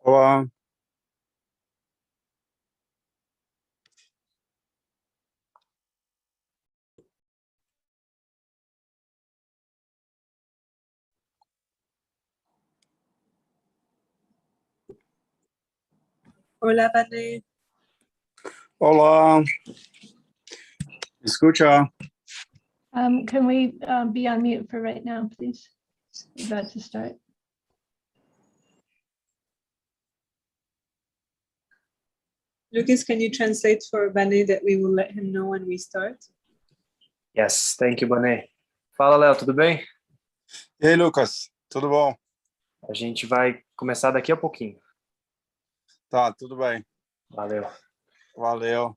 Olá, Hola, Vane. olá, escucha. Can we be on mute for right now, please? We're about to start. Lucas, can you translate for Vane that we will let him know when we start? Yes, thank you, Bonet. Fala, Léo, tudo bem? E aí, Lucas, tudo bom? A gente vai começar daqui a pouquinho. Tá, tudo bem. Valeu. Valeu.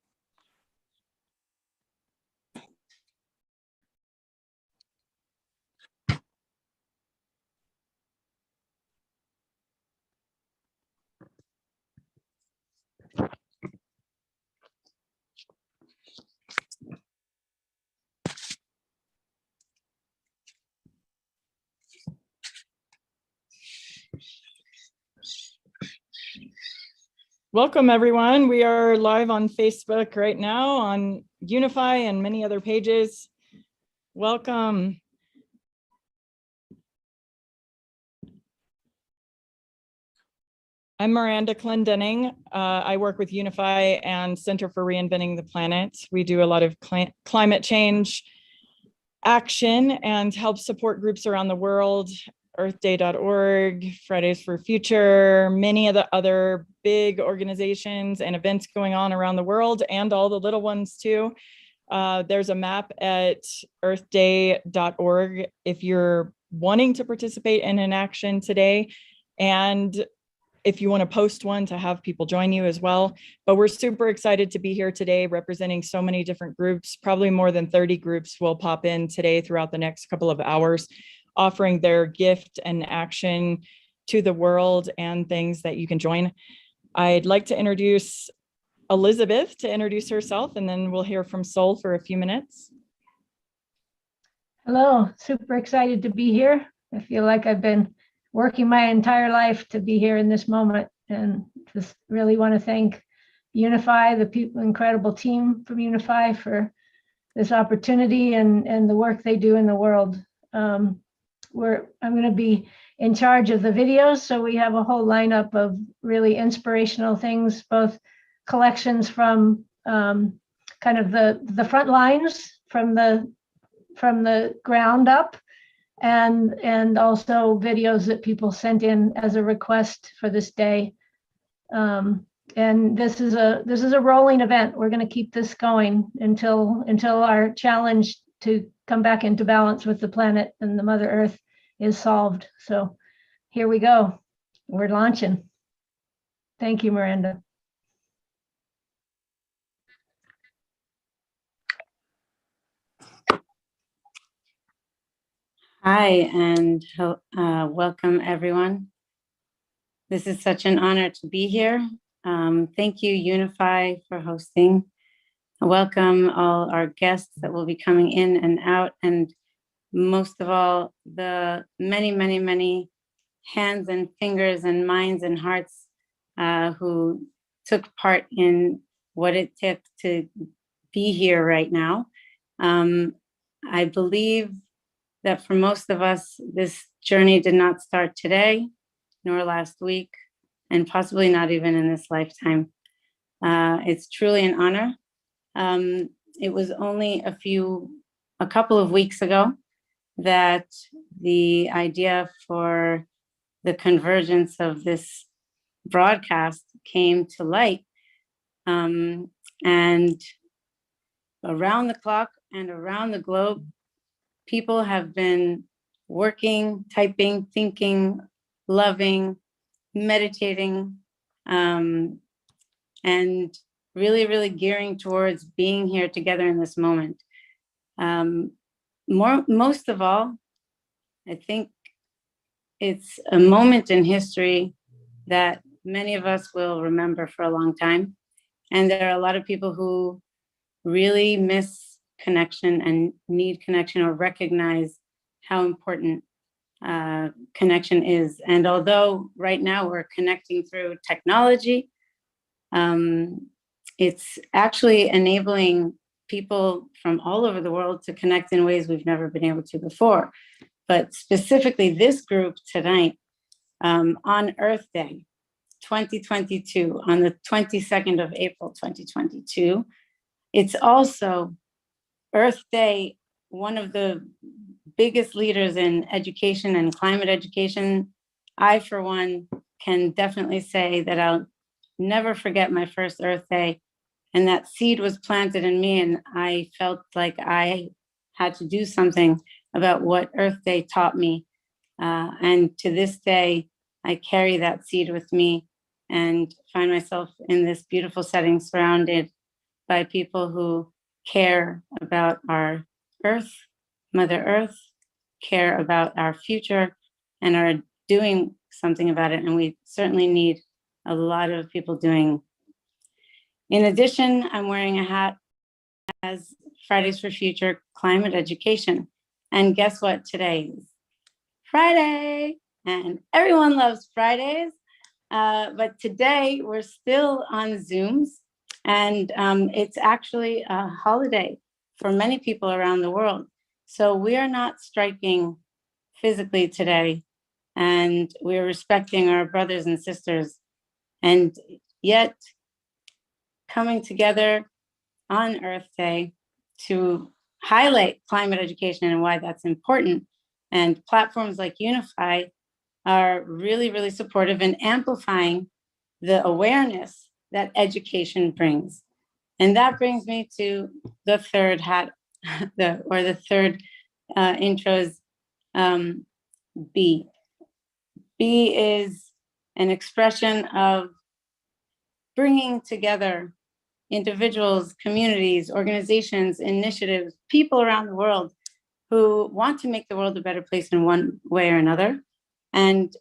Welcome, everyone. We are live on Facebook right now, on UNIFY and many other pages. Welcome. I'm Miranda Clendenning. I work with UNIFY and Center for Reinventing the Planet. We do a lot of climate change action and help support groups around the world. earthday.org, Fridays for Future, many of the other big organizations and events going on around the world, and all the little ones too. There's a map at earthday.org if you're wanting to participate in an action today, and if you want to post one to have people join you as well. But we're super excited to be here today representing so many different groups. Probably more than 30 groups will pop in today throughout the next couple of hours, offering their gift and action to the world and things that you can join. I'd like to introduce Elizabeth to introduce herself, and then we'll hear from Sol for a few minutes. Hello, super excited to be here. I feel like I've been working my entire life to be here in this moment, and just really want to thank UNIFY, the people, incredible team from UNIFY, for this opportunity and the work they do in the world. I'm going to be in charge of the videos, so we have a whole lineup of really inspirational things, both collections from kind of the front lines, from the ground up, and also videos that people sent in as a request for this day. And this is a rolling event. We're going to keep this going until our challenge to come back into balance with the planet and the Mother Earth is solved. So here we go. We're launching. Thank you, Miranda. Hi, and welcome everyone. This is such an honor to be here. Thank you, UNIFY, for hosting. Welcome all our guests that will be coming in and out, and most of all, the many, many, many hands and fingers and minds and hearts who took part in what it took to be here right now. I believe that for most of us, this journey did not start today, nor last week, and possibly not even in this lifetime. It's truly an honor. It was only a couple of weeks ago that the idea for the convergence of this broadcast came to light. And around the clock and around the globe, people have been working, typing, thinking, loving, meditating, and really, really gearing towards being here together in this moment. Most of all, I think it's a moment in history that many of us will remember for a long time. And there are a lot of people who really miss connection and need connection, or recognize how important connection is. And although right now we're connecting through technology, it's actually enabling people from all over the world to connect in ways we've never been able to before. But specifically this group tonight, on Earth Day 2022, on the 22nd of April 2022, it's also Earth Day, one of the biggest leaders in education and climate education. I, for one, can definitely say that I'll never forget my first Earth Day. And that seed was planted in me, and I felt like I had to do something about what Earth Day taught me. And to this day, I carry that seed with me and find myself in this beautiful setting surrounded by people who care about our Earth, Mother Earth, care about our future, and are doing something about it. And we certainly need a lot of people doing. In addition, I'm wearing a hat as Fridays for Future Climate Education. And guess what today is? Friday, and everyone loves Fridays. But today we're still on Zooms, and it's actually a holiday for many people around the world. So we are not striking physically today, and we're respecting our brothers and sisters, and yet coming together on Earth Day to highlight climate education and why that's important. And platforms like UNIFY are really, really supportive in amplifying the awareness that education brings. And that brings me to the third hat, the third intro's B. B is an expression of bringing together individuals, communities, organizations, initiatives, people around the world who want to make the world a better place in one way or another. And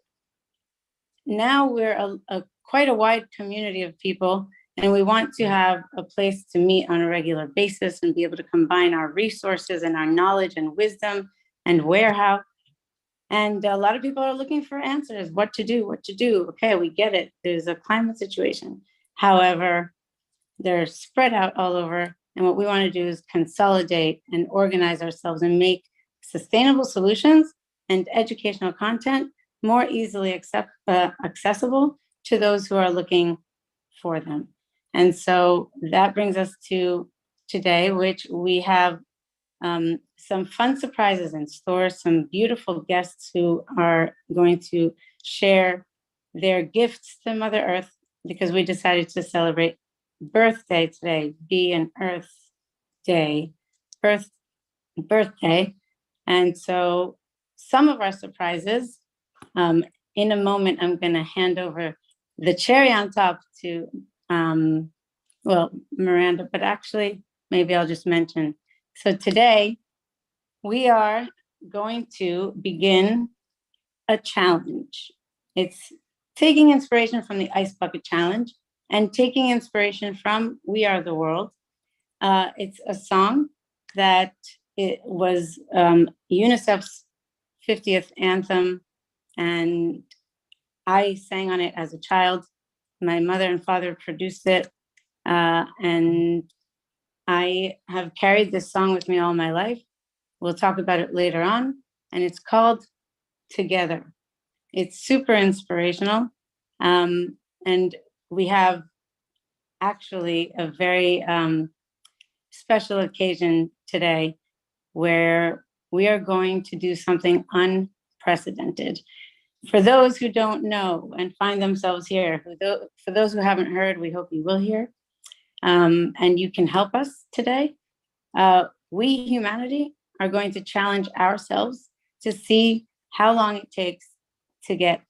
now we're quite a wide community of people, and we want to have a place to meet on a regular basis and be able to combine our resources and our knowledge and wisdom and how. And a lot of people are looking for answers, what to do. Okay, we get it. There's a climate situation. However, they're spread out all over. And what we want to do is consolidate and organize ourselves and make sustainable solutions and educational content more easily accessible to those who are looking for them. And so that brings us to today, which we have some fun surprises in store, some beautiful guests who are going to share their gifts to Mother Earth, because we decided to celebrate birthday today, Be.Earth Day, birthday. And so some of our surprises, in a moment, I'm going to hand over the cherry on top to, Miranda, but actually, maybe I'll just mention. So today, we are going to begin a challenge. It's taking inspiration from the Ice Bucket Challenge and taking inspiration from We Are the World. It's a song that it was UNICEF's 50th anthem, and I sang on it as a child. My mother and father produced it, and I have carried this song with me all my life. We'll talk about it later on, and it's called Together. It's super inspirational, and we have actually a very special occasion today where we are going to do something unprecedented. For those who don't know and find themselves here, for those who haven't heard, we hope you will hear, and you can help us today. We, humanity, are going to challenge ourselves to see how long it takes to get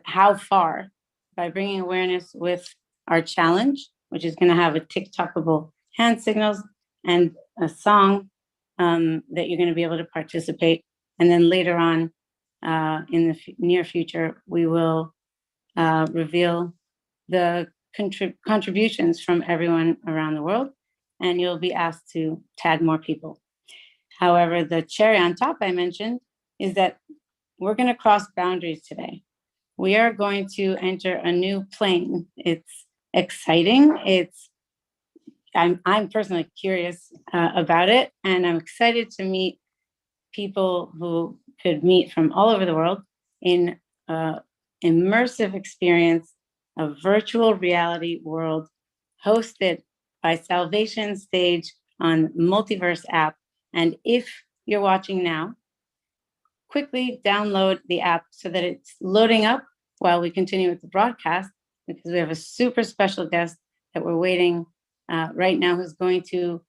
how far by bringing awareness with our challenge, which is going to have a TikTokable hand signals and a song that you're going to be able to participate. And then later on in the near future, we will reveal the contributions from everyone around the world, and you'll be asked to tag more people. However, the cherry on top I mentioned is that we're going to cross boundaries today. We are going to enter a new plane. It's exciting. I'm personally curious about it, and I'm excited to meet people who could meet from all over the world in immersive experience, a virtual reality world hosted by Salvation Stage on Multiverse app. And if you're watching now, quickly download the app so that it's loading up while we continue with the broadcast, because we have a super special guest that we're waiting right now who's going to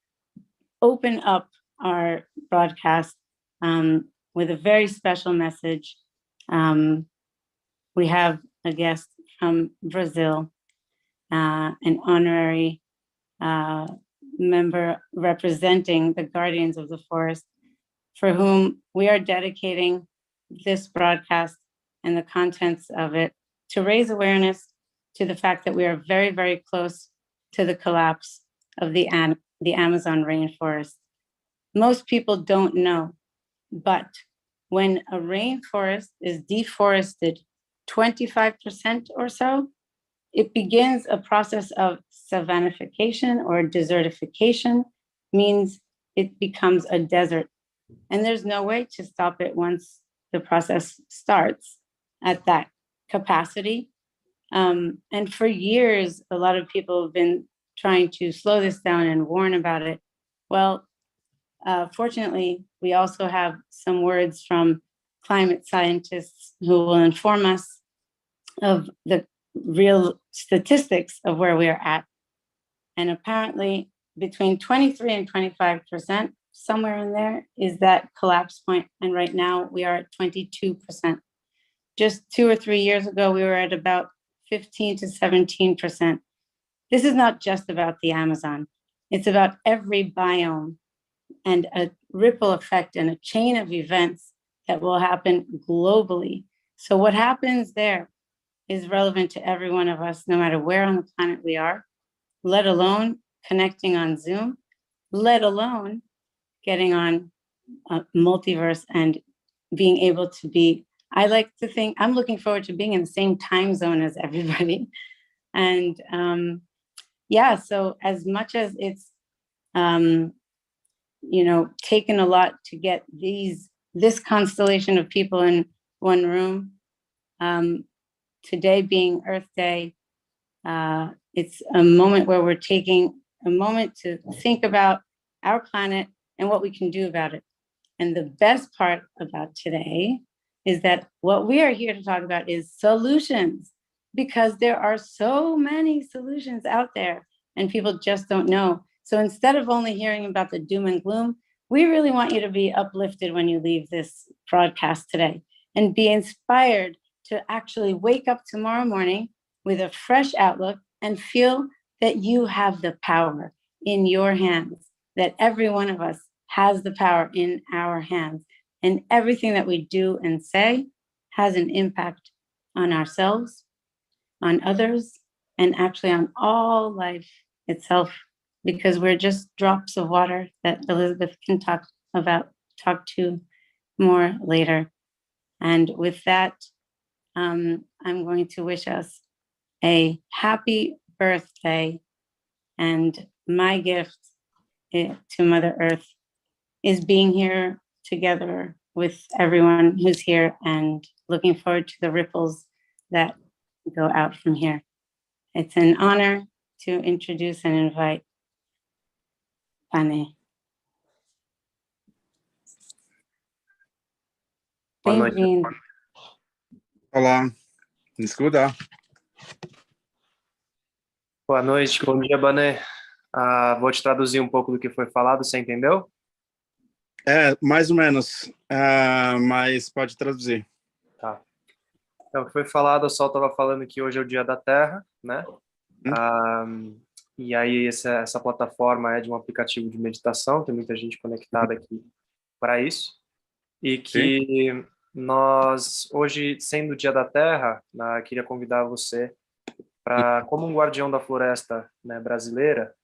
open up our broadcast with a very special message. We have a guest from Brazil, an honorary member representing the Guardians of the Forest, for whom we are dedicating this broadcast and the contents of it to raise awareness to the fact that we are very, very close to the collapse of the Amazon rainforest. Most people don't know, but when a rainforest is deforested 25% or so, it begins a process of savannification or desertification, means it becomes a desert. And there's no way to stop it once the process starts at that capacity. And for years, a lot of people have been trying to slow this down and warn about it. Well, fortunately, we also have some words from climate scientists who will inform us of the real statistics of where we are at. And apparently between 23 and 25%, somewhere in there, is that collapse point. And right now we are at 22%. Just 2 or 3 years ago, we were at about 15 to 17%. This is not just about the Amazon. It's about every biome and a ripple effect and a chain of events that will happen globally. So what happens there is relevant to every one of us, no matter where on the planet we are, let alone connecting on Zoom, let alone getting on Multiverse and being able to be, I like to think, I'm looking forward to being in the same time zone as everybody. And yeah, so as much as it's, taken a lot to get this constellation of people in one room, today being Earth Day, it's a moment where we're taking a moment to think about our planet and what we can do about it. And the best part about today is that what we are here to talk about is solutions, because there are so many solutions out there and people just don't know. So instead of only hearing about the doom and gloom, we really want you to be uplifted when you leave this broadcast today and be inspired to actually wake up tomorrow morning with a fresh outlook and feel that you have the power in your hands, that every one of us has the power in our hands, and everything that we do and say has an impact on ourselves, on others, and actually on all life itself, because we're just drops of water that Elizabeth can talk to more later. And with that, I'm going to wish us a happy birthday. And my gift to Mother Earth is being here together with everyone who's here and looking forward to the ripples that go out from here. It's an honor to introduce and invite Pane. Boa noite. Bem-vindo. Olá, me escuta? Boa noite, bom dia, Bané. Vou te traduzir um pouco do que foi falado, você entendeu? Mais ou menos, mas pode traduzir. Tá. Então, o que foi falado, o Sol estava falando que hoje é o Dia da Terra, né? E aí essa plataforma é de um aplicativo de meditação, tem muita gente conectada aqui para isso. E que nós, hoje, sendo o Dia da Terra, queria convidar você para, como um guardião da floresta, né, brasileira,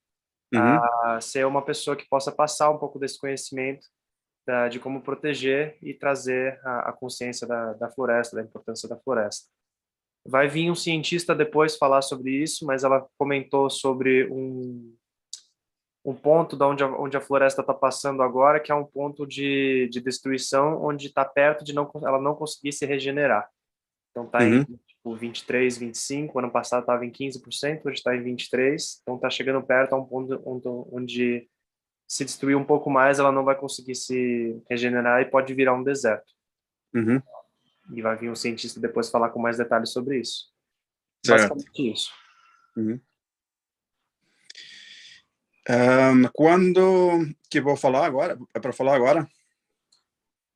ser uma pessoa que possa passar um pouco desse conhecimento de como proteger e trazer a consciência da floresta, da importância da floresta. Vai vir um cientista depois falar sobre isso, mas ela comentou sobre um ponto onde a floresta está passando agora, que é um ponto de destruição, onde está perto de ela não conseguir se regenerar. Então está em tipo, 23, 25, ano passado estava em 15%, hoje está em 23%, então está chegando perto a um ponto onde se destruir um pouco mais, ela não vai conseguir se regenerar e pode virar um deserto. E vai vir um cientista depois falar com mais detalhes sobre isso. Certo. Basicamente isso. Quando que vou falar agora? É para falar agora?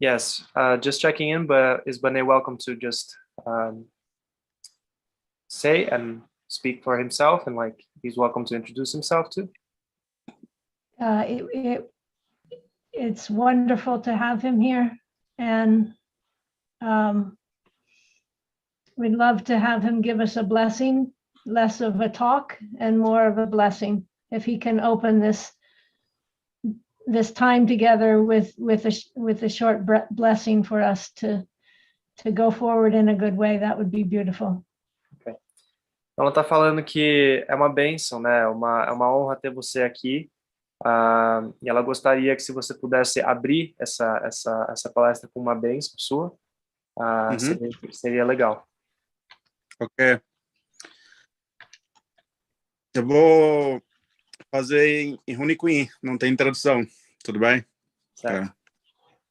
Yes, just checking in, but is Bane welcome to just say and speak for himself, and like he's welcome to introduce himself too? It's wonderful to have him here, and we'd love to have him give us a blessing, less of a talk and more of a blessing. If he can open this time together with a short blessing for us to go forward in a good way, that would be beautiful. Okay. Ela está falando que é uma bênção, né? É uma honra ter você aqui. E ela gostaria que se você pudesse abrir essa palestra com uma bênção sua, seria legal. Ok. Eu vou fazer em UNIFY, não tem tradução, tudo bem? Certo.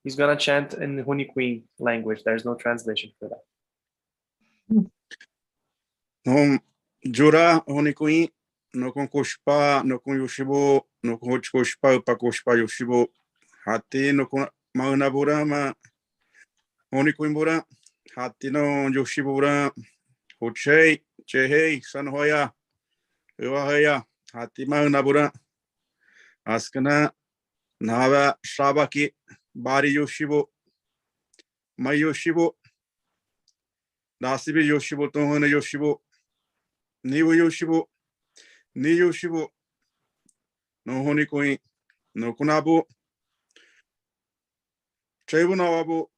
He's gonna chant in UNIFY language. There's no translation for that. Jura UNIFY no konkushpa no kunyushibo no kochkoshpa upakoshpa yoshibo hati no maunaburama UNIFY hati no yoshibura hochei chehei sanhoya Uahaya, Hatima Nabura, Askana, Nava, Shabaki, Bari Yoshibo, Mayoshibo, Nasibi Yoshibo, Tohana Yoshibo, Niwa Yoshibo, Ni Yoshibo, no Honikoin, no Kunabo, Chebunawabo,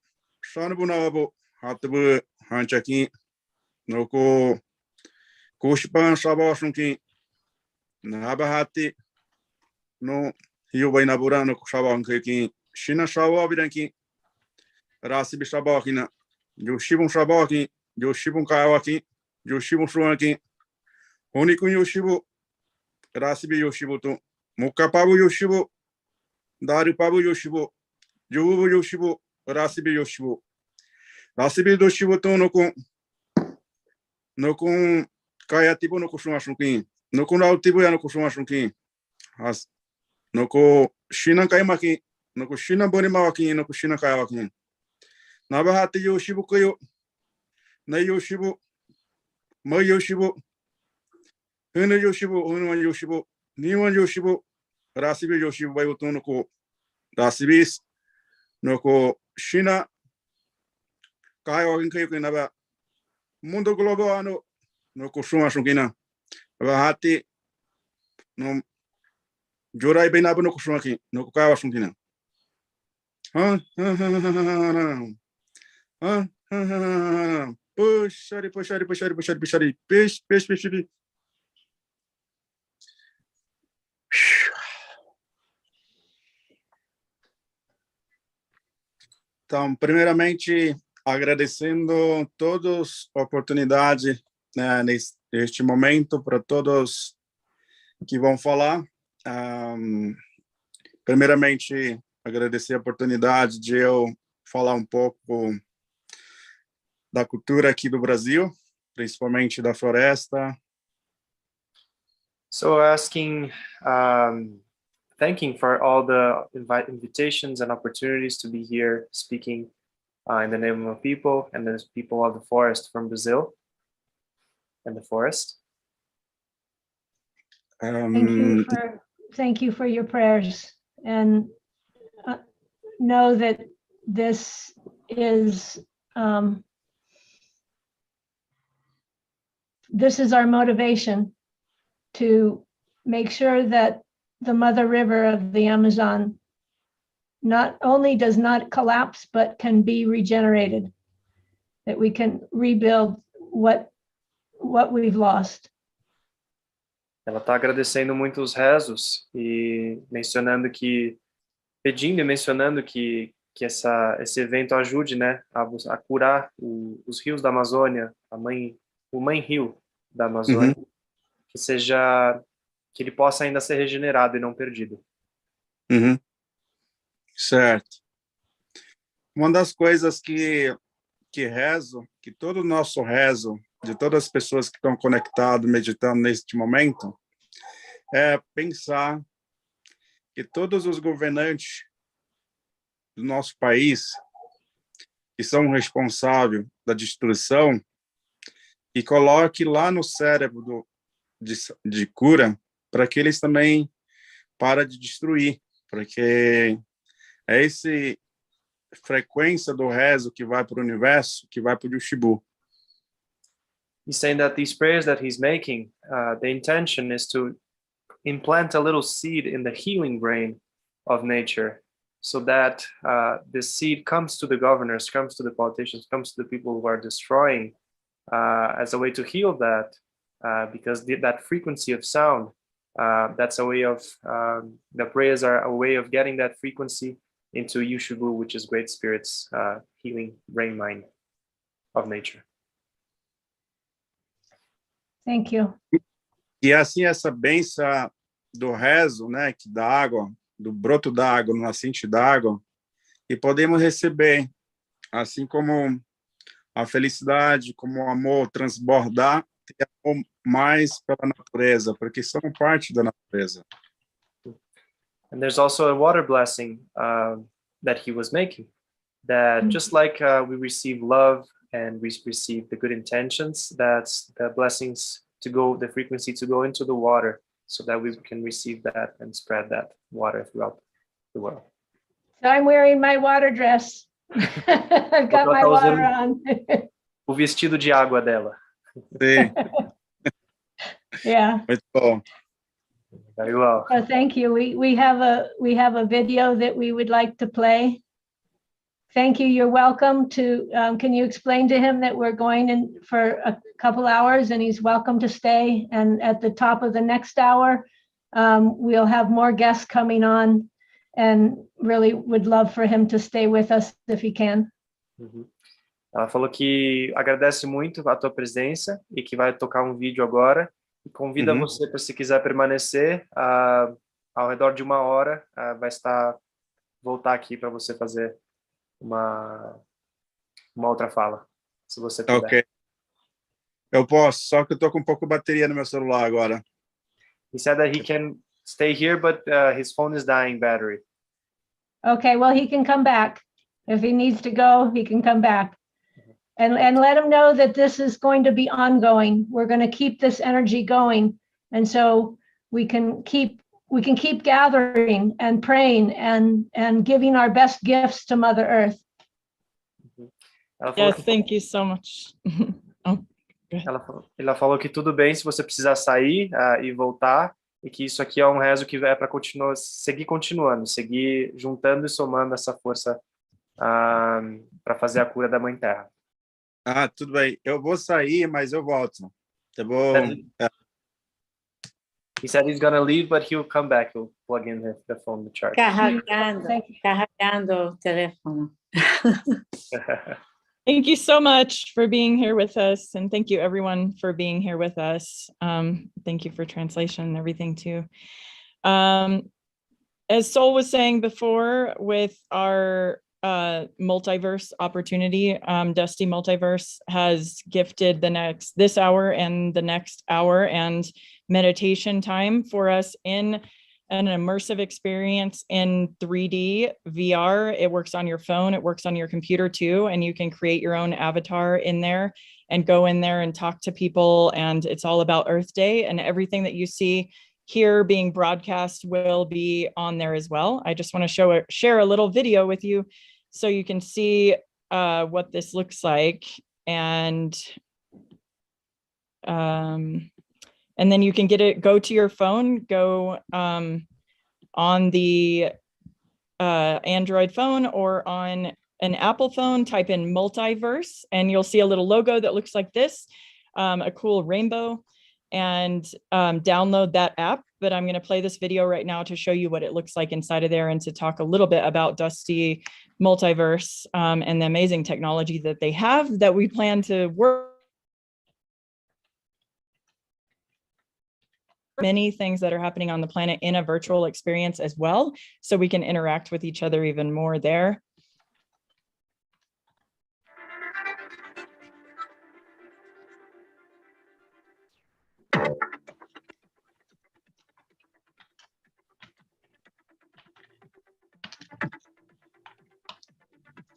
Shanabunawabo, Hatabu, Hanchaki, no Ko, Kushipan Shabashunki, Nabahati, no Yubainabura no Shabanki, Shina Shawabiranki, Rasibi Shabakina, Yoshibun Shabaki, Yoshibun Kawaki, Yoshibun Shuanki, Honikun Yoshibu, Rasibi Yoshibuto, Mukapabu Yoshibu, Darupabu Yoshibu, Jubu Yoshibu, Rasibi Yoshibu, Rasibi Doshibuto no kun Kayatibu no Kushumashunkin, no kun Altibu no Kushumashunkin. No ko Shina Kaimaki, no ko Shina Bonimawaki, no ko Shina Kayawaki. Nabahati Yoshibu Koyo, Na Yoshibu, Mo Yoshibu, Huna Yoshibu, Hunan Yoshibu, Niwan Yoshibu, Rasibi Yoshibu Bayuton no ko Rasibis, no ko Shina Kayawakin Kayoki Naba, Mundo Global no ko Shuma Shukina, Bahati no Jorai Benabu no Kushumaki, no Kawa Shuntina. Puxari, peixe. Então, primeiramente, agradecendo todas a oportunidade, né, neste momento, para todos que vão falar. Primeiramente, agradecer a oportunidade de eu falar um pouco da cultura aqui do Brasil, principalmente da floresta. So thanking for all the invitations and opportunities to be here speaking in the name of people and the people of the forest from Brazil and the forest. Thank you for your prayers, and know that this is our motivation to make sure that the mother river of the Amazon not only does not collapse, but can be regenerated, that we can rebuild what we've lost. Ela está agradecendo muito os rezos e pedindo e mencionando que esse evento ajude, né, a curar os rios da Amazônia, o mãe rio da Amazônia, que ele possa ainda ser regenerado e não perdido. Certo. Uma das coisas que rezo, que todo o nosso rezo, de todas as pessoas que estão conectadas, meditando neste momento, é pensar que todos os governantes do nosso país, que são responsáveis da destruição, e coloque lá no cérebro de cura, para que eles também parem de destruir, porque é essa frequência do rezo que vai para o universo, que vai para o Shibu. He's saying that these prayers that he's making, the intention is to implant a little seed in the healing brain of nature, so that this seed comes to the governors, comes to the politicians, comes to the people who are destroying, as a way to heal that, because that frequency of sound, that's a way of, the prayers are a way of getting that frequency into Yushubu, which is Great Spirit's healing brain mind of nature. Thank you. E assim, essa bênção do rezo, né, que da água, do broto da água, no nascente d'água, e podemos receber, assim como a felicidade, como o amor transbordar, e amor mais pela natureza, porque somos parte da natureza. And there's also a water blessing that he was making, that just like we receive love and we receive the good intentions, that's the blessings to go, the frequency to go into the water, so that we can receive that and spread that water throughout the world. So I'm wearing my water dress. I've got my water on. O vestido de água dela. Sim. Yeah. Muito bom. Very well. Well, thank you. We have a video that we would like to play. Thank you. You're welcome to. Can you explain to him that we're going in for a couple hours and he's welcome to stay? And at the top of the next hour, we'll have more guests coming on, and really would love for him to stay with us if he can. Ela falou que agradece muito a tua presença e que vai tocar um vídeo agora e convida você para, se quiser permanecer, ao redor de 1 hora, voltar aqui para você fazer uma outra fala, se você puder. Ok. Eu posso, só que eu tô com um pouco de bateria no meu celular agora. He said that he can stay here, but his phone is dying battery. Okay, well, he can come back. If he needs to go, he can come back. And let him know that this is going to be ongoing. We're going to keep this energy going. And so we can keep gathering and praying and giving our best gifts to Mother Earth. Yes, thank you so much. Ela falou que tudo bem se você precisar sair e voltar, e que isso aqui é um rezo que é para seguir juntando e somando essa força para fazer a cura da Mãe Terra. Ah, tudo bem. Eu vou sair, mas eu volto. Eu vou... He said he's gonna leave, but he'll come back. He'll plug in the phone to charge. Carregando o telefone. Thank you so much for being here with us, and thank you everyone for being here with us. Thank you for translation and everything too. As Sol was saying before, with our multiverse opportunity, Dusty Multiverse has gifted this hour and the next hour and meditation time for us in an immersive experience in 3D VR. It works on your phone, it works on your computer too, and you can create your own avatar in there and go in there and talk to people. And it's all about Earth Day, and everything that you see here being broadcast will be on there as well. I just want to share a little video with you so you can see what this looks like. And then you can go to your phone, go on the Android phone or on an Apple phone, type in multiverse, and you'll see a little logo that looks like this, a cool rainbow, and download that app. But I'm going to play this video right now to show you what it looks like inside of there and to talk a little bit about Dusty Multiverse and the amazing technology that they have that we plan to work. Many things that are happening on the planet in a virtual experience as well, so we can interact with each other even more there.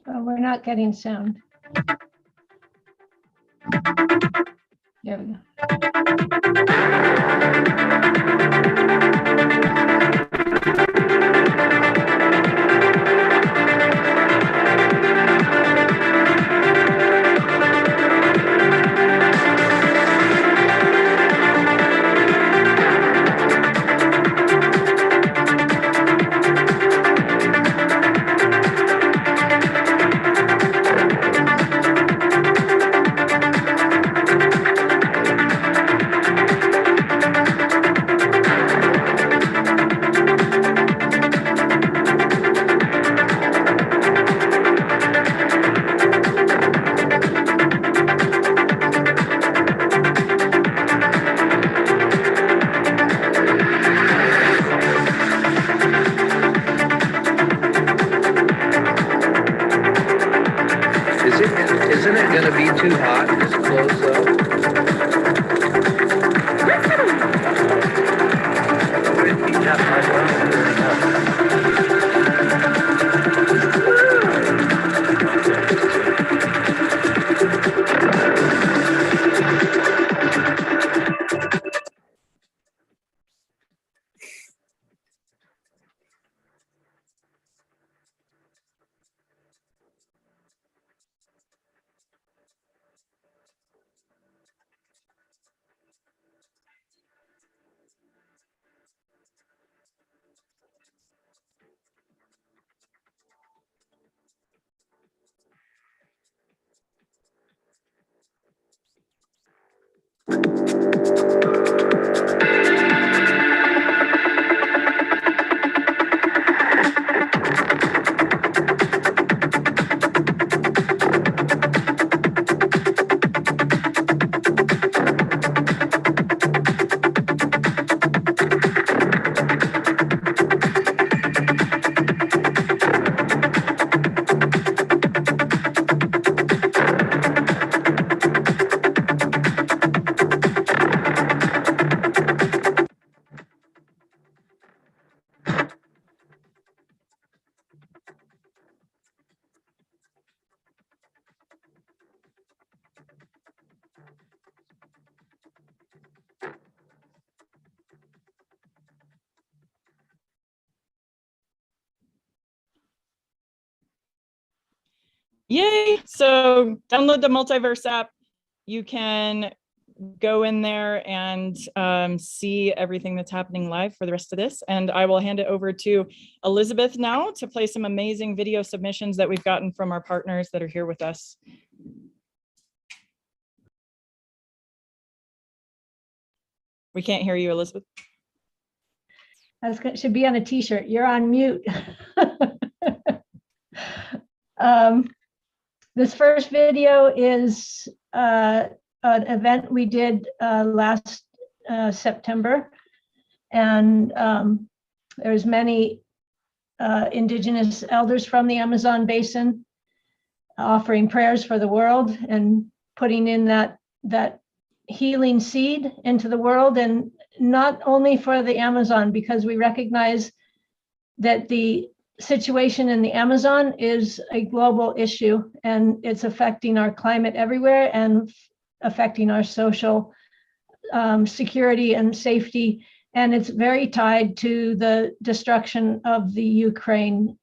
We're not getting sound. There we go. Isn't it gonna be too hot this close up? Yay! So download the Multiverse app. You can go in there and see everything that's happening live for the rest of this. And I will hand it over to Elizabeth now to play some amazing video submissions that we've gotten from our partners that are here with us. We can't hear you, Elizabeth. Should be on a t-shirt. You're on mute. This first video is an event we did last September, and there's many indigenous elders from the Amazon basin offering prayers for the world and putting in that healing seed into the world, and not only for the Amazon, because we recognize that the situation in the Amazon is a global issue, and it's affecting our climate everywhere and affecting our social security and safety. And it's very tied to the destruction of the Ukraine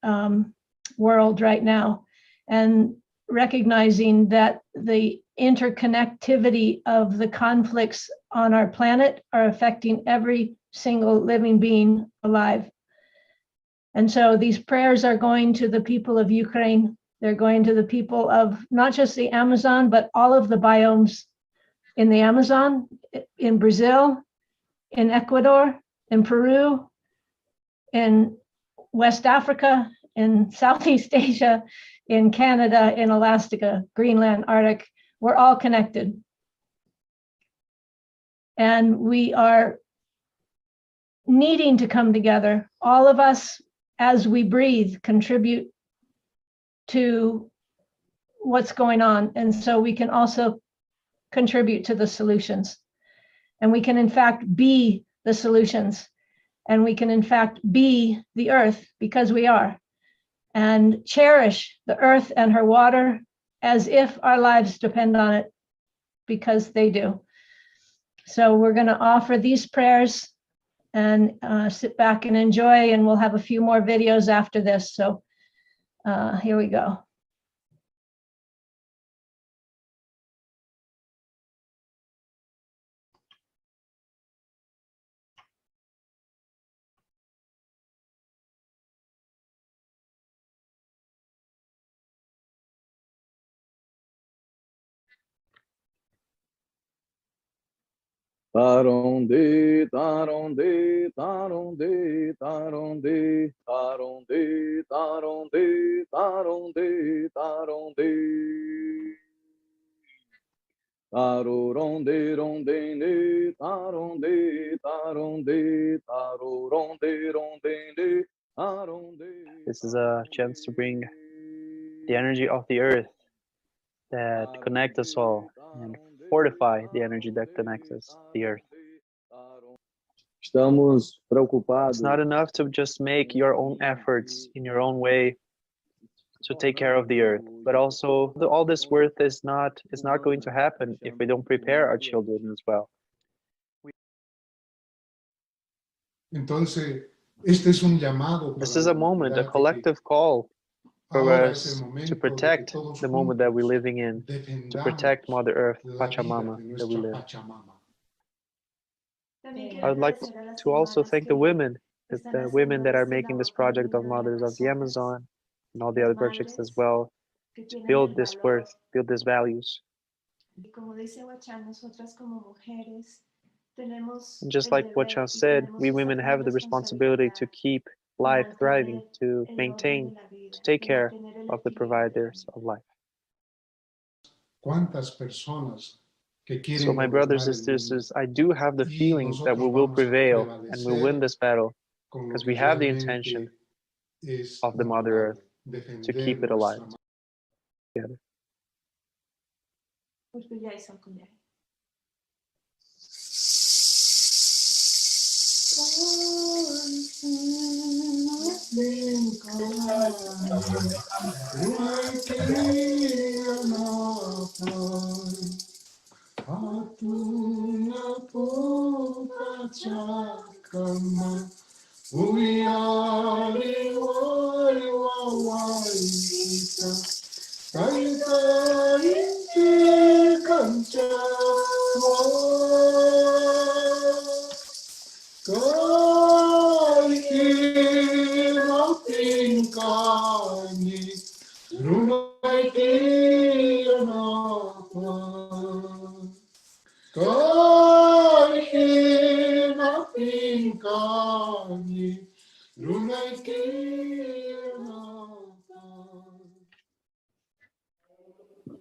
world right now. And recognizing that the interconnectivity of the conflicts on our planet are affecting every single living being alive. And so these prayers are going to the people of Ukraine. They're going to the people of not just the Amazon, but all of the biomes in the Amazon, in Brazil, in Ecuador, in Peru, in West Africa, in Southeast Asia, in Canada, in Alaska, Greenland, Arctic. We're all connected. And we are needing to come together. All of us, as we breathe, contribute to what's going on. And so we can also contribute to the solutions. And we can, in fact, be the solutions. And we can, in fact, be the earth, because we are. And cherish the earth and her water as if our lives depend on it, because they do. So we're going to offer these prayers and sit back and enjoy, and we'll have a few more videos after this. So here we go. Taronde, taronde, taronde, taronde, taronde, taronde, taronde, taronde. Taroronde, ronde, ne, taronde, taronde, taroronde, ronde, ne, taronde. This is a chance to bring the energy of the earth that connects us all and fortify the energy that connects us, the earth. Estamos preocupados. It's not enough to just make your own efforts in your own way to take care of the earth, but also all this work is not going to happen if we don't prepare our children as well. Entonces, este es un llamado This para is la a moment, a humanidad de que collective call for ahora es us el momento to de que protect todos the moment that we're juntos living in, to defendamos protect Mother Earth, la vida Pachamama, de that we nuestra live. Pachamama. I would like to also thank the women that are making this project of Mothers of the Amazon and all the other projects as well, to build this worth, build these values. And just like what Chan said, we women have the responsibility to keep life thriving, to maintain, to take care of the providers of life. ¿Cuántas personas que quieren So my brothers and gobernar el mundo? sisters, I do have the Y feeling that we nosotros will vamos a prevail and we'll win prevalecer this battle, con lo because que we have the realmente intention es of the Mother natural, Earth to defender keep it alive nuestra together.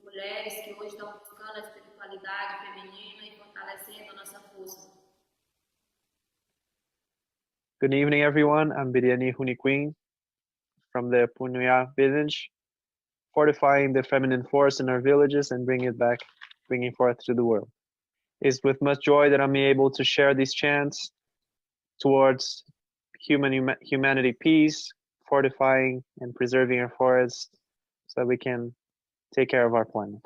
Mulheres que hoje estão buscando a espiritualidade feminina e fortalecendo a nossa força. Good evening, everyone. I'm Be.Earth Queen from the Punuya village, fortifying the feminine force in our villages and bringing forth to the world. It's with much joy that I'm able to share these chants towards humanity peace, fortifying and preserving our forests so that we can take care of our planet.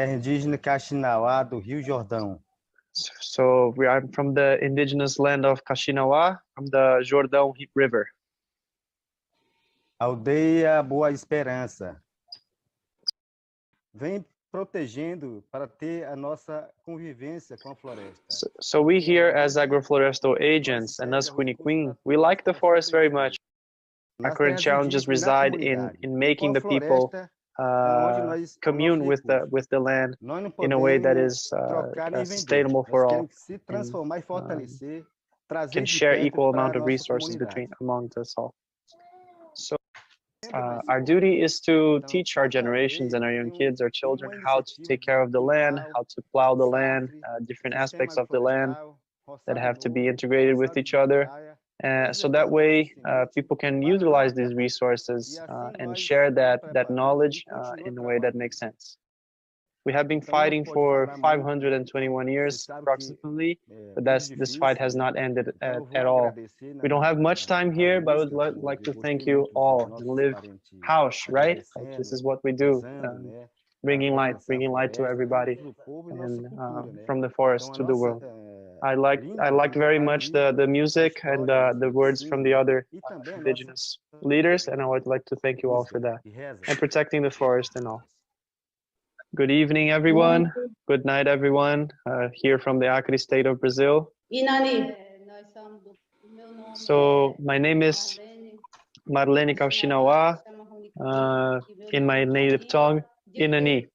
terra indígena Caxinauá do Rio Jordão. So I'm from the indigenous land of Kaxinawa, from the Jordão River. Aldeia Boa Esperança. Vem protegendo para ter a nossa convivência com a floresta. So we here as agroflorestal agents and us Queen, we like the forest very much. Our current challenges reside in making the people commune with the land in a way that is sustainable for all. Can share equal amount of resources among us all. So our duty is to teach our generations and our young kids, our children, how to take care of the land, how to plow the land, different aspects of the land that have to be integrated with each other. So that way people can utilize these resources and share that knowledge in a way that makes sense. We have been fighting for 521 years approximately, but this fight has not ended at all. We don't have much time here, but I would like to thank you all and live house, right? Like, this is what we do, bringing light to everybody, and from the forest to the world. I liked very much the music and the words from the other indigenous leaders, and I would like to thank you all for that, and protecting the forest and all. Good evening, everyone. Good night, everyone. Here from the Acre state of Brazil. So my name is Marlene Kaxinawa, in my native tongue, Inani.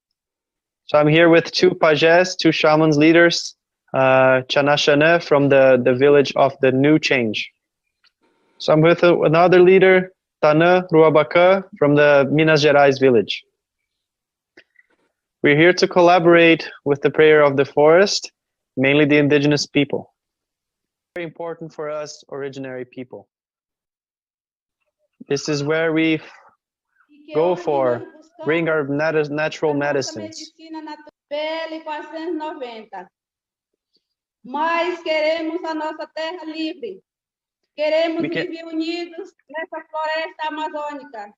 So I'm here with two pajés, two shamans leaders, Chanashane from the village of the New Change. So I'm with another leader, Tana Ruabaca from the Minas Gerais village. We're here to collaborate with the prayer of the forest, mainly the indigenous people. Very important for us, originary people. This is where we go for, bring our natural medicines. Mas queremos a nossa terra livre. Queremos viver unidos nessa floresta amazônica.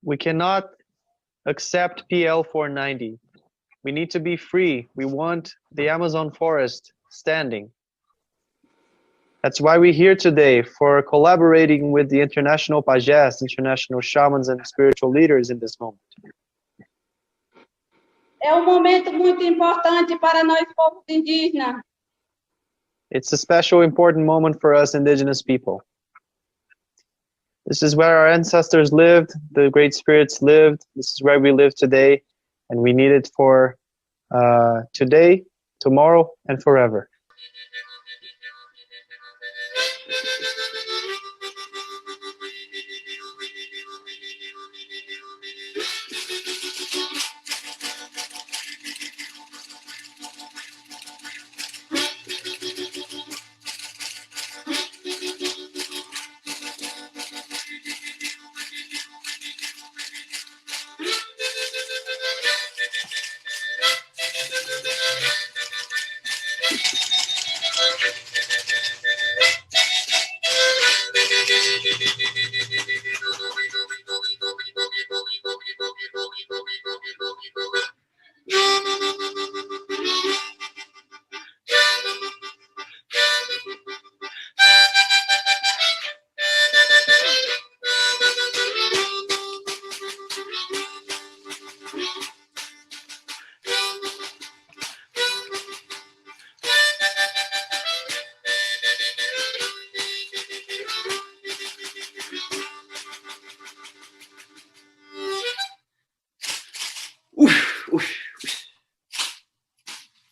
We cannot accept PL 490. We need to be free. We want the Amazon forest standing. That's why we're here today, for collaborating with the international pajés, international shamans and spiritual leaders in this moment. É momento muito importante para nós povos indígenas. It's a special, important moment for us indigenous people. This is where our ancestors lived, the great spirits lived. This is where we live today, and we need it for today, tomorrow, and forever.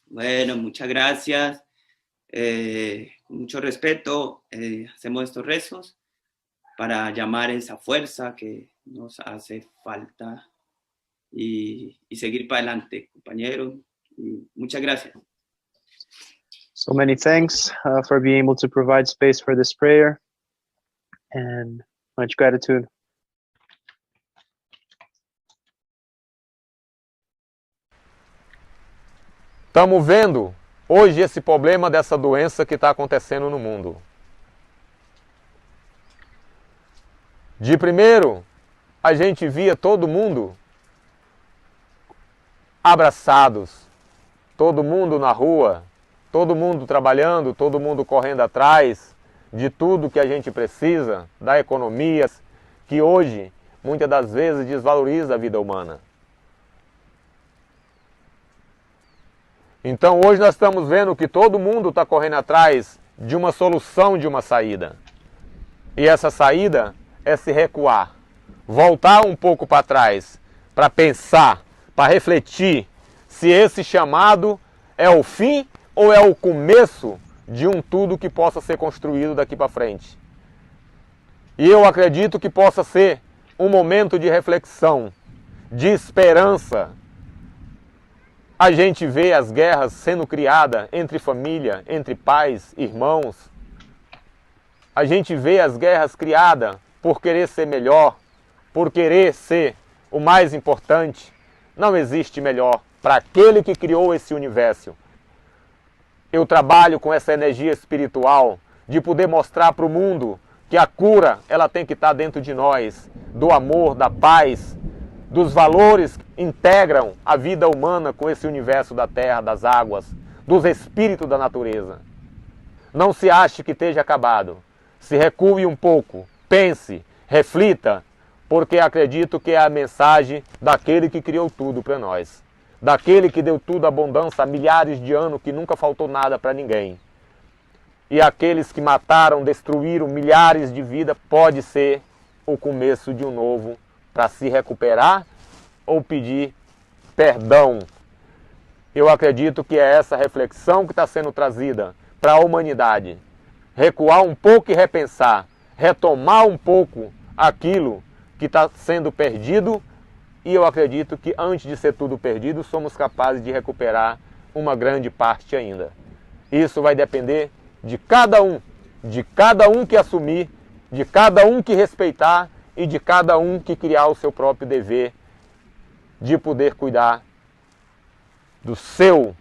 Bueno, muchas gracias. Con mucho respeto, hacemos estos rezos para llamar esa fuerza que nos hace falta y seguir para adelante, compañeros. Y muchas gracias. So many thanks for being able to provide space for this prayer, and much gratitude. Estamos vendo hoje esse problema dessa doença que está acontecendo no mundo. De primeiro, a gente via todo mundo abraçados, todo mundo na rua, todo mundo trabalhando, todo mundo correndo atrás de tudo que a gente precisa, da economia, que hoje, muitas das vezes, desvaloriza a vida humana. Então hoje nós estamos vendo que todo mundo está correndo atrás de uma solução, de uma saída. E essa saída é se recuar, voltar um pouco para trás, para pensar, para refletir se esse chamado é o fim ou é o começo de um tudo que possa ser construído daqui para frente. E eu acredito que possa ser um momento de reflexão, de esperança. A gente vê as guerras sendo criadas entre família, entre pais, irmãos. A gente vê as guerras criadas por querer ser melhor, por querer ser o mais importante. Não existe melhor para aquele que criou esse universo. Eu trabalho com essa energia espiritual de poder mostrar para o mundo que a cura ela tem que estar dentro de nós, do amor, da paz, dos valores que integram a vida humana com esse universo da terra, das águas, dos espíritos da natureza. Não se ache que esteja acabado. Se recue um pouco, pense, reflita, porque acredito que é a mensagem daquele que criou tudo para nós. Daquele que deu tudo abundância há milhares de anos, que nunca faltou nada para ninguém. E aqueles que mataram, destruíram milhares de vidas, pode ser o começo de um novo para se recuperar ou pedir perdão. Eu acredito que é essa reflexão que está sendo trazida para a humanidade. Recuar um pouco e repensar, retomar um pouco aquilo que está sendo perdido, e eu acredito que antes de ser tudo perdido, somos capazes de recuperar uma grande parte ainda. Isso vai depender de cada um que assumir, de cada um que respeitar e de cada um que criar o seu próprio dever de poder cuidar do seu,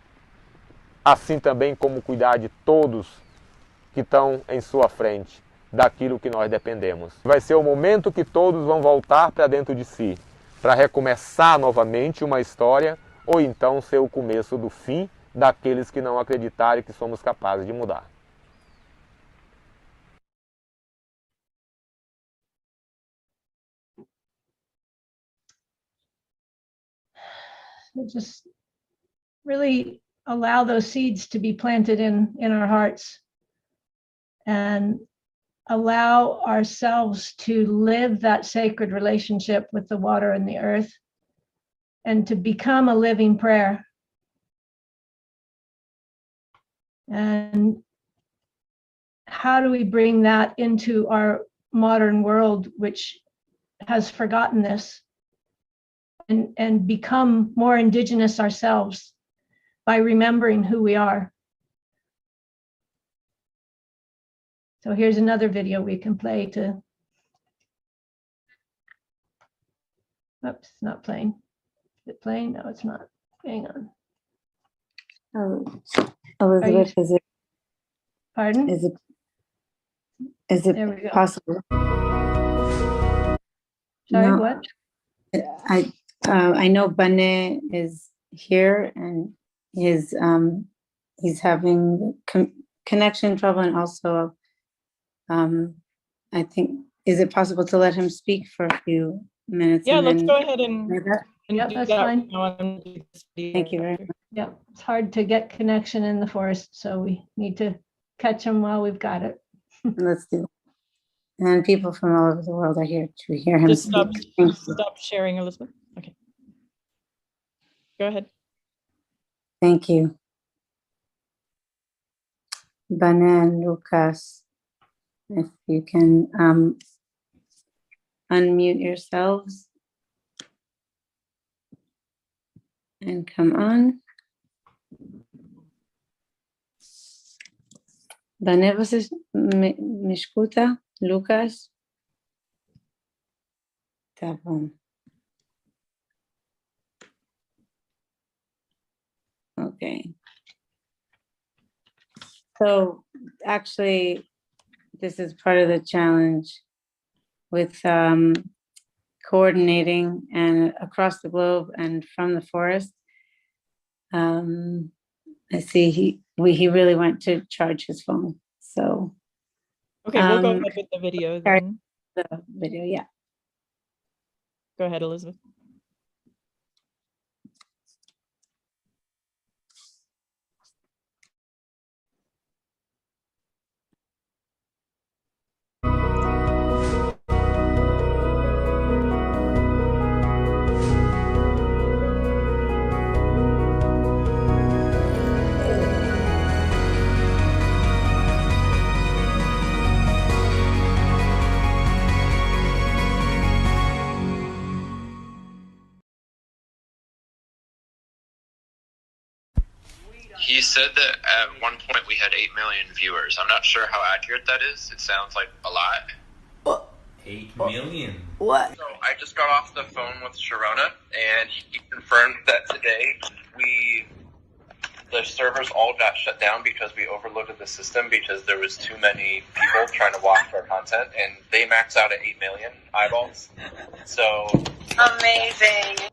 assim também como cuidar de todos que estão em sua frente, daquilo que nós dependemos. Vai ser o momento que todos vão voltar para dentro de si, para recomeçar novamente uma história, ou então ser o começo do fim daqueles que não acreditarem que somos capazes de mudar. Just really allow those seeds to be planted in our hearts, and allow ourselves to live that sacred relationship with the water and the earth, and to become a living prayer. And how do we bring that into our modern world, which has forgotten this, and become more indigenous ourselves by remembering who we are? So here's another video we can play to, oops, it's not playing. Is it playing? No, it's not. Hang on. Elizabeth, is it? Pardon? Is it possible? Sorry, No, what? I know Bane is here and he's having connection trouble, and also I think, is it possible to let him speak for a few minutes? Yeah, and let's then go ahead and Yep, do that's that fine. now. Thank you very much. Yeah, it's hard to get connection in the forest, so we need to catch them while we've got it. Let's do it. And people from all over the world are here to hear him Just speak. stop sharing, Elizabeth. Okay. Go ahead. Thank you. Bane and Lucas, if you can unmute yourselves and come on. Bane, você me escuta? Lucas? Tá bom. Okay. So actually, this is part of the challenge with coordinating and across the globe and from the forest. I see he really went to charge his phone. So Okay, we'll go ahead with the video then. the video, yeah. Go ahead, Elizabeth. He said that at one point we had 8 million viewers. I'm not sure how accurate that is. It sounds like a lot. 8 million? What? So I just got off the phone with Sharona, and he confirmed that today the servers all got shut down because we overloaded the system because there was too many people trying to watch our content, and they max out at 8 million eyeballs. So Amazing.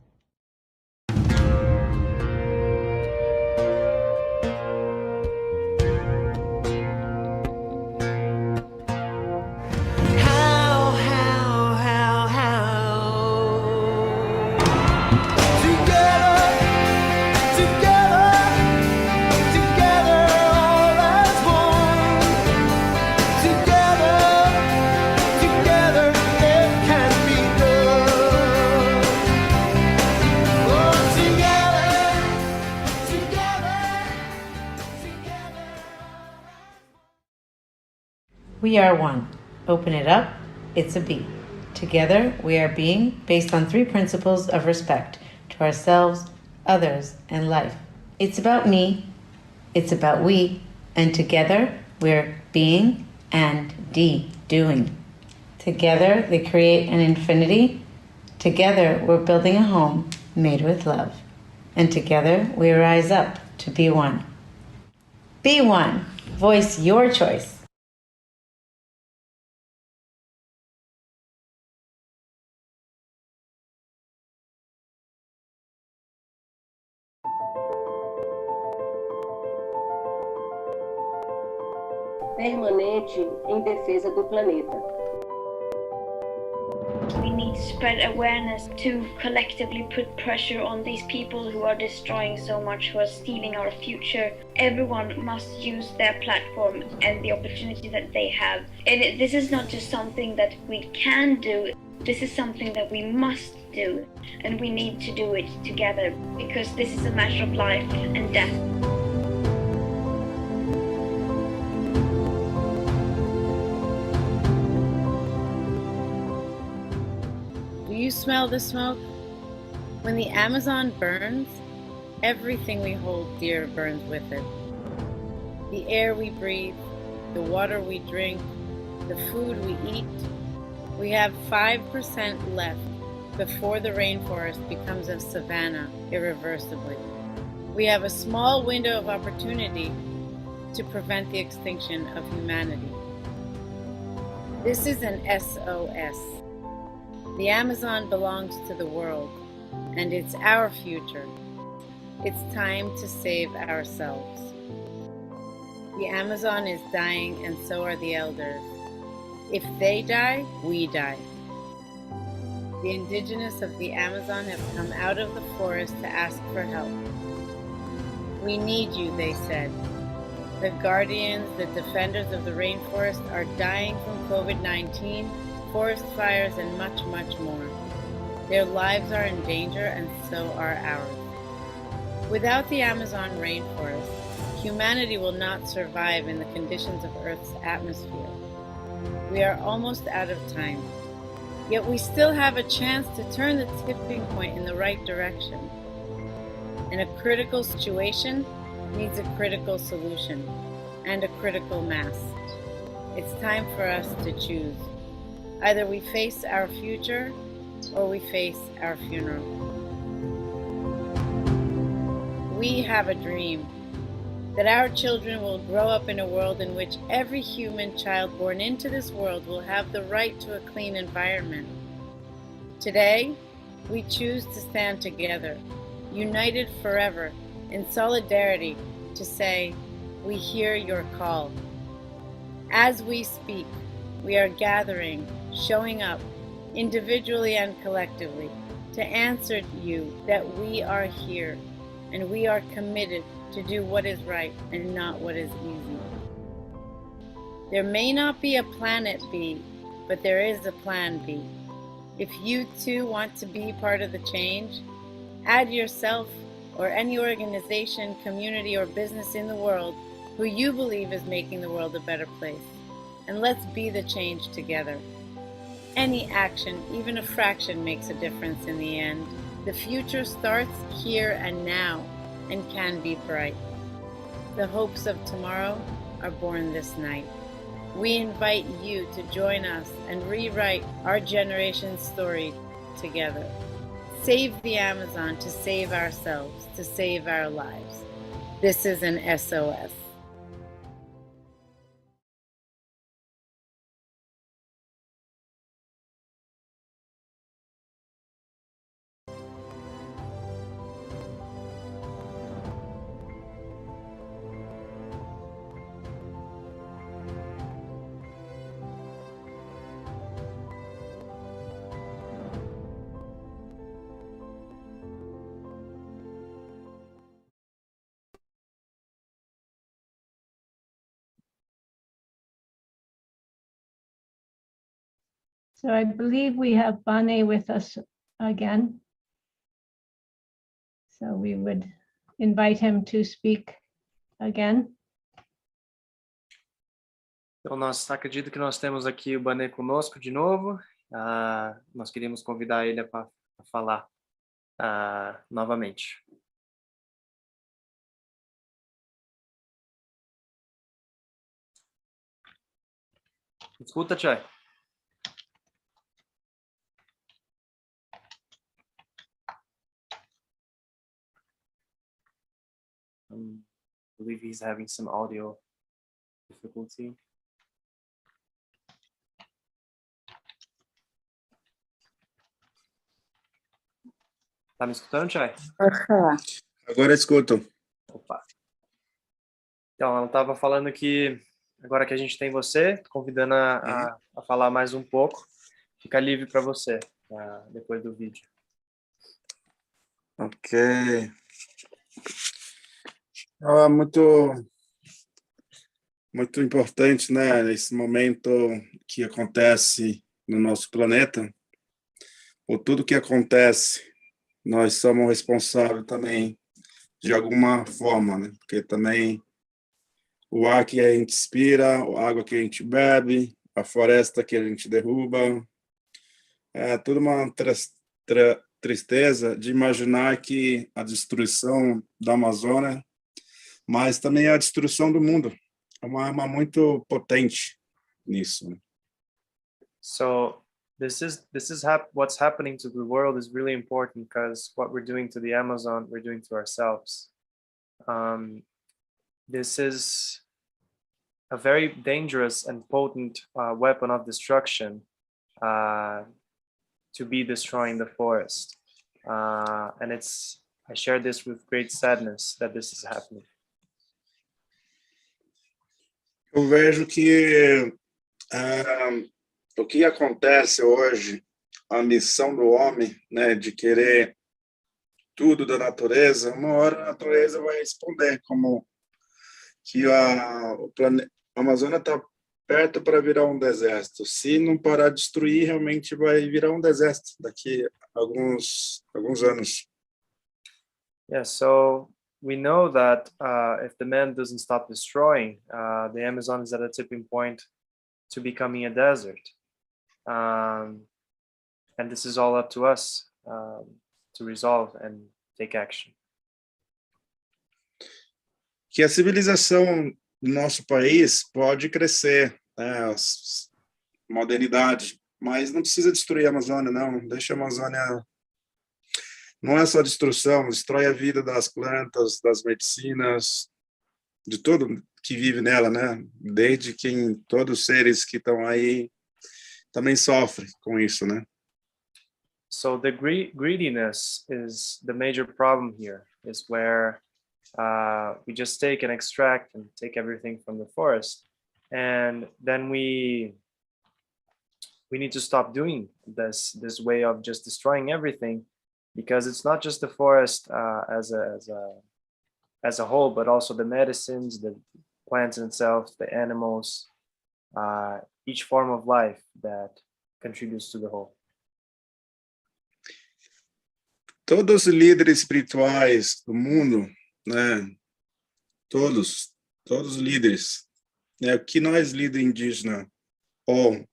We are one. Open it up, it's a be. Together, we are being based on 3 principles of respect to ourselves, others, and life. It's about me, it's about we, and together, we're being and doing. Together, they create an infinity. Together, we're building a home made with love. And together, we rise up to be one. Be one. Voice your choice. Permanente em defesa do planeta. We need to spread awareness to collectively put pressure on these people who are destroying so much, who are stealing our future. Everyone must use their platform and the opportunity that they have. And this is not just something that we can do, this is something that we must do. And we need to do it together, because this is a matter of life and death. Do you smell the smoke? When the Amazon burns, everything we hold dear burns with it. The air we breathe, the water we drink, the food we eat. We have 5% left before the rainforest becomes a savanna irreversibly. We have a small window of opportunity to prevent the extinction of humanity. This is an SOS. The Amazon belongs to the world, and it's our future. It's time to save ourselves. The Amazon is dying, and so are the elders. If they die, we die. The indigenous of the Amazon have come out of the forest to ask for help. We need you, they said. The guardians, the defenders of the rainforest are dying from COVID-19, forest fires, and much, much more. Their lives are in danger, and so are ours. Without the Amazon rainforest, humanity will not survive in the conditions of Earth's atmosphere. We are almost out of time. Yet we still have a chance to turn the tipping point in the right direction. And a critical situation needs a critical solution and a critical mass. It's time for us to choose. Either we face our future or we face our funeral. We have a dream that our children will grow up in a world in which every human child born into this world will have the right to a clean environment. Today, we choose to stand together, united forever, in solidarity to say, we hear your call. As we speak, we are gathering, showing up, individually and collectively, to answer you that we are here and we are committed to do what is right and not what is easy. There may not be a planet B, but there is a plan B. If you too want to be part of the change, add yourself or any organization, community, or business in the world who you believe is making the world a better place. And let's be the change together. Any action, even a fraction, makes a difference in the end. The future starts here and now and can be bright. The hopes of tomorrow are born this night. We invite you to join us and rewrite our generation's story together. Save the Amazon to save ourselves, to save our lives. This is an SOS. So I believe we have Bane with us again. So we would invite him to speak again. Então, acredito que nós temos aqui o Banê conosco de novo. Nós queríamos convidar ele para falar novamente. Escuta, Chay. I believe he's having some audio difficulty. Tá me escutando, Chay? Pode falar. Agora escuto. Opa. Então, ela estava falando que agora que a gente tem você, convidando a falar mais um pouco, fica livre para você depois do vídeo. Ok. Muito importante, né, esse momento que acontece no nosso planeta. Por tudo que acontece, nós somos responsáveis também de alguma forma, né? Porque também o ar que a gente inspira, a água que a gente bebe, a floresta que a gente derruba, é tudo uma tristeza de imaginar que a destruição da Amazônia, mas também a destruição do mundo, é uma arma muito potente nisso. So this is what's happening to the world is really important, because what we're doing to the Amazon, we're doing to ourselves. This is a very dangerous and potent weapon of destruction to be destroying the forest. And I share this with great sadness that this is happening. Eu vejo que o que acontece hoje, a missão do homem, né, de querer tudo da natureza, uma hora a natureza vai responder, como que a Amazônia está perto para virar um deserto. Se não parar de destruir, realmente vai virar um deserto daqui a alguns anos. Yeah, so we know that if the man doesn't stop destroying, the Amazon is at a tipping point to becoming a desert. And this is all up to us to resolve and take action. Que a civilização do nosso país pode crescer, né, a modernidade, mas não precisa destruir a Amazônia, não. Deixa a Amazônia... Não é só destruição, destrói a vida das plantas, das medicinas, de tudo que vive nela, né? Desde todos os seres que estão aí também sofrem com isso, né? So the greediness is the major problem here, is where we just take and extract and take everything from the forest, and then we need to stop doing this way of just destroying everything, because it's not just the forest as a whole, but also the medicines, the plants themselves, the animals, each form of life that contributes to the whole. Todos os líderes espirituais do mundo, né? Todos os líderes, né? O que nós, líder indígena, ou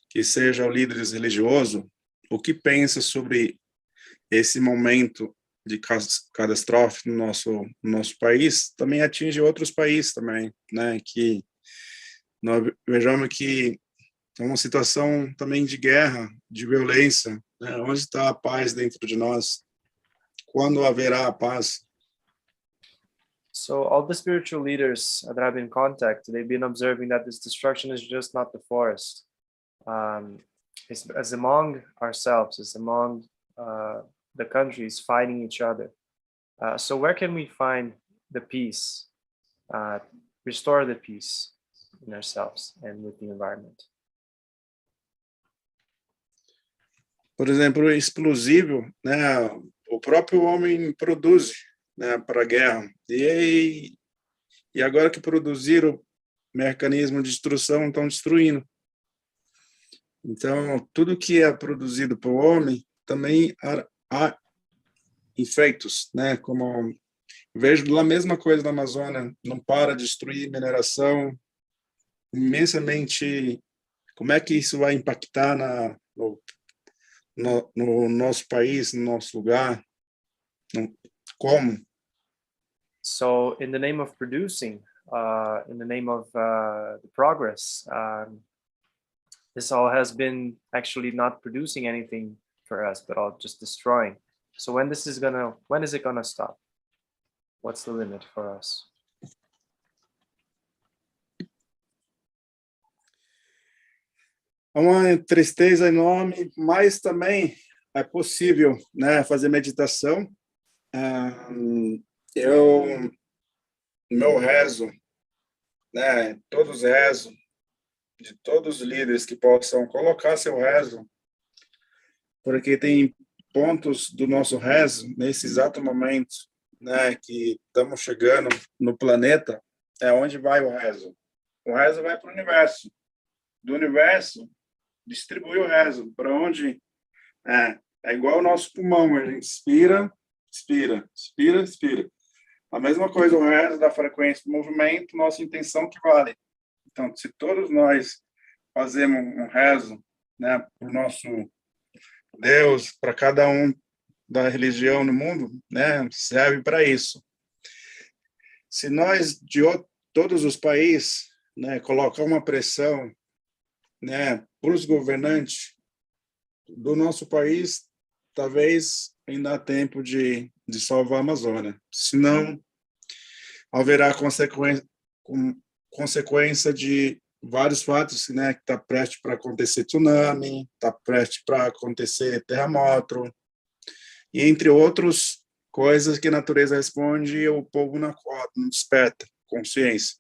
que seja o líder religioso, o que pensa sobre esse momento de catástrofe no nosso país, também atinge outros países também, né? Que nós vejamos que é uma situação também de guerra, de violência, né? Onde está a paz dentro de nós? Quando haverá a paz? So all the spiritual leaders that I've been in contact, they've been observing that this destruction is just not the forest. It's among ourselves, it's among the countries fighting each other. So where can we find the peace, restore the peace in ourselves and with the environment? Por exemplo, explosivo, né? O próprio homem produz, né, para a guerra. E agora que produziram mecanismo de destruição, estão destruindo. Então, tudo que é produzido pelo homem também há efeitos, né? Como vejo a mesma coisa na Amazônia, não para de destruir mineração imensamente. Como é que isso vai impactar no nosso país, no nosso lugar? Como? So in the name of producing, in the name of the progress, this all has been actually not producing anything for us, but all just destroying. So when is it gonna stop? What's the limit for us? É uma tristeza enorme, mas também é possível, né, fazer meditação. Meu rezo, né, todos rezo, de todos os líderes que possam colocar seu rezo, porque tem pontos do nosso rezo, nesse exato momento, né, que estamos chegando no planeta, é onde vai o rezo. O rezo vai para o universo. Do universo, distribui o rezo para onde é igual o nosso pulmão, a gente inspira, expira, expira, expira. A mesma coisa o rezo da frequência do movimento, nossa intenção que vale. Então, se todos nós fazemos um rezo, né, para o nosso Deus, para cada um da religião no mundo, né, serve para isso. Se nós de todos os países, né, colocar uma pressão, né, para os governantes do nosso país, talvez ainda há tempo de salvar a Amazônia. Senão, haverá consequência de vários fatos, né, que está prestes para acontecer tsunami, está prestes para acontecer terremoto, e entre outras coisas que a natureza responde e o povo não desperta consciência.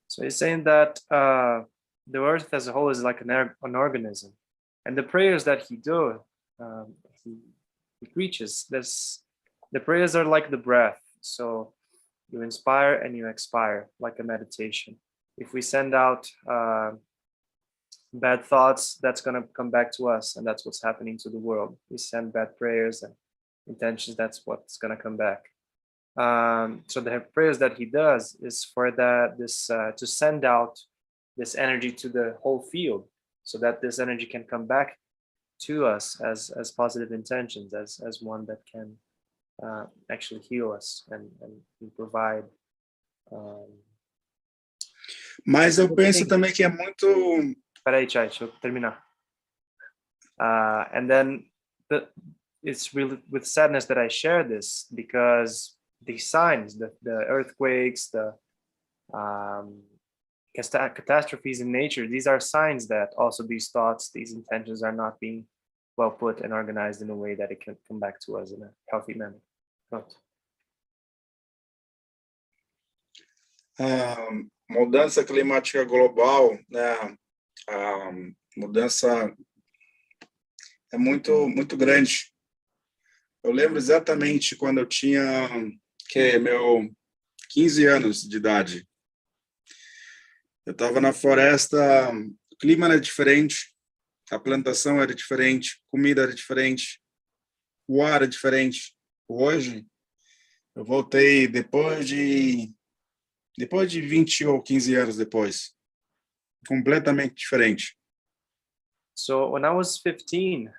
So he's saying that the earth as a whole is like an organism, and the prayers that he preaches, the prayers are like the breath. So you inspire and you expire, like a meditation. If we send out bad thoughts, that's going to come back to us, and that's what's happening to the world. We send bad prayers and intentions, that's what's going to come back. So the prayers that he does is for to send out this energy to the whole field, so that this energy can come back to us as positive intentions, as one that can actually heal us and provide. Mas eu penso também que é muito. Peraí, Chay, deixa eu terminar. And then it's really with sadness that I share this, because the signs, the earthquakes, the catastrophes in nature, these are signs that also these thoughts, these intentions are not being well put and organized in a way that it can come back to us in a healthy manner. Pronto. a mudança climática global, né? A mudança é muito grande. Eu lembro exatamente quando eu tinha meu 15 anos de idade. Eu estava na floresta, o clima era diferente, a plantação era diferente, comida era diferente, o ar era diferente. Hoje, eu voltei depois de 20 ou 15 anos depois, completamente diferente. So when I was 15,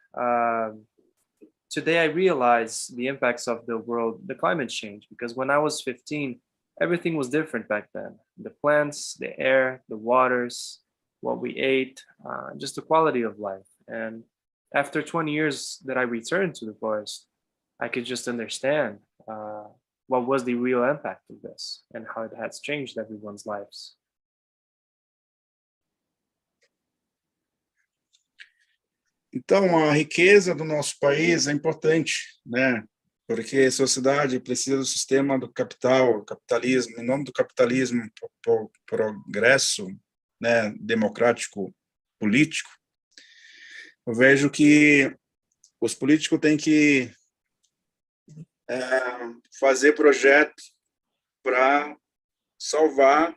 today I realized the impacts of the climate change, because when I was 15, everything was different back then. The plants, the air, the waters, what we ate, just the quality of life. And after 20 years that I returned to the forest, I could just understand what was the real impact of this and how it has changed everyone's lives. Então, a riqueza do nosso país é importante, né? Porque a sociedade precisa do sistema do capital, capitalismo, em nome do capitalismo, progresso, né, democrático, político. Eu vejo que os políticos têm que fazer projeto para salvar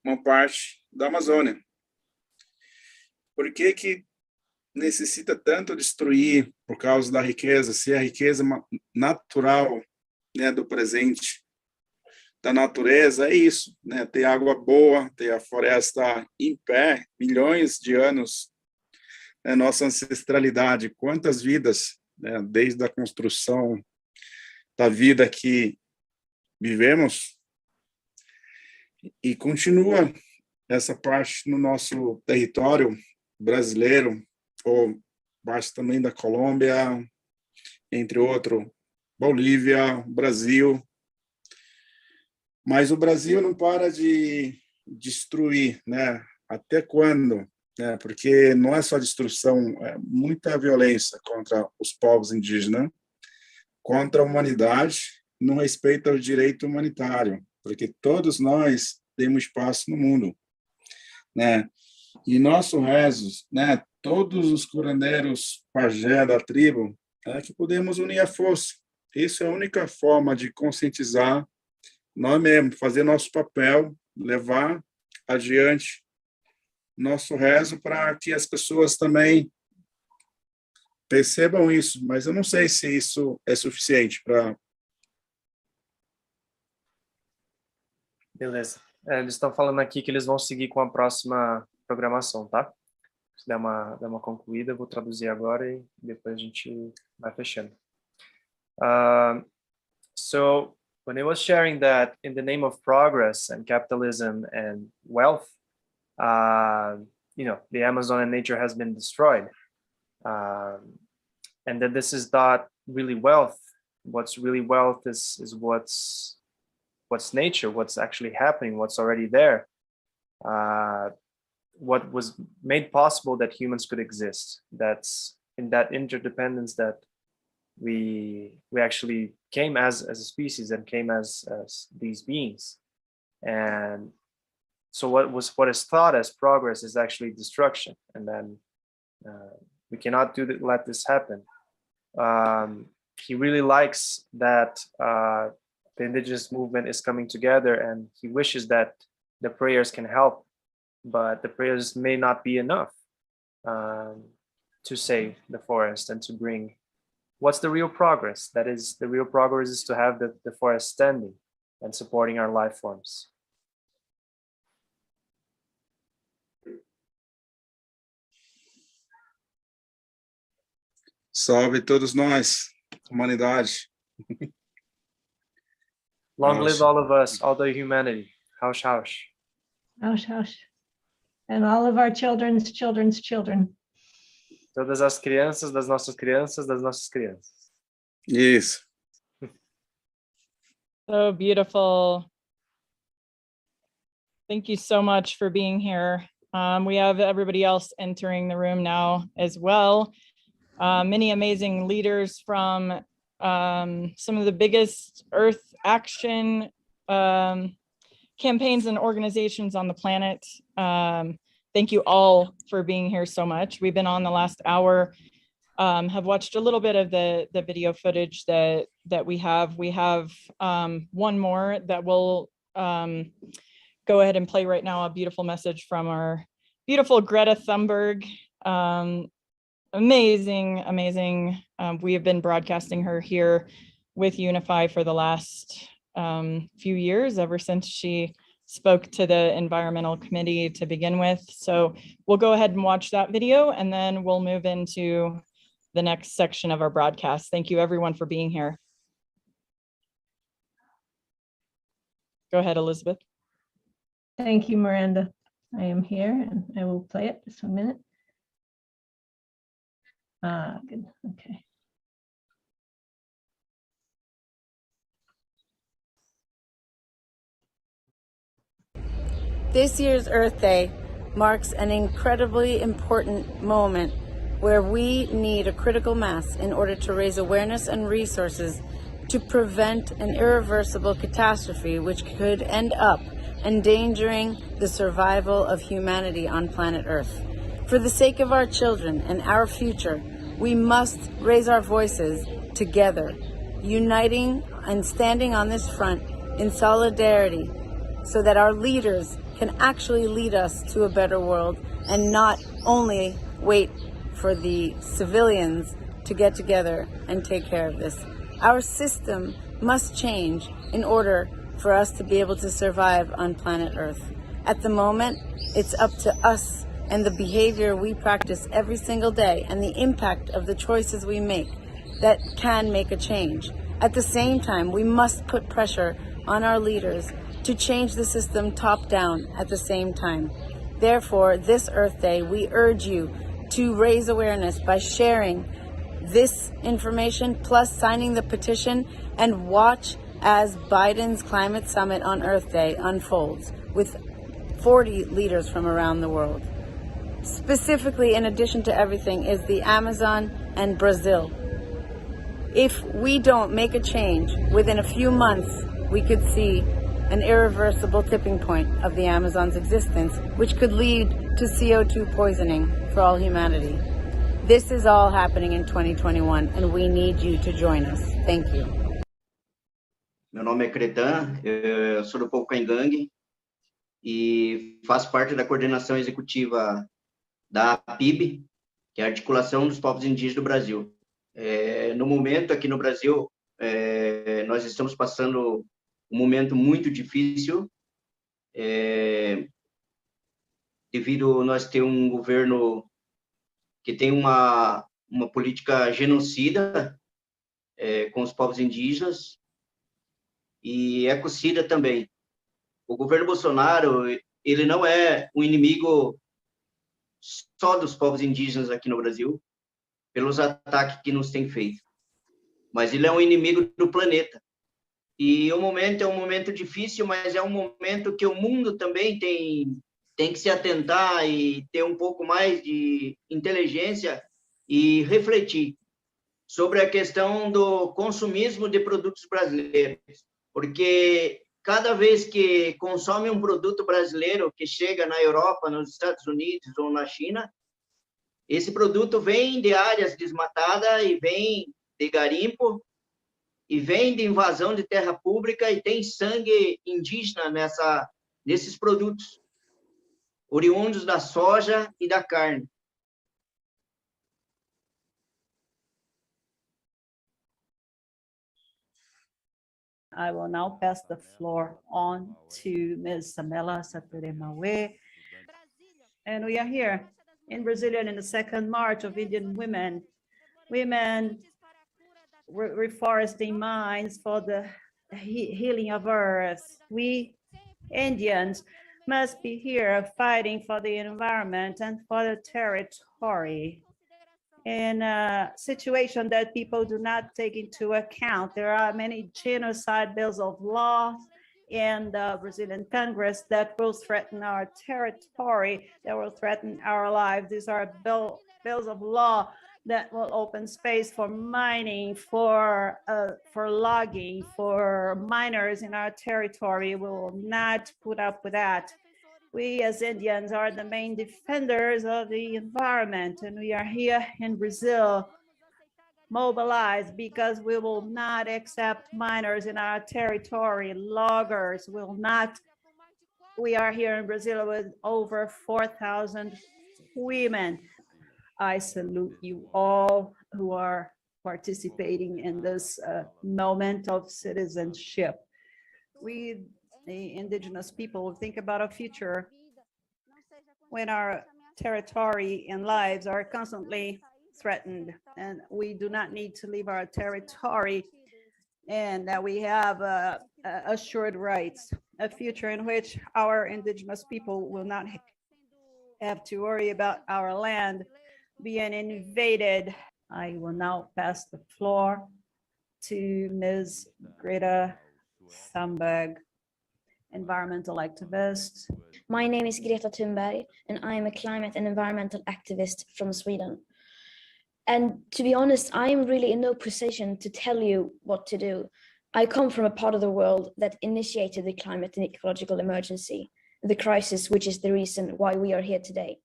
uma parte da Amazônia. Por que necessita tanto destruir por causa da riqueza, se a riqueza natural, né, do presente, da natureza, é isso, né? Ter água boa, ter a floresta em pé, milhões de anos, né? Nossa ancestralidade, quantas vidas, né, desde a construção da vida que vivemos, e continua essa parte no nosso território brasileiro, ou parte também da Colômbia, entre outros, Bolívia, Brasil. Mas o Brasil não para de destruir, né? Até quando? Né? Porque não é só destruição, é muita violência contra os povos indígenas, contra a humanidade, não respeita o direito humanitário, porque todos nós temos espaço no mundo, né? E nosso rezos, né? Todos os curandeiros pajé da tribo, que podemos unir a força. Isso é a única forma de conscientizar nós mesmos, fazer nosso papel, levar adiante nosso rezo para que as pessoas também percebam isso. Mas eu não sei se isso é suficiente para... Beleza. Eles estão falando aqui que eles vão seguir com a próxima programação, tá? Se der uma concluída, eu vou traduzir agora e depois a gente vai fechando. So when he was sharing that in the name of progress and capitalism and wealth, the Amazon and nature has been destroyed, and that this is not really wealth. What's really wealth is what's nature, what's actually happening, what's already there. What was made possible that humans could exist. That's in that interdependence that we actually came as a species and came as these beings. And so what is thought as progress is actually destruction. And then we cannot let this happen. He really likes that the indigenous movement is coming together, and he wishes that the prayers can help, but the prayers may not be enough to save the forest and to bring what's the real progress. That is, the real progress is to have the forest standing and supporting our life forms. Salve todos nós, humanidade. Long live all of us, all the humanity. Haush, haush. Haush, haush. And all of our children's children's children. Todas as crianças das nossas crianças das nossas crianças. Isso. So beautiful. Thank you so much for being here. We have everybody else entering the room now as well. Many amazing leaders from some of the biggest Earth Action campaigns and organizations on the planet. Thank you all for being here so much. We've been on the last hour, have watched a little bit of the video footage that we have. We have one more that we'll go ahead and play right now, a beautiful message from our beautiful Greta Thunberg. Amazing, amazing. We have been broadcasting her here with UNIFY for the last few years, ever since she spoke to the environmental committee to begin with. So we'll go ahead and watch that video, and then we'll move into the next section of our broadcast. Thank you everyone for being here. Go ahead, Elizabeth. Thank you, Miranda. I am here and I will play it just 1 minute. Good, okay. This year's Earth Day marks an incredibly important moment where we need a critical mass in order to raise awareness and resources to prevent an irreversible catastrophe which could end up endangering the survival of humanity on planet Earth. For the sake of our children and our future, we must raise our voices together, uniting and standing on this front in solidarity so that our leaders can actually lead us to a better world and not only wait for the civilians to get together and take care of this. Our system must change in order for us to be able to survive on planet Earth. At the moment, it's up to us and the behavior we practice every single day and the impact of the choices we make that can make a change. At the same time, we must put pressure on our leaders to change the system top down at the same time. Therefore, this Earth Day, we urge you to raise awareness by sharing this information plus signing the petition, and watch as Biden's climate summit on Earth Day unfolds with 40 leaders from around the world. Specifically, in addition to everything, is the Amazon and Brazil. If we don't make a change within a few months, we could see an irreversible tipping point of the Amazon's existence, which could lead to CO2 poisoning for all humanity. This is all happening in 2021, and we need you to join us. Thank you. Meu nome é Cretan, eu sou do povo Caingangue e faço parte da coordenação executiva da PIB, que é a Articulação dos Povos Indígenas do Brasil. No momento, aqui no Brasil, nós estamos passando um momento muito difícil, devido a nós ter um governo que tem uma política genocida com os povos indígenas e ecocida também. O governo Bolsonaro, ele não é um inimigo só dos povos indígenas aqui no Brasil, pelos ataques que nos tem feito, mas ele é um inimigo do planeta. E o momento é um momento difícil, mas é um momento que o mundo também tem que se atentar e ter um pouco mais de inteligência e refletir sobre a questão do consumismo de produtos brasileiros, porque cada vez que consome um produto brasileiro que chega na Europa, nos Estados Unidos ou na China, esse produto vem de áreas desmatadas e vem de garimpo, e vem de invasão de terra pública e tem sangue indígena nesses produtos, oriundos da soja e da carne. I will now pass the floor on to Ms. Samela Saturemawe. And we are here in Brasilia in the second march of Indian women. Women reforesting mines for the healing of Earth. We Indians must be here fighting for the environment and for the territory. In a situation that people do not take into account, there are many genocide bills of law in the Brazilian Congress that will threaten our territory, that will threaten our lives. These are bills of law that will open space for mining, for logging, for miners in our territory. We will not put up with that. We as Indians are the main defenders of the environment, and we are here in Brazil mobilized because we will not accept miners in our territory, loggers will not. We are here in Brazil with over 4,000 women. I salute you all who are participating in this moment of citizenship. We, the indigenous people, think about a future when our territory and lives are constantly threatened, and we do not need to leave our territory, and that we have assured rights, a future in which our indigenous people will not have to worry about our land being invaded. I will now pass the floor to Ms. Greta Thunberg, environmental activist. My name is Greta Thunberg, and I am a climate and environmental activist from Sweden. And to be honest, I am really in no position to tell you what to do. I come from a part of the world that initiated the climate and ecological emergency, the crisis which is the reason why we are here today.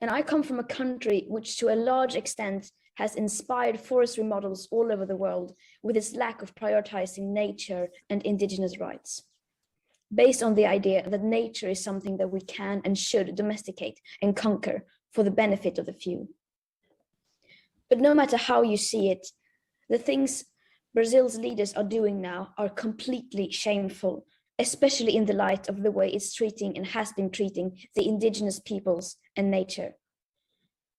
And I come from a country which to a large extent has inspired forestry models all over the world with its lack of prioritizing nature and indigenous rights, based on the idea that nature is something that we can and should domesticate and conquer for the benefit of the few. But no matter how you see it, the things Brazil's leaders are doing now are completely shameful, especially in the light of the way it's treating and has been treating the indigenous peoples and nature.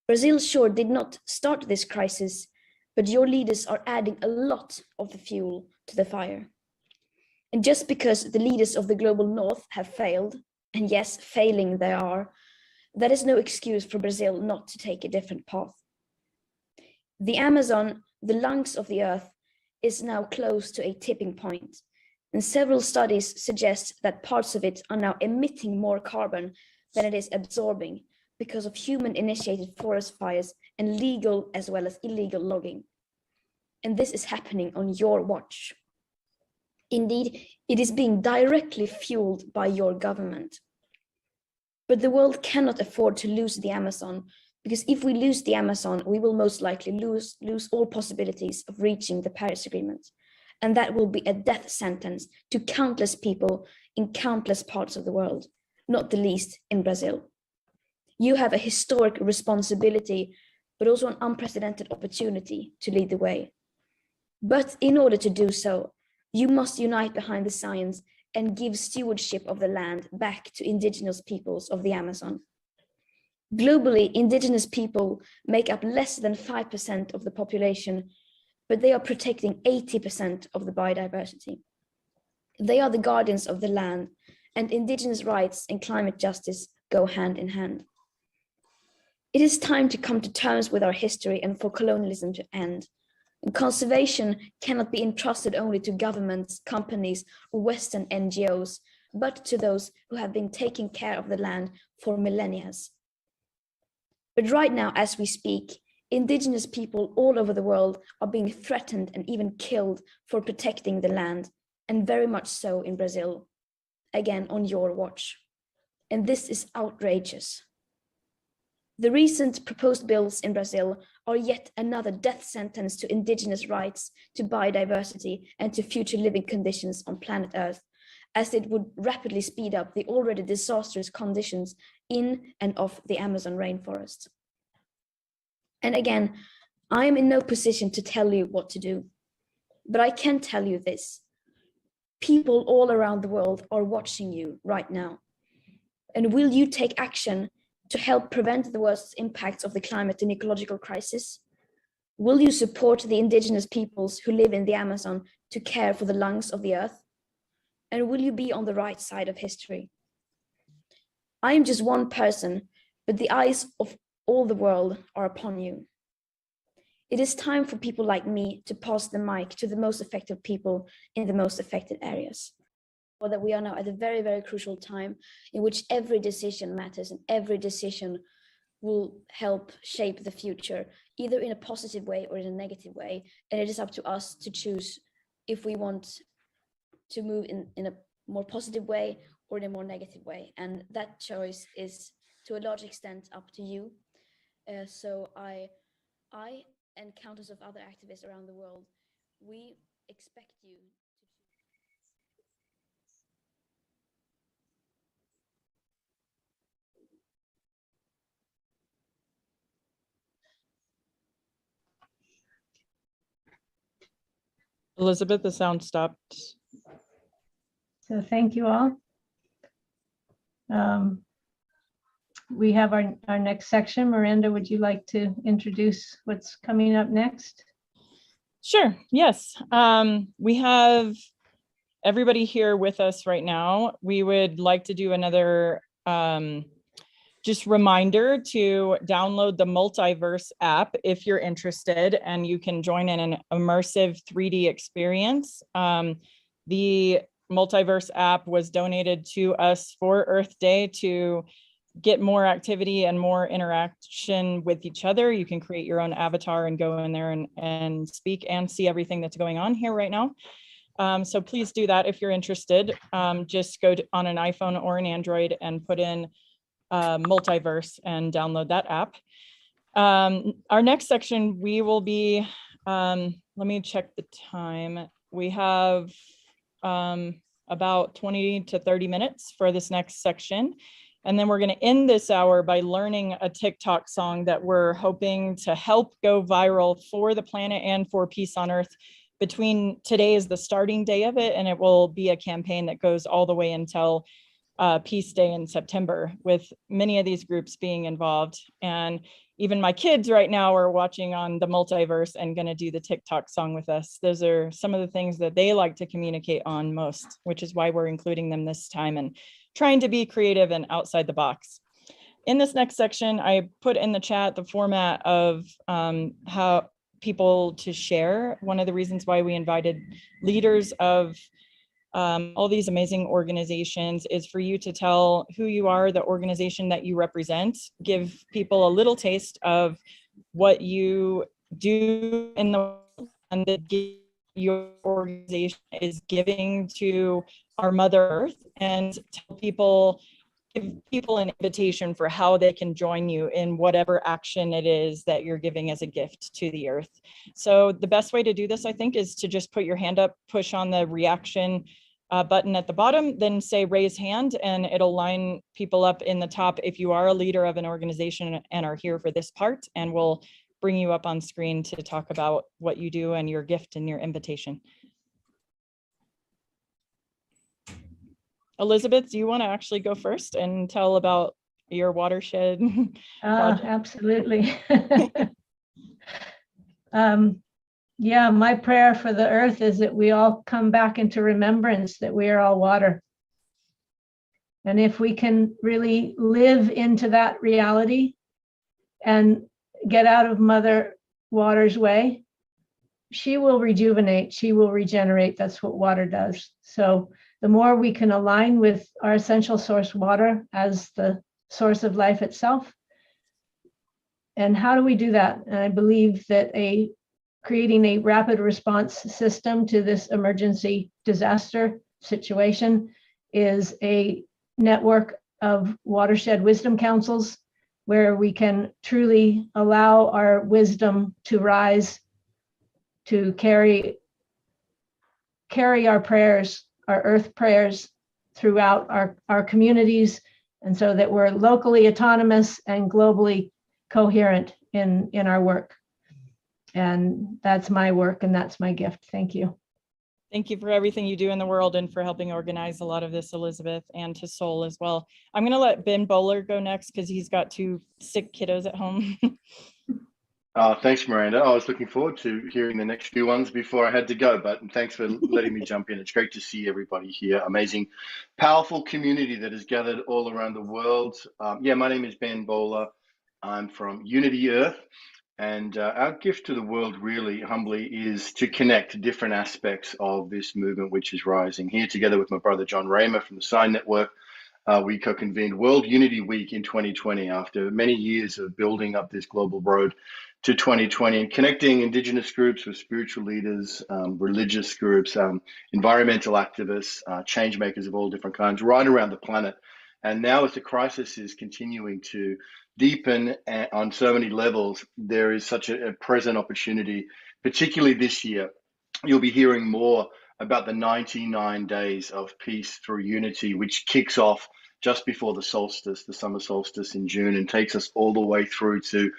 Brazil sure did not start this crisis, but your leaders are adding a lot of the fuel to the fire. And just because the leaders of the global north have failed, and yes, failing they are, that is no excuse for Brazil not to take a different path. The Amazon, the lungs of the earth, is now close to a tipping point, and several studies suggest that parts of it are now emitting more carbon than it is absorbing because of human-initiated forest fires and legal as well as illegal logging. And this is happening on your watch. Indeed, it is being directly fueled by your government. But the world cannot afford to lose the Amazon, because if we lose the Amazon, we will most likely lose all possibilities of reaching the Paris Agreement. And that will be a death sentence to countless people in countless parts of the world, not the least in Brazil. You have a historic responsibility, but also an unprecedented opportunity to lead the way. But in order to do so, you must unite behind the science and give stewardship of the land back to indigenous peoples of the Amazon. Globally, indigenous people make up less than 5% of the population, but they are protecting 80% of the biodiversity. They are the guardians of the land, and indigenous rights and climate justice go hand in hand. It is time to come to terms with our history and for colonialism to end. And conservation cannot be entrusted only to governments, companies, or Western NGOs, but to those who have been taking care of the land for millennia. But right now, as we speak, indigenous people all over the world are being threatened and even killed for protecting the land, and very much so in Brazil, again on your watch. And this is outrageous. The recent proposed bills in Brazil are yet another death sentence to indigenous rights, to biodiversity, and to future living conditions on planet Earth, as it would rapidly speed up the already disastrous conditions in and of the Amazon rainforest. And again, I am in no position to tell you what to do, but I can tell you this. People all around the world are watching you right now. And will you take action to help prevent the worst impacts of the climate and ecological crisis? Will you support the indigenous peoples who live in the Amazon to care for the lungs of the earth? And will you be on the right side of history? I am just one person, but the eyes of all the world are upon you. It is time for people like me to pass the mic to the most affected people in the most affected areas. Or that we are now at a very, very crucial time in which every decision matters and every decision will help shape the future, either in a positive way or in a negative way. And it is up to us to choose if we want to move in a more positive way or in a more negative way. And that choice is to a large extent up to you. So I and countless of other activists around the world, we expect you to Elizabeth, the sound stopped. So thank you all. We have our next section. Miranda, would you like to introduce what's coming up next? Sure, yes. We have everybody here with us right now. We would like to do another just reminder to download the Multiverse app if you're interested, and you can join in an immersive 3D experience. The Multiverse app was donated to us for Earth Day to get more activity and more interaction with each other. You can create your own avatar and go in there and speak and see everything that's going on here right now. So please do that if you're interested. Just go on an iPhone or an Android and put in Multiverse and download that app. Our next section, we will be, let me check the time. We have about 20 to 30 minutes for this next section. And then we're going to end this hour by learning a TikTok song that we're hoping to help go viral for the planet and for peace on Earth. Between today is the starting day of it, and it will be a campaign that goes all the way until Peace Day in September, with many of these groups being involved. And even my kids right now are watching on the Multiverse and going to do the TikTok song with us. Those are some of the things that they like to communicate on most, which is why we're including them this time and trying to be creative and outside the box. In this next section, I put in the chat the format of how people to share. One of the reasons why we invited leaders of all these amazing organizations is for you to tell who you are, the organization that you represent, give people a little taste of what you do in the world, and that your organization is giving to our Mother Earth, and tell people, give people an invitation for how they can join you in whatever action it is that you're giving as a gift to the earth. So the best way to do this, I think, is to just put your hand up, push on the reaction button at the bottom, then say raise hand, and it'll line people up in the top if you are a leader of an organization and are here for this part, and we'll bring you up on screen to talk about what you do and your gift and your invitation. Elizabeth, do you want to actually go first and tell about your watershed project? Absolutely. Yeah, my prayer for the earth is that we all come back into remembrance that we are all water. And if we can really live into that reality and get out of Mother Water's way, she will rejuvenate, she will regenerate. That's what water does. So the more we can align with our essential source water as the source of life itself. And how do we do that? And I believe that creating a rapid response system to this emergency disaster situation is a network of watershed wisdom councils where we can truly allow our wisdom to rise, to carry our prayers, our earth prayers throughout our communities, and so that we're locally autonomous and globally coherent in our work. And that's my work and that's my gift. Thank you. Thank you for everything you do in the world and for helping organize a lot of this, Elizabeth, and to Soul as well. I'm going to let Ben Bowler go next because he's got 2 sick kiddos at home. Thanks, Miranda. I was looking forward to hearing the next few ones before I had to go, but thanks for letting me jump in. It's great to see everybody here. Amazing, powerful community that has gathered all around the world. Yeah, my name is Ben Bowler. I'm from UNIFY. And our gift to the world, really humbly, is to connect different aspects of this movement which is rising. Here together with my brother John Raymer from the Sign Network, we co-convened World Unity Week in 2020 after many years of building up this global road to 2020 and connecting Indigenous groups with spiritual leaders, religious groups, environmental activists, change makers of all different kinds right around the planet. And now as the crisis is continuing to deepen on so many levels, there is such a present opportunity, particularly this year. You'll be hearing more about the 99 days of peace through unity, which kicks off just before the solstice, the summer solstice in June, and takes us all the way through to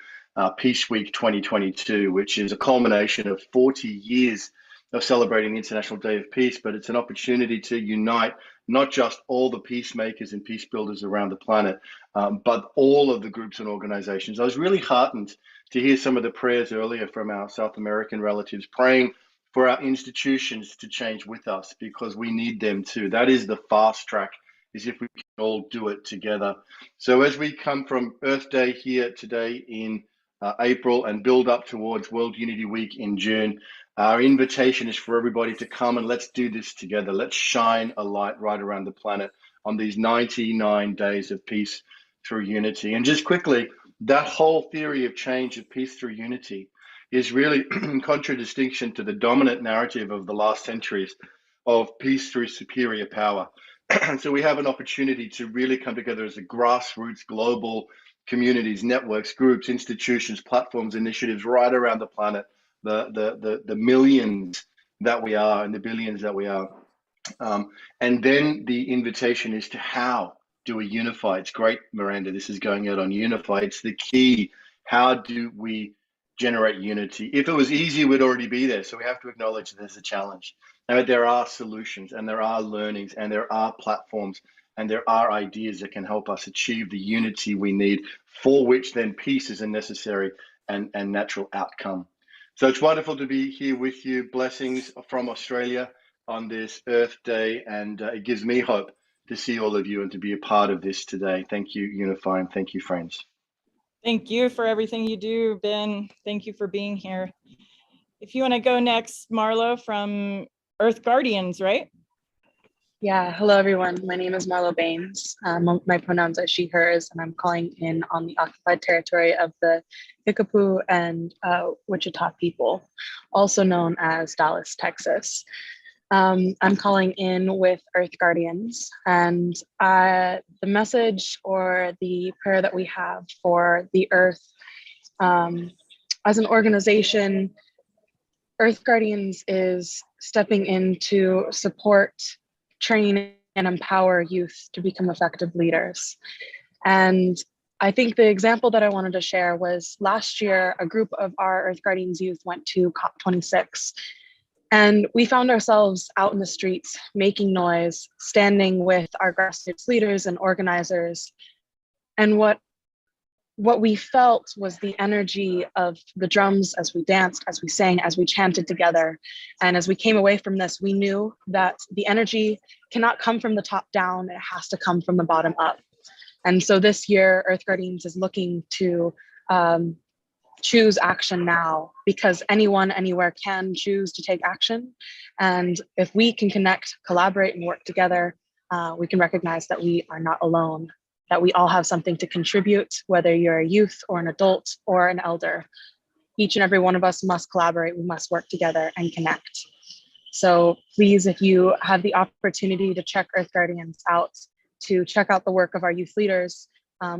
Peace Week 2022, which is a culmination of 40 years of celebrating the International Day of Peace, but it's an opportunity to unite not just all the peacemakers and peace builders around the planet, but all of the groups and organizations. I was really heartened to hear some of the prayers earlier from our South American relatives praying for our institutions to change with us, because we need them too. That is the fast track, is if we can all do it together. So as we come from Earth Day here today in April and build up towards World Unity Week in June, our invitation is for everybody to come and let's do this together. Let's shine a light right around the planet on these 99 days of peace through unity. And just quickly, that whole theory of change of peace through unity is really in contradistinction to the dominant narrative of the last centuries of peace through superior power. So we have an opportunity to really come together as a grassroots global communities, networks, groups, institutions, platforms, initiatives right around the planet, the millions that we are and the billions that we are. And then the invitation is to how do we unify? It's great, Miranda, this is going out on UNIFY. It's the key. How do we generate unity? If it was easy, we'd already be there. So we have to acknowledge there's a challenge. Now, there are solutions and there are learnings and there are platforms and there are ideas that can help us achieve the unity we need, for which then peace is a necessary and natural outcome. So it's wonderful to be here with you. Blessings from Australia on this Earth Day, and it gives me hope to see all of you and to be a part of this today. Thank you, UNIFY, and thank you, friends. Thank you for everything you do, Ben. Thank you for being here. If you want to go next, Marlo from Earth Guardians, right? Yeah, hello everyone. My name is Marlo Baines. My pronouns are she, hers, and I'm calling in on the occupied territory of the Kickapoo and Wichita people, also known as Dallas, Texas. I'm calling in with Earth Guardians, and the message or the prayer that we have for the Earth as an organization, Earth Guardians is stepping in to support, train, and empower youth to become effective leaders. And I think the example that I wanted to share was last year, a group of our Earth Guardians youth went to COP26. And we found ourselves out in the streets, making noise, standing with our grassroots leaders and organizers. And what we felt was the energy of the drums as we danced, as we sang, as we chanted together. And as we came away from this, we knew that the energy cannot come from the top down, it has to come from the bottom up. And so this year, Earth Guardians is looking to choose action now, because anyone, anywhere can choose to take action. And if we can connect, collaborate, and work together, we can recognize that we are not alone, that we all have something to contribute, whether you're a youth or an adult or an elder. Each and every one of us must collaborate, we must work together and connect. So please, if you have the opportunity to check Earth Guardians out, to check out the work of our youth leaders,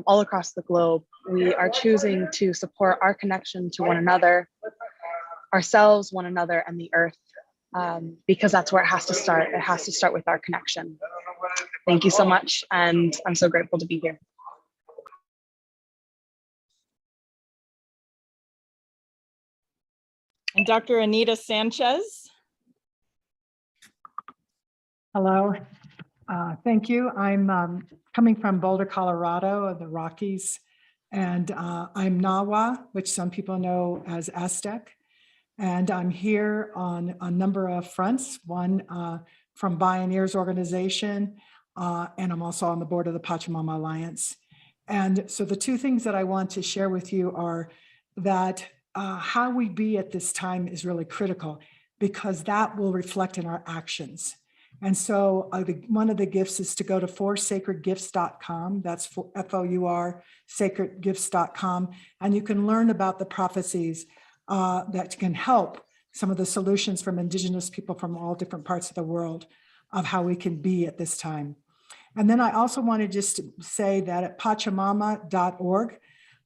all across the globe, we are choosing to support our connection to one another, ourselves, one another, and the earth, because that's where it has to start. It has to start with our connection. Thank you so much, and I'm so grateful to be here. And Dr. Anita Sanchez. Hello, thank you. I'm coming from Boulder, Colorado, the Rockies, and I'm Nawa, which some people know as Aztec. And I'm here on a number of fronts, one from Bioneers organization, and I'm also on the board of the Pachamama Alliance. And so the two things that I want to share with you are that how we be at this time is really critical, because that will reflect in our actions. And so one of the gifts is to go to forsacredgifts.com. That's FOUR, sacredgifts.com. And you can learn about the prophecies that can help some of the solutions from Indigenous people from all different parts of the world of how we can be at this time. And then I also want to just say that at Pachamama.org,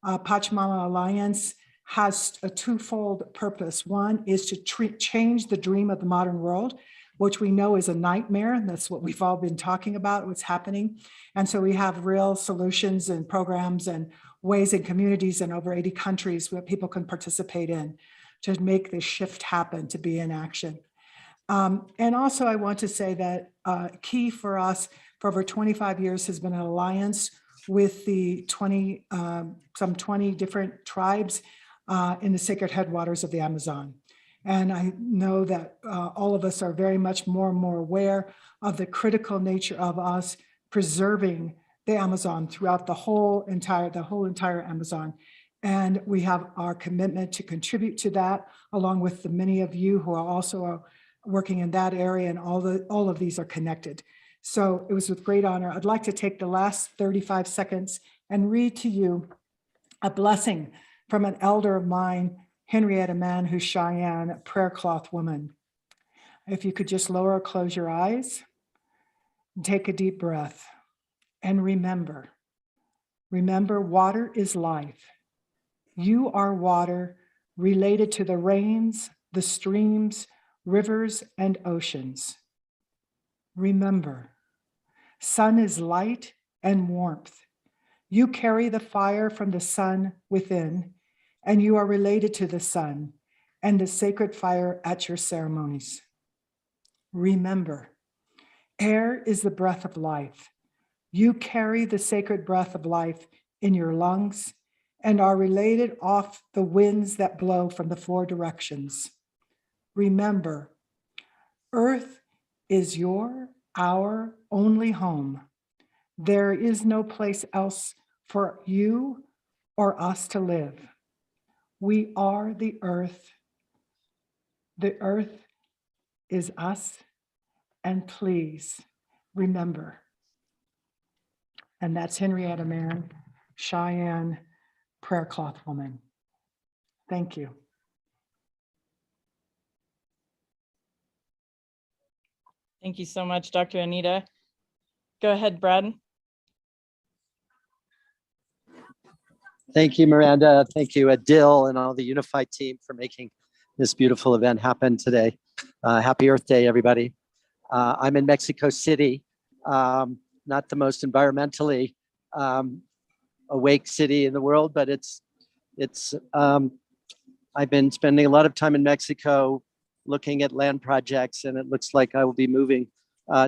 Pachamama Alliance has a twofold purpose. One is to change the dream of the modern world, which we know is a nightmare. And that's what we've all been talking about, what's happening. And so we have real solutions and programs and ways and communities in over 80 countries where people can participate in to make this shift happen, to be in action. And also I want to say that key for us for over 25 years has been an alliance with the some 20 different tribes in the sacred headwaters of the Amazon. And I know that all of us are very much more and more aware of the critical nature of us preserving the Amazon throughout the whole entire Amazon. And we have our commitment to contribute to that, along with the many of you who are also working in that area, and all of these are connected. So it was with great honor. I'd like to take the last 35 seconds and read to you a blessing from an elder of mine, Henrietta Mann, who's Cheyenne, a prayer cloth woman. If you could just lower or close your eyes, and take a deep breath, and remember, water is life. You are water related to the rains, the streams, rivers, and oceans. Remember, sun is light and warmth. You carry the fire from the sun within, and you are related to the sun and the sacred fire at your ceremonies. Remember, air is the breath of life. You carry the sacred breath of life in your lungs and are related off the winds that blow from the four directions. Remember, Earth is our only home. There is no place else for you or us to live. We are the earth. The earth is us, and please remember. And that's Henrietta Mann, Cheyenne, prayer cloth woman. Thank you. Thank you so much, Dr. Anita. Go ahead, Brad. Thank you, Miranda. Thank you, Adil, and all the UNIFY team for making this beautiful event happen today. Happy Earth Day, everybody. I'm in Mexico City, not the most environmentally awake city in the world, but I've been spending a lot of time in Mexico looking at land projects, and it looks like I will be moving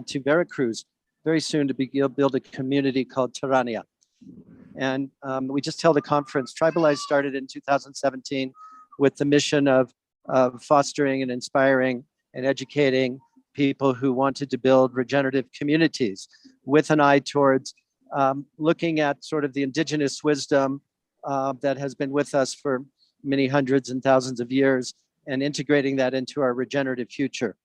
to Veracruz very soon to build a community called Terrania. And we just held a conference. Tribalize started in 2017 with the mission of fostering and inspiring and educating people who wanted to build regenerative communities with an eye towards looking at sort of the indigenous wisdom that has been with us for many hundreds and thousands of years and integrating that into our regenerative future.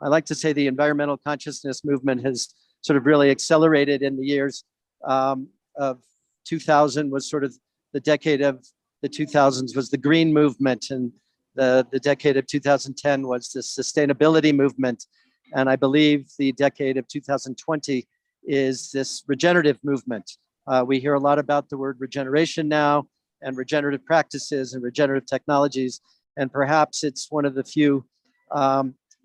I like to say the environmental consciousness movement has sort of really accelerated in the years of 2000 was sort of the decade of the 2000s was the green movement, and the decade of 2010 was the sustainability movement. And I believe the decade of 2020 is this regenerative movement. We hear a lot about the word regeneration now, and regenerative practices and regenerative technologies. And perhaps it's one of the few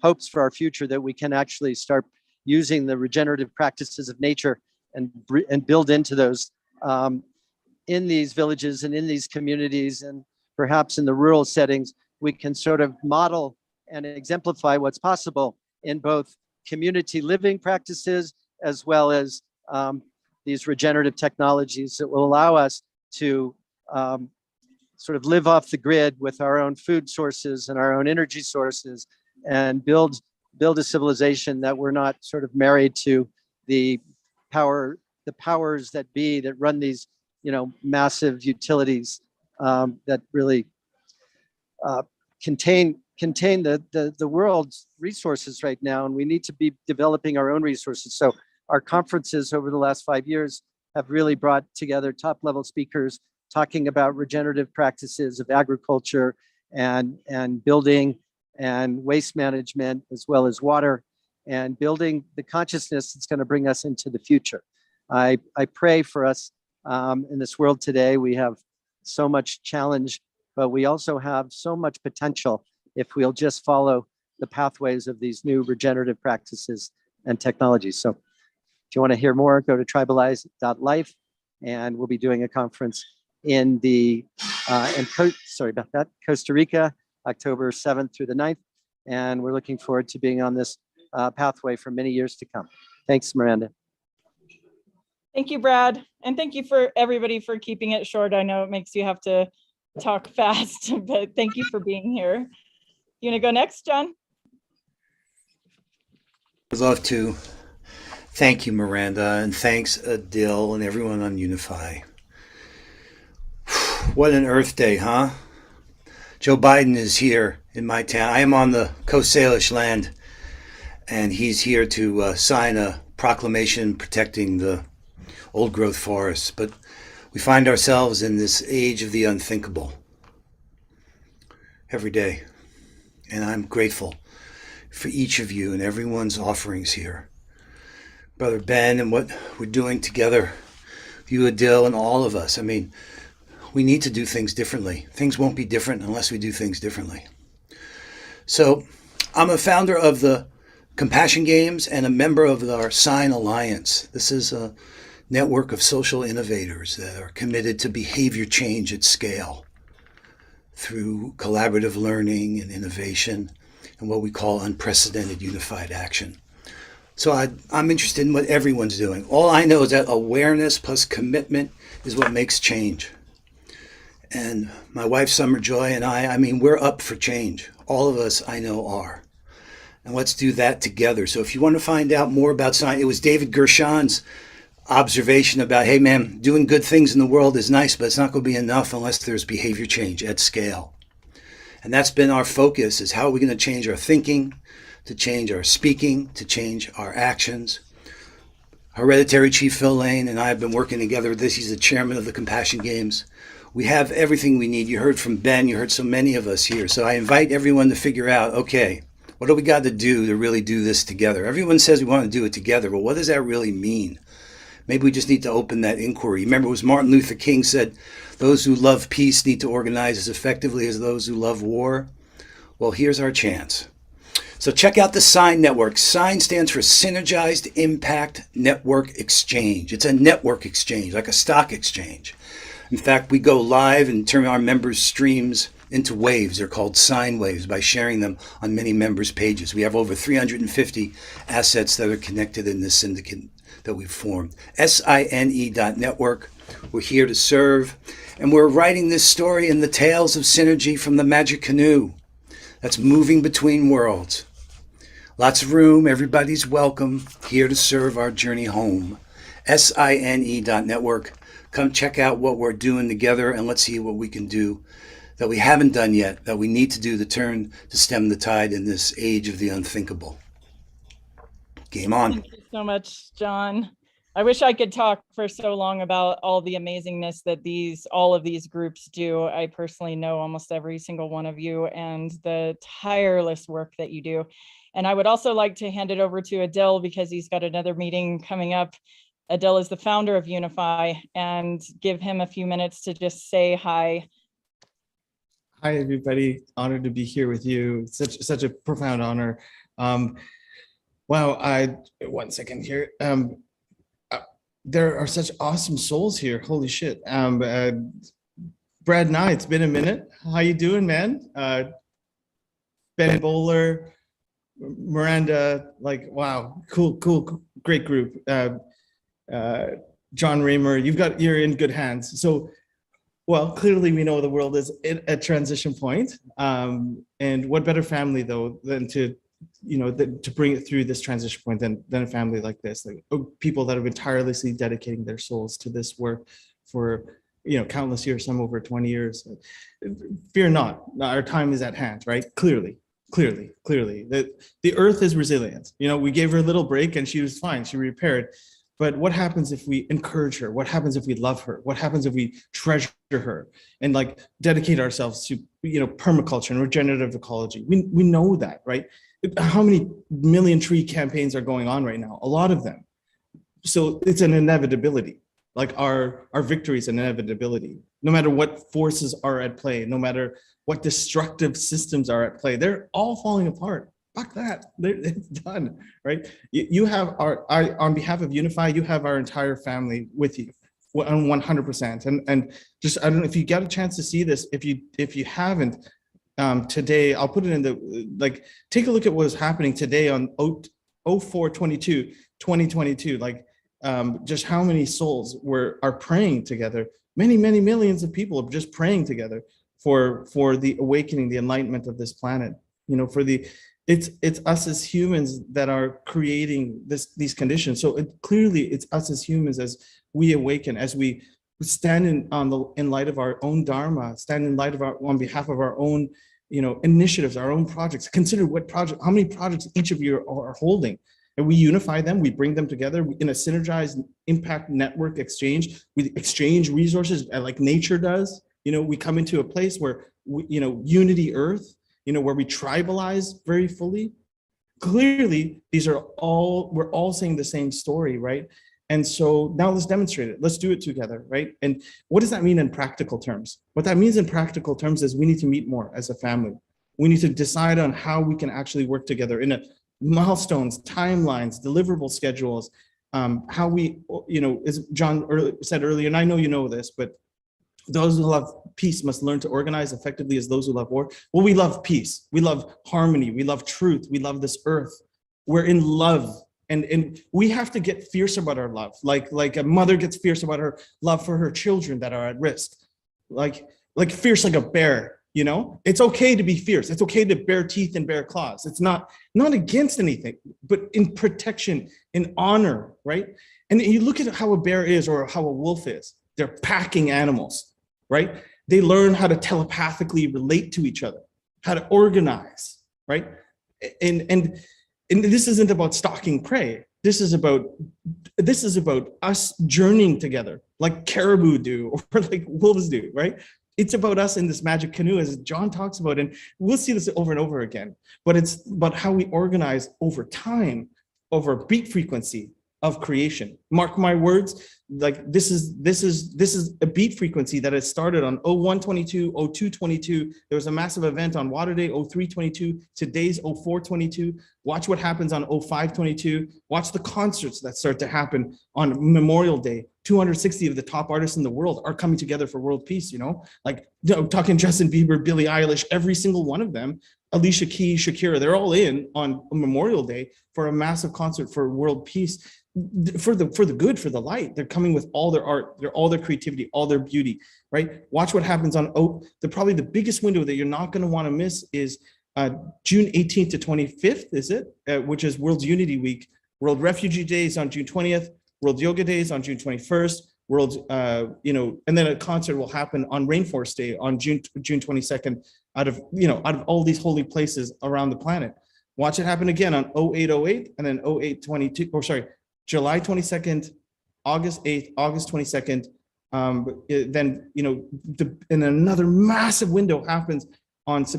hopes for our future that we can actually start using the regenerative practices of nature and build into those in these villages and in these communities, and perhaps in the rural settings, we can sort of model and exemplify what's possible in both community living practices as well as these regenerative technologies that will allow us to sort of live off the grid with our own food sources and our own energy sources, and build a civilization that we're not sort of married to the powers that be that run these, massive utilities that really contain contain the world's resources right now, and we need to be developing our own resources. So our conferences over the last 5 years have really brought together top-level speakers talking about regenerative practices of agriculture and building and waste management, as well as water, and building the consciousness that's going to bring us into the future. I pray for us in this world today. We have so much challenge, but we also have so much potential if we'll just follow the pathways of these new regenerative practices and technologies. So if you want to hear more, go to tribalize.life, and we'll be doing a conference in Costa Rica, October 7th through the 9th. And we're looking forward to being on this pathway for many years to come. Thanks, Miranda. Thank you, Brad. And thank you for everybody for keeping it short. I know it makes you have to talk fast, but thank you for being here. You want to go next, John? I'd love to. Thank you, Miranda, and thanks, Adil, and everyone on UNIFY. What an Earth Day, huh? Joe Biden is here in my town. I am on the Coast Salish land, and he's here to sign a proclamation protecting the old-growth forests. But we find ourselves in this age of the unthinkable every day. And I'm grateful for each of you and everyone's offerings here. Brother Ben and what we're doing together, you, Adil, and all of us. I mean, we need to do things differently. Things won't be different unless we do things differently. So I'm a founder of the Compassion Games and a member of our Sign Alliance. This is a network of social innovators that are committed to behavior change at scale through collaborative learning and innovation and what we call unprecedented unified action. So I'm interested in what everyone's doing. All I know is that awareness plus commitment is what makes change. And my wife, Summer Joy, and I mean, we're up for change. All of us, I know, are. And let's do that together. So if you want to find out more about science, it was David Gershon's observation about, hey man, doing good things in the world is nice, but it's not going to be enough unless there's behavior change at scale. And that's been our focus, is how are we going to change our thinking, to change our speaking, to change our actions. Hereditary Chief Phil Lane and I have been working together with this. He's the chairman of the Compassion Games. We have everything we need. You heard from Ben, you heard so many of us here. So I invite everyone to figure out, okay, what do we got to do to really do this together? Everyone says we want to do it together. Well, what does that really mean? Maybe we just need to open that inquiry. Remember, it was Martin Luther King said, those who love peace need to organize as effectively as those who love war. Well, here's our chance. So check out the SIGN network. SIGN stands for Synergized Impact Network Exchange. It's a network exchange, like a stock exchange. In fact, we go live and turn our members' streams into waves. They're called SIGN waves by sharing them on many members' pages. We have over 350 assets that are connected in this syndicate that we've formed. SINE.network. We're here to serve. And we're writing this story in the tales of synergy from the magic canoe that's moving between worlds. Lots of room. Everybody's welcome. Here to serve our journey home. SINE.network. Come check out what we're doing together, and let's see what we can do that we haven't done yet, that we need to do to stem the tide in this age of the unthinkable. Game on. Thank you so much, John. I wish I could talk for so long about all the amazingness that all of these groups do. I personally know almost every single one of you and the tireless work that you do. And I would also like to hand it over to Adil because he's got another meeting coming up. Adil is the founder of UNIFY, and give him a few minutes to just say hi. Hi, everybody. Honored to be here with you. Such a profound honor. Wow, one second here. There are such awesome souls here. Holy shit. Brad Nye, it's been a minute. How you doing, man? Ben Bowler, Miranda, like, wow, cool, great group. John Raymer, you're in good hands. So, well, clearly we know the world is at a transition point. And what better family though than to bring it through this transition point than a family like this, like people that have been tirelessly dedicating their souls to this work for countless years, some over 20 years. Fear not, our time is at hand, right? Clearly. clearly, that the earth is resilient. You know, we gave her a little break and she was fine, she repaired. But what happens if we encourage her? What happens if we love her? What happens if we treasure her and like dedicate ourselves to, you know, permaculture and regenerative ecology? We know that, right? How many million tree campaigns are going on right now? A lot of them. So it's an inevitability. Like our victory is an inevitability. No matter what forces are at play, no matter what destructive systems are at play, they're all falling apart. Fuck that, it's done, right? You have on behalf of UNIFY, you have our entire family with you, 100%. And just, I don't know if you got a chance to see this. If you haven't, today, I'll put it in the, like, take a look at what was happening today on 04/22/2022. Like, just how many souls are praying together. Many millions of people are just praying together for the awakening, the enlightenment of this planet. You know, it's us as humans that are creating these conditions. So clearly it's us as humans as we awaken, as we stand in light of our own dharma, stand in light of on behalf of our own, you know, initiatives, our own projects. Consider how many projects each of you are holding. And we unify them, we bring them together in a synergized impact network exchange. We exchange resources like nature does. You know, we come into a place where, you know, unity earth, you know, where we tribalize very fully. Clearly, we're all saying the same story, right? And so now let's demonstrate it. Let's do it together, right? And what does that mean in practical terms? What that means in practical terms is we need to meet more as a family. We need to decide on how we can actually work together in milestones, timelines, deliverable schedules, how we, you know, as John said earlier, and I know you know this, but those who love peace must learn to organize effectively as those who love war. Well, we love peace. We love harmony. We love truth. We love this earth. We're in love. And we have to get fierce about our love. Like a mother gets fierce about her love for her children that are at risk. Like fierce like a bear, you know? It's okay to be fierce. It's okay to bare teeth and bare claws. It's not against anything, but in protection, in honor, right? And you look at how a bear is or how a wolf is. They're packing animals. Right? They learn how to telepathically relate to each other, how to organize, right? And this isn't about stalking prey. This is about us journeying together, like caribou do, or like wolves do, right? It's about us in this magic canoe, as John talks about, and we'll see this over and over again. But it's about how we organize over time, over beat frequency of creation. Mark my words, like this is a beat frequency that has started on 01/22, 02/22. There was a massive event on Water Day, 03/22. Today's 04/22. Watch what happens on 05/22. Watch the concerts that start to happen on Memorial Day. 260 of the top artists in the world are coming together for world peace, you know? Like, you know, talking Justin Bieber, Billie Eilish, every single one of them, Alicia Keys, Shakira, they're all in on Memorial Day for a massive concert for world peace. For the good, for the light. They're coming with all their art, all their creativity, all their beauty, right? Watch what happens on probably the biggest window that you're not going to want to miss is June 18th to 25th, is it? Which is World Unity Week. World Refugee Day is on June 20th. World Yoga Day is on June 21st. World, you know, and then a concert will happen on Rainforest Day on June 22nd. Out of all these holy places around the planet. Watch it happen again on 08/08 and then 08/22. Or sorry. July 22nd, August 8th, August 22nd. Then, you know, and another massive window happens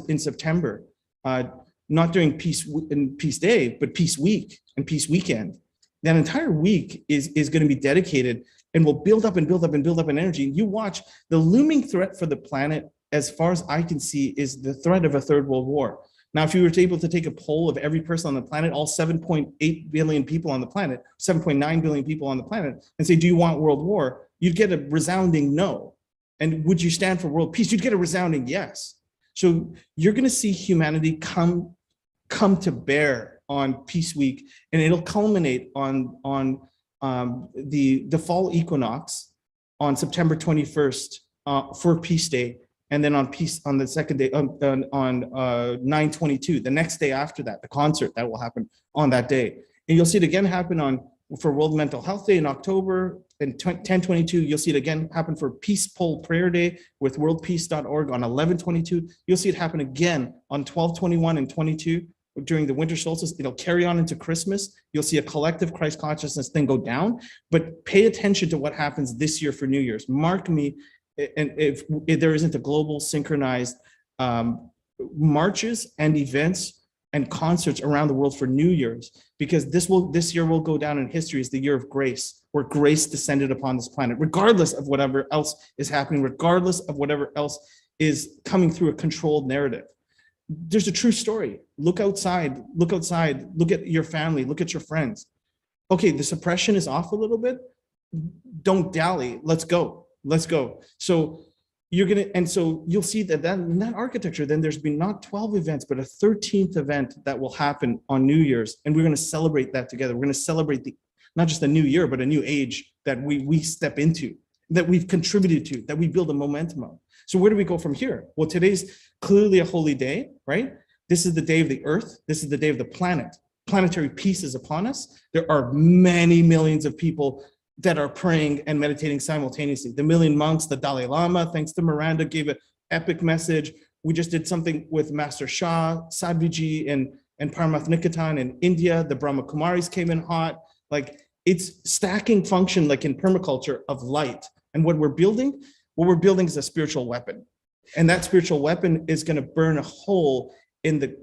in September, not during Peace Day, but Peace Week and Peace Weekend. That entire week is going to be dedicated and will build up and build up and build up in energy. You watch, the looming threat for the planet, as far as I can see, is the threat of a third world war. Now, if you were able to take a poll of every person on the planet, all 7.8 billion people on the planet, 7.9 billion people on the planet, and say, do you want world war? You'd get a resounding no. And would you stand for world peace? You'd get a resounding yes. So you're going to see humanity come to bear on Peace Week, and it'll culminate on the fall equinox on September 21st for Peace Day. And then on the second day, on 9/22, the next day after that, the concert that will happen on that day. And you'll see it again happen for World Mental Health Day in October, in 10/22, you'll see it again happen for Peace Pole Prayer Day with worldpeace.org on 11/22. You'll see it happen again on 12/21 and 22 during the winter solstice. It'll carry on into Christmas. You'll see a collective Christ consciousness thing go down, but pay attention to what happens this year for New Year's. Mark me, and if there isn't a global synchronized marches and events and concerts around the world for New Year's, because this year will go down in history as the year of grace, where grace descended upon this planet, regardless of whatever else is happening, regardless of whatever else is coming through a controlled narrative. There's a true story. Look outside, look at your family, look at your friends. Okay, the suppression is off a little bit. Don't dally, let's go. So you'll see that in that architecture, then there's been not 12 events, but a 13th event that will happen on New Year's. And we're going to celebrate that together. We're going to celebrate not just a new year, but a new age that we step into, that we've contributed to, that we build a momentum of. So where do we go from here? Well, today's clearly a holy day, right? This is the day of the earth. This is the day of the planet. Planetary peace is upon us. There are many millions of people that are praying and meditating simultaneously. The million monks, the Dalai Lama, thanks to Miranda, gave an epic message. We just did something with Master Shah, Sadhviji, and Paramath Nikatan in India. The Brahma Kumaris came in hot. Like, it's stacking function, like in permaculture, of light. And what we're building is a spiritual weapon. And that spiritual weapon is going to burn a hole in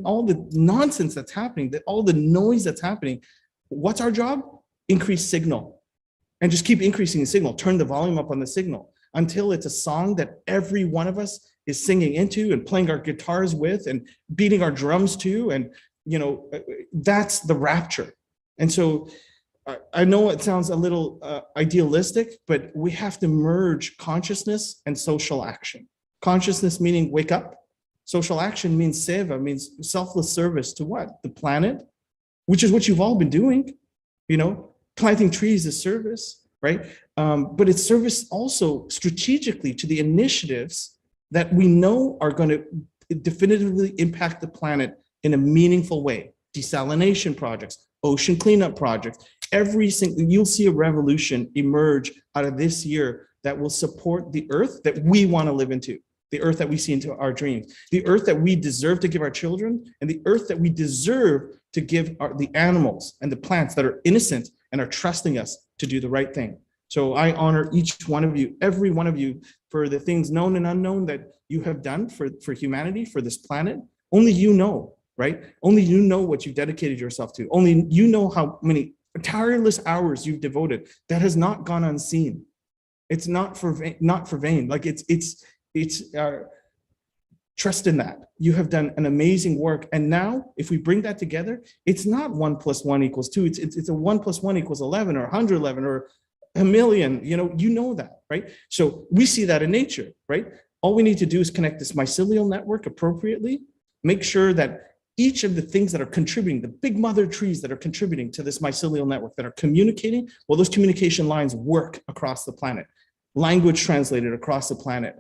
all the nonsense that's happening, all the noise that's happening. What's our job? Increase signal, and just keep increasing the signal. Turn the volume up on the signal until it's a song that every one of us is singing into and playing our guitars with and beating our drums to. And, that's the rapture. And so I know it sounds a little idealistic, but we have to merge consciousness and social action. Consciousness meaning wake up. Social action means seva, means selfless service to what? The planet, which is what you've all been doing. Planting trees is service, right? But it's service also strategically to the initiatives that we know are going to definitively impact the planet in a meaningful way. Desalination projects, ocean cleanup projects, you'll see a revolution emerge out of this year that will support the earth that we want to live into, the earth that we see into our dreams, the earth that we deserve to give our children, and the earth that we deserve to give the animals and the plants that are innocent and are trusting us to do the right thing. So I honor each one of you, every one of you, for the things known and unknown that you have done for humanity, for this planet. Only you know, right? Only you know what you've dedicated yourself to. Only you know how many tireless hours you've devoted. That has not gone unseen. It's not for vain. Like it's trust in that. You have done an amazing work. And now if we bring that together, it's not 1 + 1 = 2. It's a 1 + 1 = 11 or 111 or a million, you know that, right? So we see that in nature, right? All we need to do is connect this mycelial network appropriately, make sure that each of the things that are contributing, the big mother trees that are contributing to this mycelial network that are communicating, well, those communication lines work across the planet, language translated across the planet.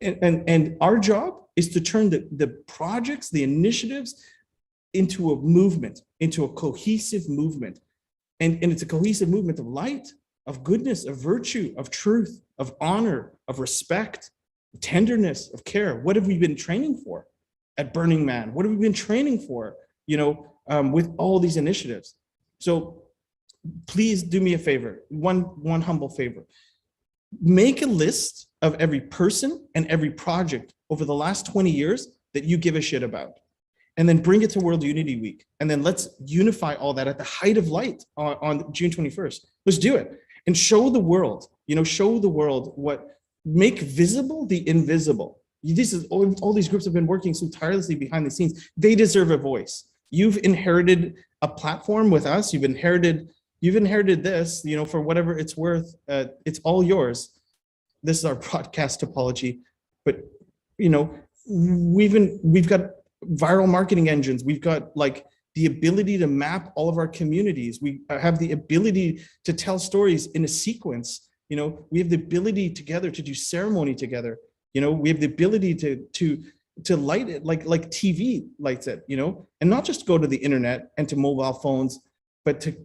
And our job is to turn the projects, the initiatives into a movement, into a cohesive movement. And it's a cohesive movement of light, of goodness, of virtue, of truth, of honor, of respect, of tenderness, of care. What have we been training for at Burning Man? What have we been training for, with all these initiatives? So please do me a favor, one humble favor. Make a list of every person and every project over the last 20 years that you give a shit about, and then bring it to World Unity Week. And then let's unify all that at the height of light on June 21st. Let's do it and show the world, make visible the invisible. This is all these groups have been working so tirelessly behind the scenes. They deserve a voice. You've inherited a platform with us. You've inherited this, for whatever it's worth. It's all yours. This is our broadcast topology, but we've got viral marketing engines. We've got the ability to map all of our communities. We have the ability to tell stories in a sequence. We have the ability together to do ceremony together. We have the ability to light it like TV lights it, and not just go to the internet and to mobile phones, but to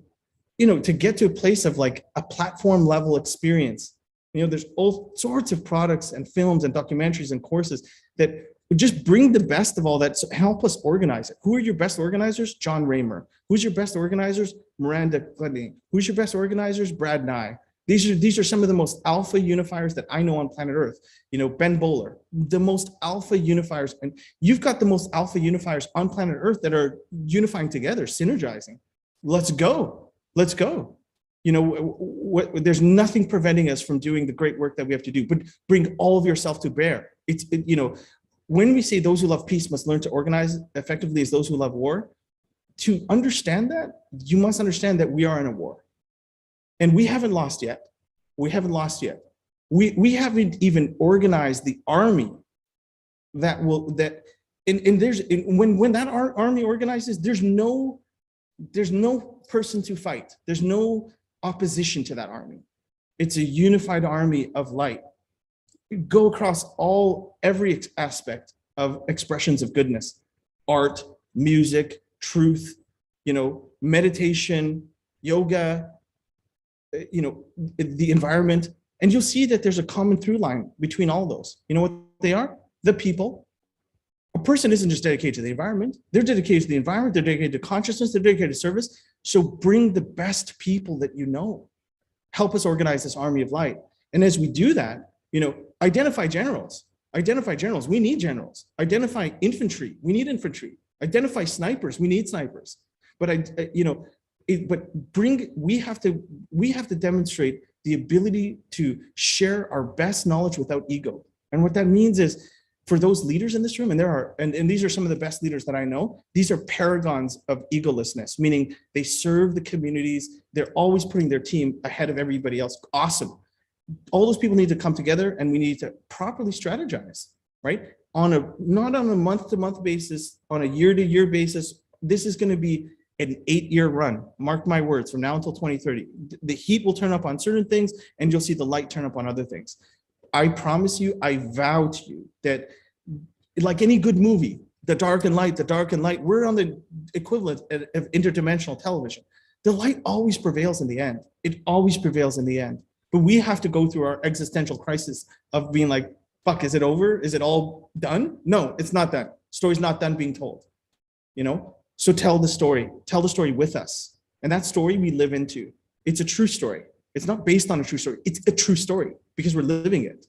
to get to a place of like a platform level experience. There's all sorts of products and films and documentaries and courses that just bring the best of all that, so help us organize it. Who are your best organizers? John Raymer. Who's your best organizers? Miranda Gladney. Who's your best organizers? Brad Nye. These are some of the most alpha unifiers that I know on planet Earth. Ben Bowler, the most alpha unifiers, and you've got the most alpha unifiers on planet Earth that are unifying together, synergizing. Let's go. Let's go. There's nothing preventing us from doing the great work that we have to do, but bring all of yourself to bear. When we say those who love peace must learn to organize effectively as those who love war, to understand that, you must understand that we are in a war. And we haven't lost yet. We haven't lost yet. We haven't even organized the army when that army organizes, there's no person to fight. There's no opposition to that army. It's a unified army of light. Go across every aspect of expressions of goodness, art, music, truth, meditation, yoga, the environment, and you'll see that there's a common through line between all those. You know what they are? The people. A person isn't just dedicated to the environment. They're dedicated to the environment. They're dedicated to consciousness. They're dedicated to service. So bring the best people that you know. Help us organize this army of light. And as we do that, identify generals. Identify generals. We need generals. Identify infantry. We need infantry. Identify snipers. We need snipers. But we have to demonstrate the ability to share our best knowledge without ego. And what that means is, for those leaders in this room, and these are some of the best leaders that I know, these are paragons of egolessness, meaning they serve the communities. They're always putting their team ahead of everybody else. Awesome. All those people need to come together, and we need to properly strategize, right? Not on a month-to-month basis, on a year-to-year basis. This is going to be an 8-year run. Mark my words, from now until 2030. The heat will turn up on certain things, and you'll see the light turn up on other things. I promise you, I vow to you that, like any good movie, the dark and light, we're on the equivalent of interdimensional television. The light always prevails in the end. It always prevails in the end. But we have to go through our existential crisis of being like, fuck, is it over? Is it all done? No, it's not done. Story's not done being told, So tell the story with us. And that story we live into. It's a true story. It's not based on a true story. It's a true story because we're living it.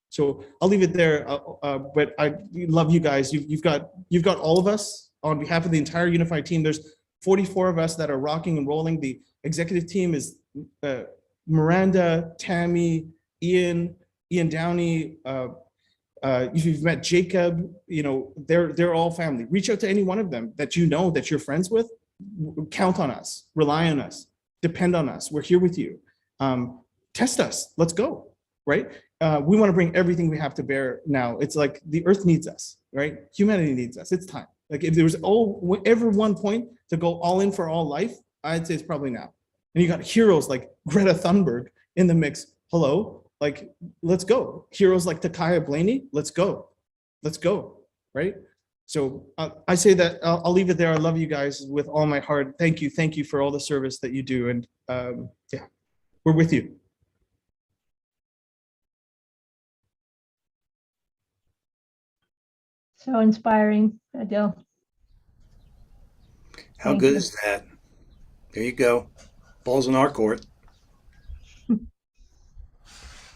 So I'll leave it there. But I love you guys. You've got all of us on behalf of the entire UNIFY team. There's 44 of us that are rocking and rolling. The executive team is Miranda, Tammy, Ian Downey. If you've met Jacob, they're all family. Reach out to any one of them that that you're friends with. Count on us. Rely on us. Depend on us. We're here with you. Test us. Let's go. Right? We want to bring everything we have to bear now. It's like the earth needs us, right? Humanity needs us. It's time. Like if there was ever one point to go all in for all life, I'd say it's probably now. And you got heroes like Greta Thunberg in the mix. Hello, like, let's go. Heroes like Takaya Blaney, let's go. Let's go, right? So I say that I'll leave it there. I love you guys with all my heart. Thank you for all the service that you do. And yeah, we're with you. So inspiring, Adil. How good is that? There you go. Ball's in our court.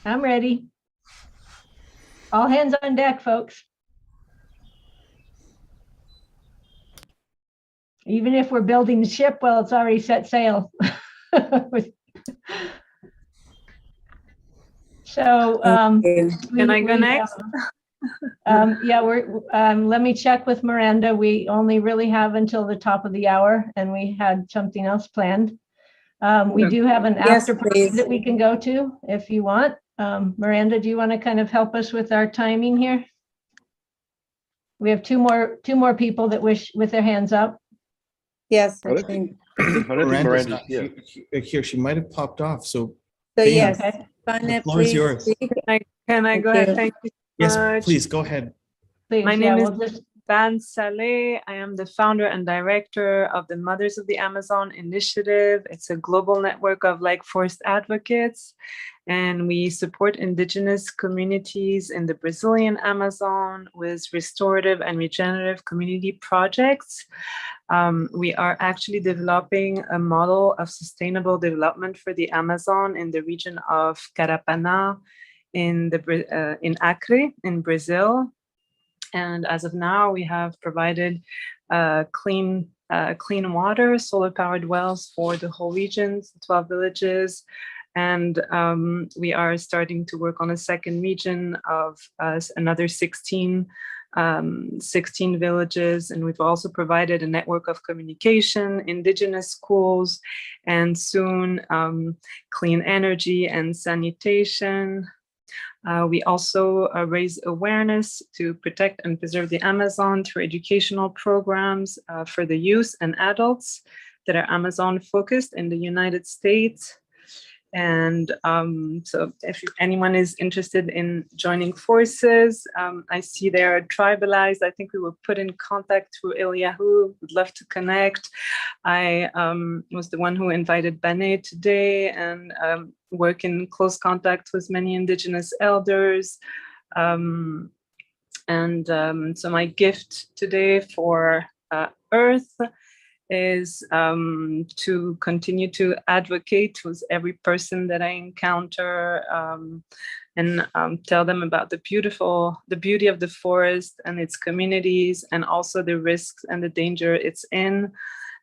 I'm ready. All hands on deck, folks. Even if we're building the ship, well, it's already set sail. So can I go next? Yeah, let me check with Miranda. We only really have until the top of the hour, and we had something else planned. We do have an after party that we can go to if you want. Miranda, do you want to kind of help us with our timing here? We have two more people that wish with their hands up. Yes. I think Miranda's not here. She might have popped off. So yes, okay. The floor is yours. Can I go ahead? Thank you so Yes, much. please go ahead. Please, My name is Ban Saleh. I am the founder and director of the Mothers of the Amazon initiative. It's a global network of forest advocates, and we support indigenous communities in the Brazilian Amazon with restorative and regenerative community projects. We are actually developing a model of sustainable development for the Amazon in the region of Carapana in Acre in Brazil. And as of now, we have provided clean water, solar-powered wells for the whole region, 12 villages. And we are starting to work on a second region of another 16 villages. And we've also provided a network of communication, indigenous schools, and soon clean energy and sanitation. We also raise awareness to protect and preserve the Amazon through educational programs for the youth and adults that are Amazon focused in the United States. And so if anyone is interested in joining forces, I see they are tribalized. I think we were put in contact through Eliyahu. Would love to connect. I was the one who invited Bane today and work in close contact with many indigenous elders. So my gift today for Earth is to continue to advocate with every person that I encounter and tell them about the beauty of the forest and its communities, and also the risks and the danger it's in.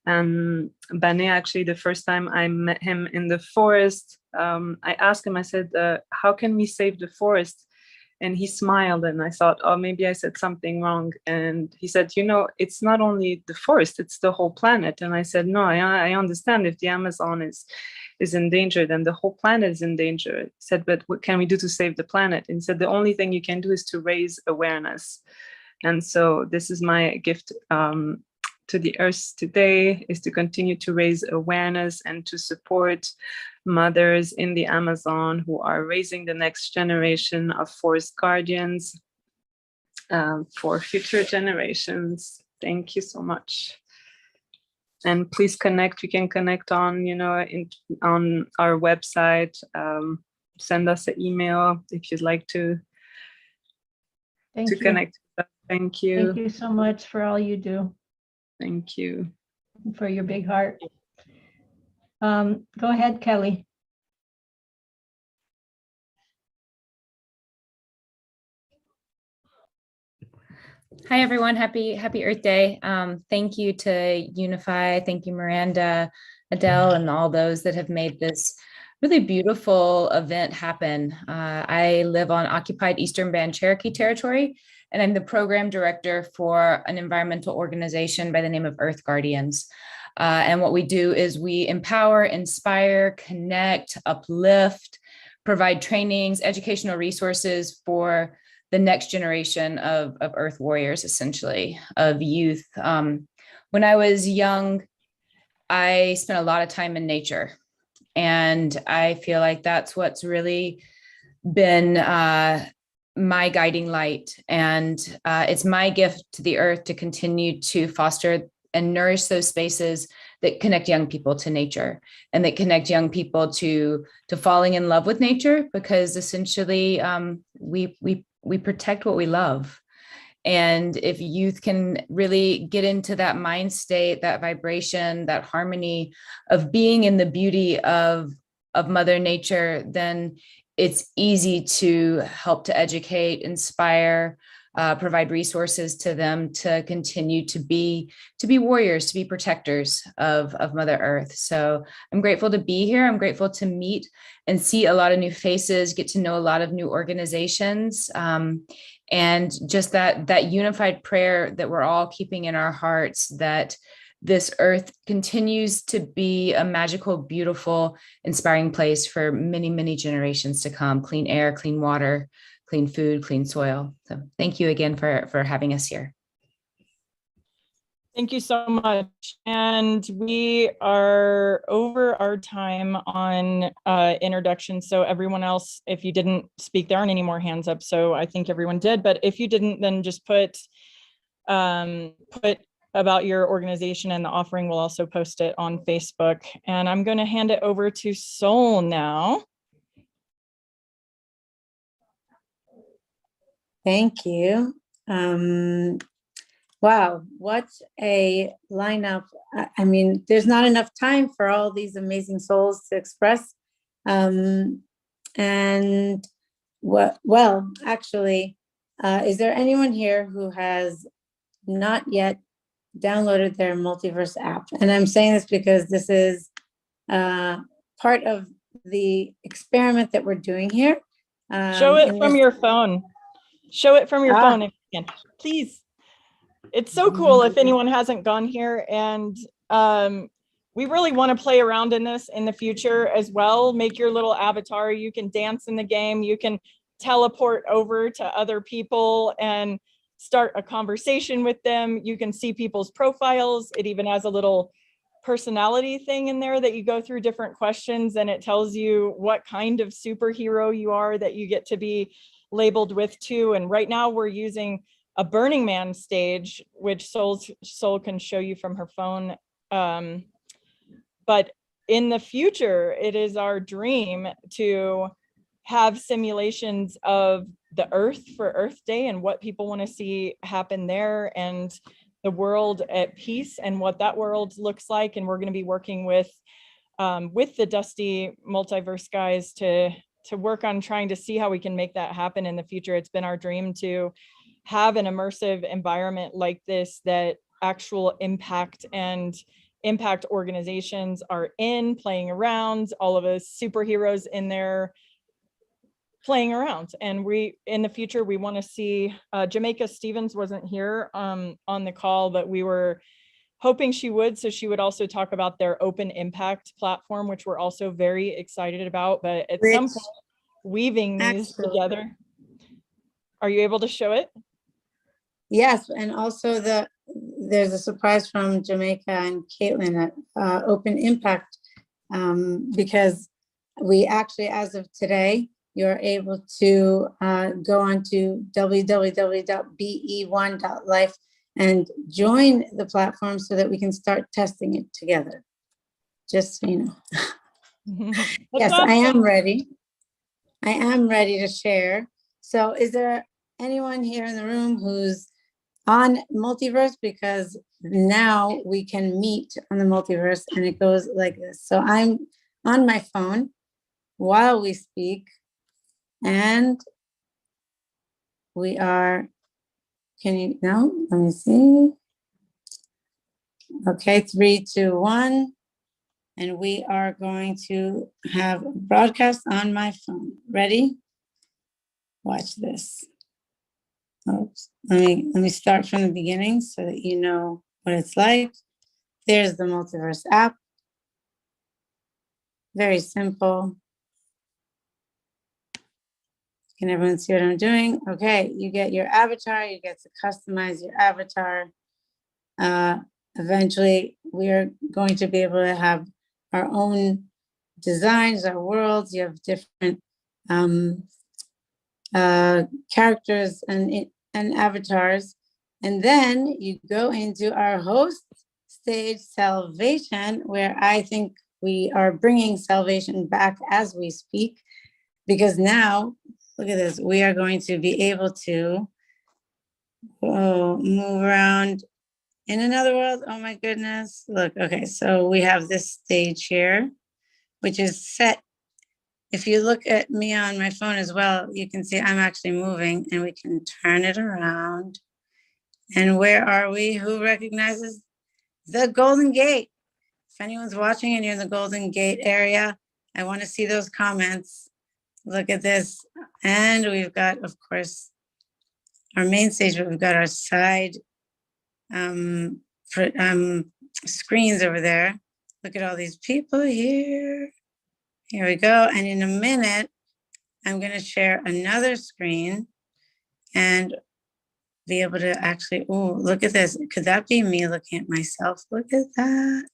And Bane, actually, the first time I met him in the forest, I asked him, I said, how can we save the forest? And he smiled, and I thought, oh, maybe I said something wrong. And he said, it's not only the forest, it's the whole planet. And I said, no, I understand if the Amazon is in danger, then the whole planet is in danger. He said, but what can we do to save the planet? And he said, the only thing you can do is to raise awareness. And so this is my gift to the Earth today, is to continue to raise awareness and to support mothers in the Amazon who are raising the next generation of forest guardians for future generations. Thank you so much. And please connect. You can connect on, on our website. Send us an email if you'd like to connect with us. Thank you. Thank you so much for all you do. Thank you. For your big heart. Go ahead, Kelly. Hi, everyone. Happy Earth Day. Thank you to UNIFY. Thank you, Miranda, Adele, and all those that have made this really beautiful event happen. I live on occupied Eastern Band Cherokee territory, and I'm the program director for an environmental organization by the name of Earth Guardians. And what we do is we empower, inspire, connect, uplift, provide trainings, educational resources for the next generation of Earth warriors, essentially, of youth. When I was young, I spent a lot of time in nature. And I feel like that's what's really been my guiding light. And it's my gift to the Earth to continue to foster and nourish those spaces that connect young people to nature, and that connect young people to falling in love with nature, because essentially we protect what we love. And if youth can really get into that mind state, that vibration, that harmony of being in the beauty of Mother Nature, then it's easy to help to educate, inspire, provide resources to them to continue to be warriors, to be protectors of Mother Earth. So I'm grateful to be here. I'm grateful to meet and see a lot of new faces, get to know a lot of new organizations, and just that unified prayer that we're all keeping in our hearts, that this Earth continues to be a magical, beautiful, inspiring place for many, many generations to come. Clean air, clean water, clean food, clean soil. So thank you again for having us here. Thank you so much. And we are over our time on introduction. So everyone else, if you didn't speak, there aren't any more hands up. So I think everyone did. But if you didn't, then just put put about your organization, and the offering will also post it on Facebook. And I'm going to hand it over to Sol now. Thank you. Wow, what a lineup. I mean, there's not enough time for all these amazing souls to express. And well, actually, is there anyone here who has not yet downloaded their Multiverse app? And I'm saying this because this is part of the experiment that we're doing here. Show it from your phone. Show it from your phone if you can, please. It's so cool if anyone hasn't gone here, and we really want to play around in this in the future as well. Make your little avatar. You can dance in the game. You can teleport over to other people and start a conversation with them. You can see people's profiles. It even has a little personality thing in there that you go through different questions, and it tells you what kind of superhero you are that you get to be labeled with too. And right now we're using a Burning Man stage, which Sol can show you from her phone. But in the future, it is our dream to have simulations of the Earth for Earth Day and what people want to see happen there, and the world at peace and what that world looks like. And we're going to be working with the Dusty Multiverse guys to work on trying to see how we can make that happen in the future. It's been our dream to have an immersive environment like this that actual impact organizations are in, playing around, all of us superheroes in there playing around. And in the future, we want to see, Jamaica Stevens wasn't here on the call, but we were hoping she would, so she would also talk about their open impact platform, which we're also very excited about. But at some point, weaving these together. Are you able to show it? Yes, and also there's a surprise from Jamaica and Caitlin at Open Impact, because we actually, as of today, you're able to go on to www.be1.life and join the platform so that we can start testing it together. Just so you know. Yes, awesome. I am ready. I am ready to share. So is there anyone here in the room who's on Multiverse? Because now we can meet on the Multiverse, and it goes like this. So I'm on my phone while we speak, and we are, let me see. Okay, 3, 2, 1. And we are going to have a broadcast on my phone. Ready? Watch this. Oops. Let me start from the beginning so that you know what it's like. There's the Multiverse app. Very simple. Can everyone see what I'm doing? Okay, you get your avatar. You get to customize your avatar. Eventually, we are going to be able to have our own designs, our worlds. You have different characters and avatars. And then you go into our host stage, Salvation, where I think we are bringing Salvation back as we speak, because now, look at this, we are going to be able to move around in another world. Oh my goodness. Look, okay, so we have this stage here, which is set. If you look at me on my phone as well, you can see I'm actually moving, and we can turn it around. And where are we? Who recognizes the Golden Gate? If anyone's watching and you're in the Golden Gate area, I want to see those comments. Look at this. And we've got, of course, our main stage, but we've got our side screens over there. Look at all these people here. Here we go. And in a minute, I'm going to share another screen and be able to actually, oh, look at this. Could that be me looking at myself? Look at that.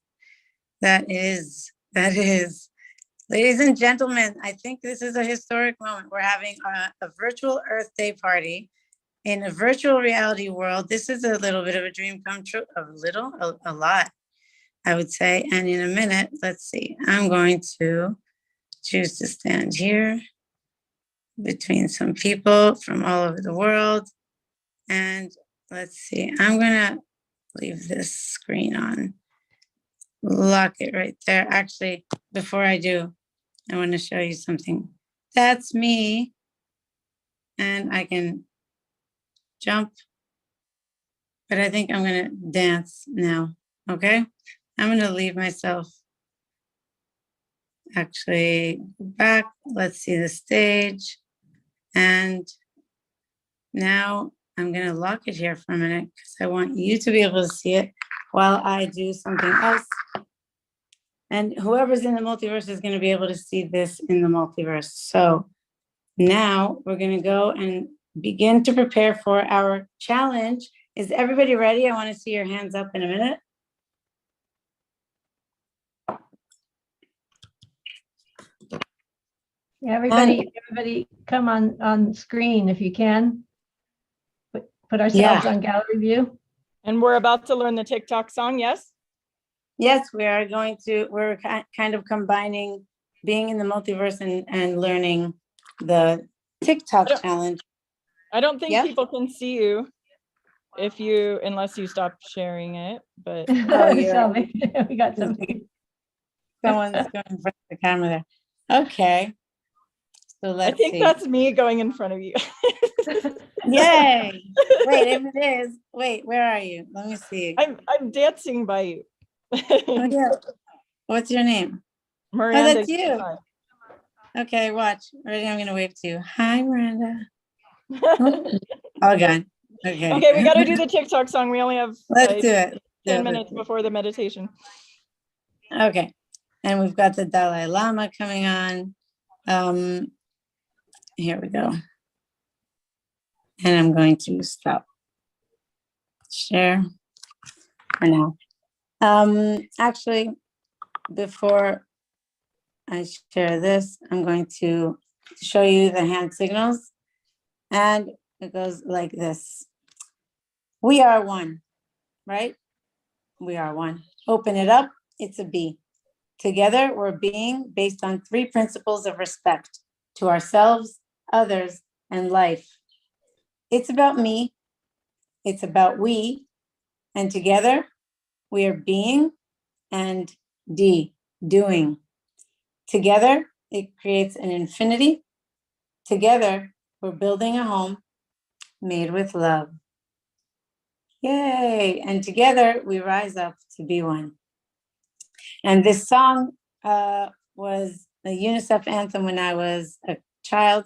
That is, ladies and gentlemen, I think this is a historic moment. We're having a virtual Earth Day party in a virtual reality world, this is a little bit of a dream come true, a lot, I would say. And in a minute, let's see, I'm going to choose to stand here between some people from all over the world. And let's see, I'm gonna leave this screen on, lock it right there. Actually, before I do, I want to show you something. That's me. And I can jump, but I think I'm gonna dance now, okay? I'm gonna leave myself, actually back. Let's see the stage. And now I'm gonna lock it here for a minute because I want you to be able to see it while I do something else. And whoever's in the multiverse is gonna be able to see this in the multiverse. So now we're gonna go and begin to prepare for our challenge. Is everybody ready? I wanna see your hands up in a minute. Yeah, everybody come on screen if you can. Put ourselves on gallery view. And we're about to learn the TikTok song, yes? Yes, we're kind of combining being in the multiverse and learning the TikTok challenge. I don't think people can see you unless you stop sharing it, but. Oh, yeah. We got something. Someone's going in front of the camera there. Okay. So let's see. I think that's me going in front of you. Yay. Wait, if it is, wait, where are you? Let me see. I'm dancing by you. Oh, yeah. What's your name? Miranda. Oh, that's you. Okay, watch. Ready? I'm gonna wave to you. Hi, Miranda. All gone. Okay. Okay, we got to do the TikTok song. We only have Let's do it. 10 minutes before the meditation. Okay. And we've got the Dalai Lama coming on. Here we go. And I'm going to stop share for now. Actually, before I share this, I'm going to show you the hand signals. And it goes like this. We are one, right? We are one. Open it up, it's a B. Together, we're being based on 3 principles of respect to ourselves, others, and life. It's about me, it's about we, and together, we are being, and D, doing. Together, it creates an infinity. Together, we're building a home made with love. Yay! And together, we rise up to be one. And this song was a UNICEF anthem when I was a child.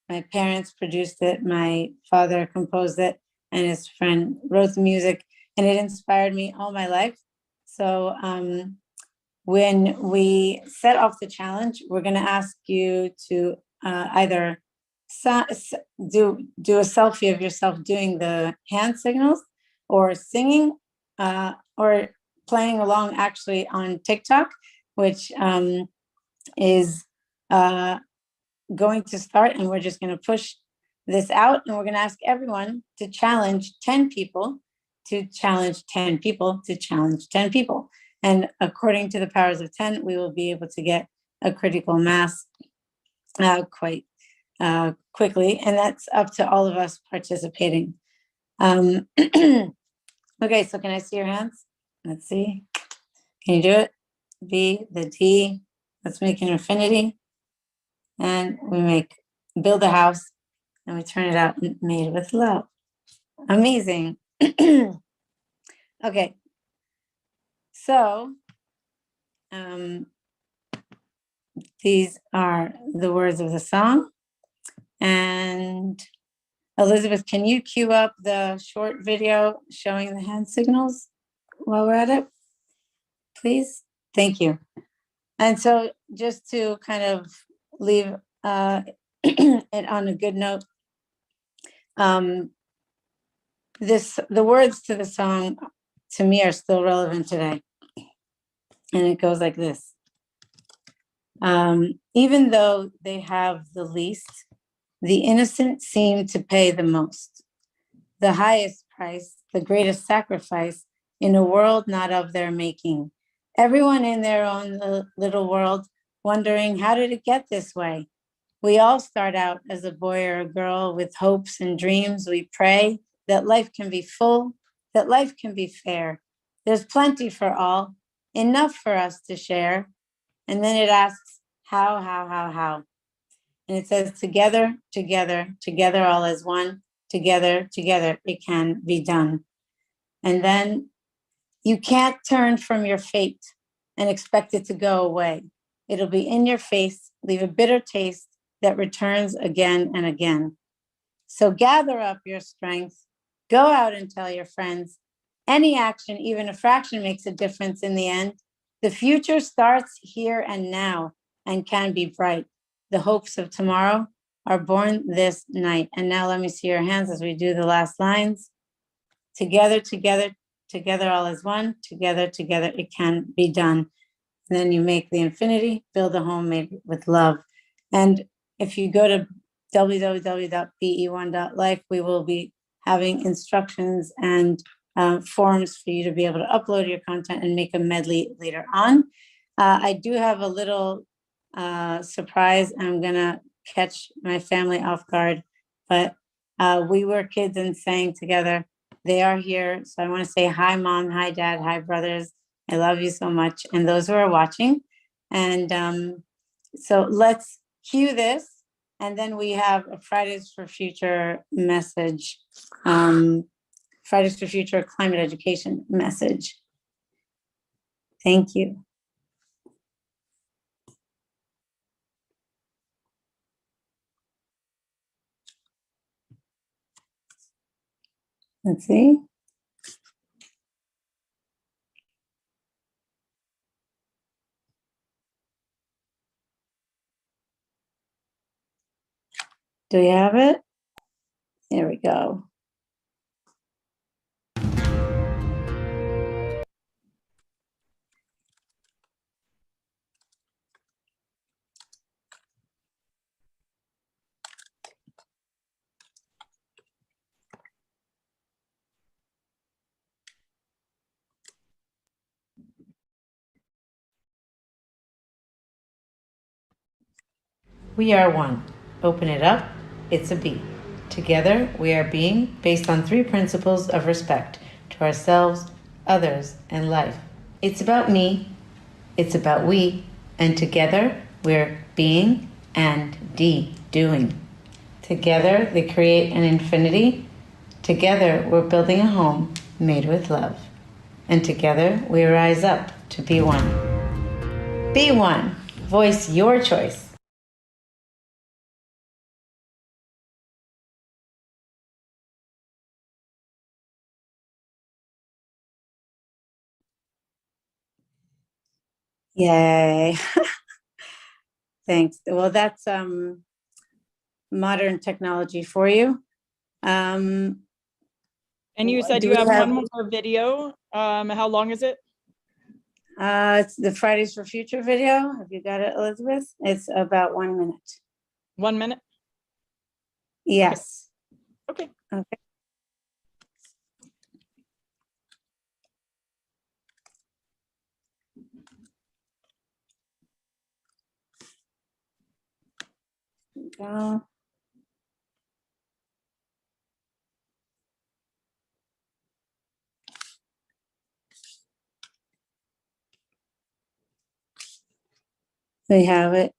My parents produced it, my father composed it, and his friend wrote the music, and it inspired me all my life. So when we set off the challenge, we're gonna ask you to either do a selfie of yourself doing the hand signals, or singing, or playing along actually on TikTok, which is going to start, and we're just going to push this out, and we're going to ask everyone to challenge 10 people to challenge 10 people to challenge 10 people. And according to the powers of 10, we will be able to get a critical mass quite quickly, and that's up to all of us participating. Okay, so can I see your hands? Let's see. Can you do it? B, the D. Let's make an infinity. And we build a house, and we turn it out made with love. Amazing. Okay. So these are the words of the song. And Elizabeth, can you cue up the short video showing the hand signals while we're at it, please? Thank you. And so just to kind of leave it on a good note, the words to the song to me are still relevant today. And it goes like this. Even though they have the least, the innocent seem to pay the most. the highest price, the greatest sacrifice in a world not of their making. Everyone in their own little world wondering, how did it get this way? We all start out as a boy or a girl with hopes and dreams. We pray that life can be full, that life can be fair. There's plenty for all, enough for us to share. And then it asks, how? And it says, together, together, together all as one, together, together, it can be done. And then you can't turn from your fate and expect it to go away. It'll be in your face, leave a bitter taste that returns again and again. So gather up your strength, go out and tell your friends. Any action, even a fraction, makes a difference in the end. The future starts here and now and can be bright. The hopes of tomorrow are born this night. And now let me see your hands as we do the last lines. Together, together, together all as one. Together, together, it can be done. And then you make the infinity, build a home made with love. And if you go to www.be1.life, we will be having instructions and forms for you to be able to upload your content and make a medley later on. I do have a little surprise. I'm gonna catch my family off guard, but we were kids and sang together. They are here. So I want to say hi, Mom, hi, Dad, hi, brothers. I love you so much. And those who are watching. And so let's cue this. And then we have a Fridays for Future message, Fridays for Future climate education message. Thank you. Let's see. Do we have it? There we go. We are one. Open it up. It's a B. Together, we are being based on 3 principles of respect to ourselves, others, and life. It's about me, it's about we, and together, we're being and doing. Together, they create an infinity. Together, we're building a home made with love. And together, we rise up to be one. Be one. Voice your choice. Yay. Thanks. Well, that's modern technology for you. And you said you have one more video. How long is it? It's the Fridays for Future video. Have you got it, Elizabeth? It's about 1 minute. 1 minute? Yes. Okay. Okay. Go. We have it.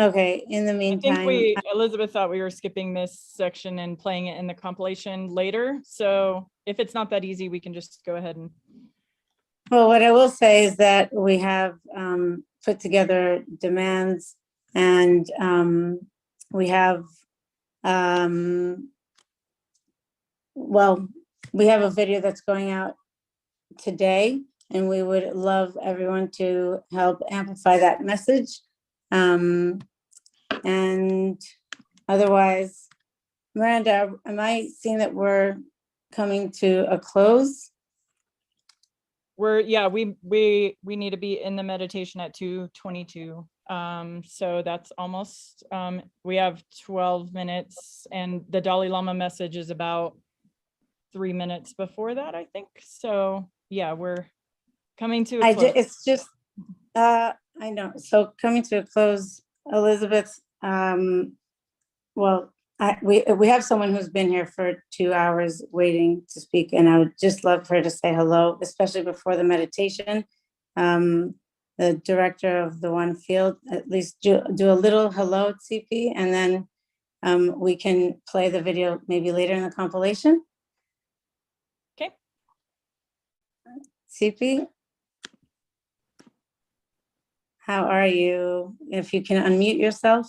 Okay, in the meantime. I think Elizabeth thought we were skipping this section and playing it in the compilation later. So if it's not that easy, we can just go ahead and. Well, what I will say is that we have put together demands, and we have, well, we have a video that's going out today, and we would love everyone to help amplify that message. And otherwise, Miranda, am I seeing that we're coming to a close? We need to be in the meditation at 2:22. So that's almost, we have 12 minutes and the Dalai Lama message is about 3 minutes before that, I think. So yeah, we're coming to a close. It's just, I know. So coming to a close, Elizabeth, well, we have someone who's been here for 2 hours waiting to speak, and I would just love for her to say hello, especially before the meditation. The director of the One Field, at least do a little hello, CP, and then we can play the video maybe later in the compilation. Okay. CP, how are you? If you can unmute yourself.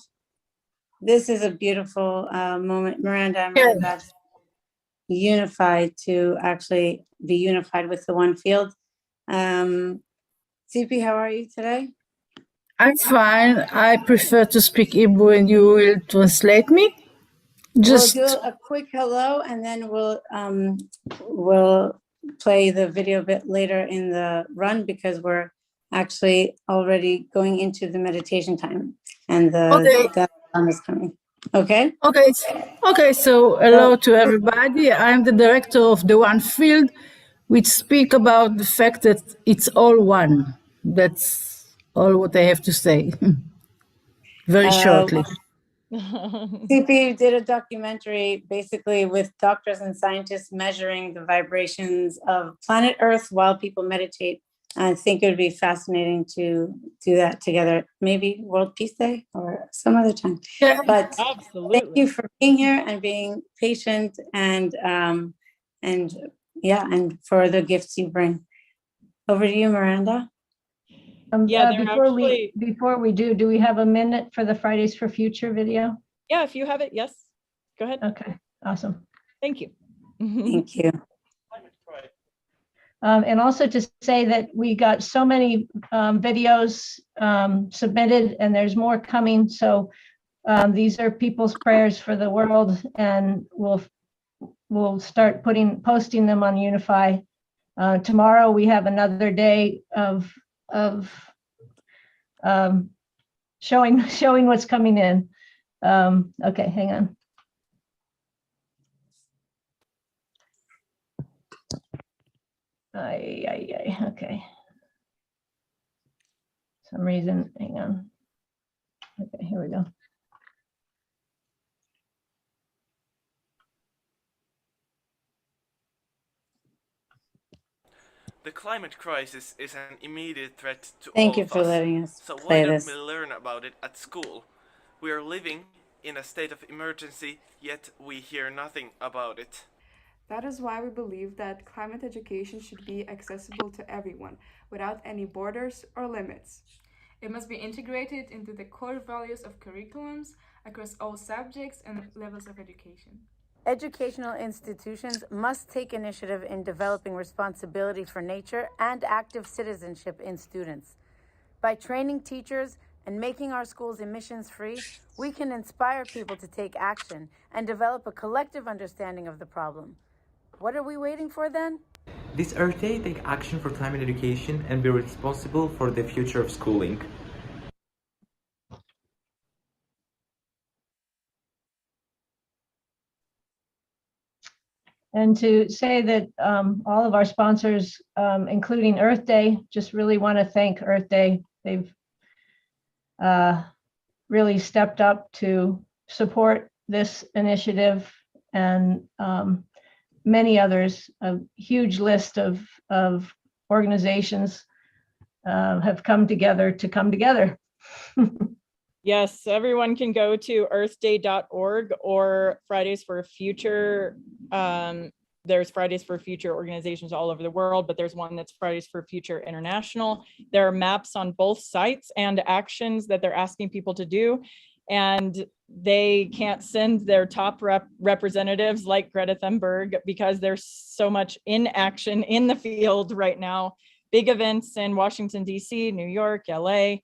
This is a beautiful moment. Miranda, I'm really glad UNIFY to actually be unified with the One Field. CP, how are you today? I'm fine. I prefer to speak Hebrew and you will translate me. Just We'll do a quick hello and then we'll play the video a bit later in the run because we're actually already going into the meditation time and the time is coming. Okay? Okay, so hello to everybody. I'm the director of the One Field, which speak about the fact that it's all one. That's all what I have to say. Very shortly. CP did a documentary basically with doctors and scientists measuring the vibrations of planet Earth while people meditate. I think it would be fascinating to do that together, maybe World Peace Day or some other time. Yeah, but absolutely. Thank you for being here and being patient and for the gifts you bring. Over to you, Miranda. Before we do we have a minute for the Fridays for Future video? Yeah, if you have it, yes. Go ahead. Okay, awesome. Thank you. Thank you. And also to say that we got so many videos submitted and there's more coming. So these are people's prayers for the world and we'll start posting them on UNIFY. Tomorrow we have another day of showing what's coming in. Okay, hang on. Okay. Some reason, hang on. Okay, here we go. The climate crisis is an immediate threat to all Thank you of for us. letting us So play why don't this. we learn about it at school? We are living in a state of emergency, yet we hear nothing about it. That is why we believe that climate education should be accessible to everyone, without any borders or limits. It must be integrated into the core values of curriculums across all subjects and levels of education. Educational institutions must take initiative in developing responsibility for nature and active citizenship in students. By training teachers and making our schools emissions-free, we can inspire people to take action and develop a collective understanding of the problem. What are we waiting for then? This Earth Day, take action for climate education and be responsible for the future of schooling. And to say that all of our sponsors, including Earth Day, just really want to thank Earth Day. They've really stepped up to support this initiative and many others. A huge list of organizations have come together. Yes, everyone can go to earthday.org or Fridays for Future. There's Fridays for Future organizations all over the world, but there's one that's Fridays for Future International. There are maps on both sites and actions that they're asking people to do. And they can't send their top representatives like Greta Thunberg because there's so much inaction in the field right now. Big events in Washington, D.C., New York, LA,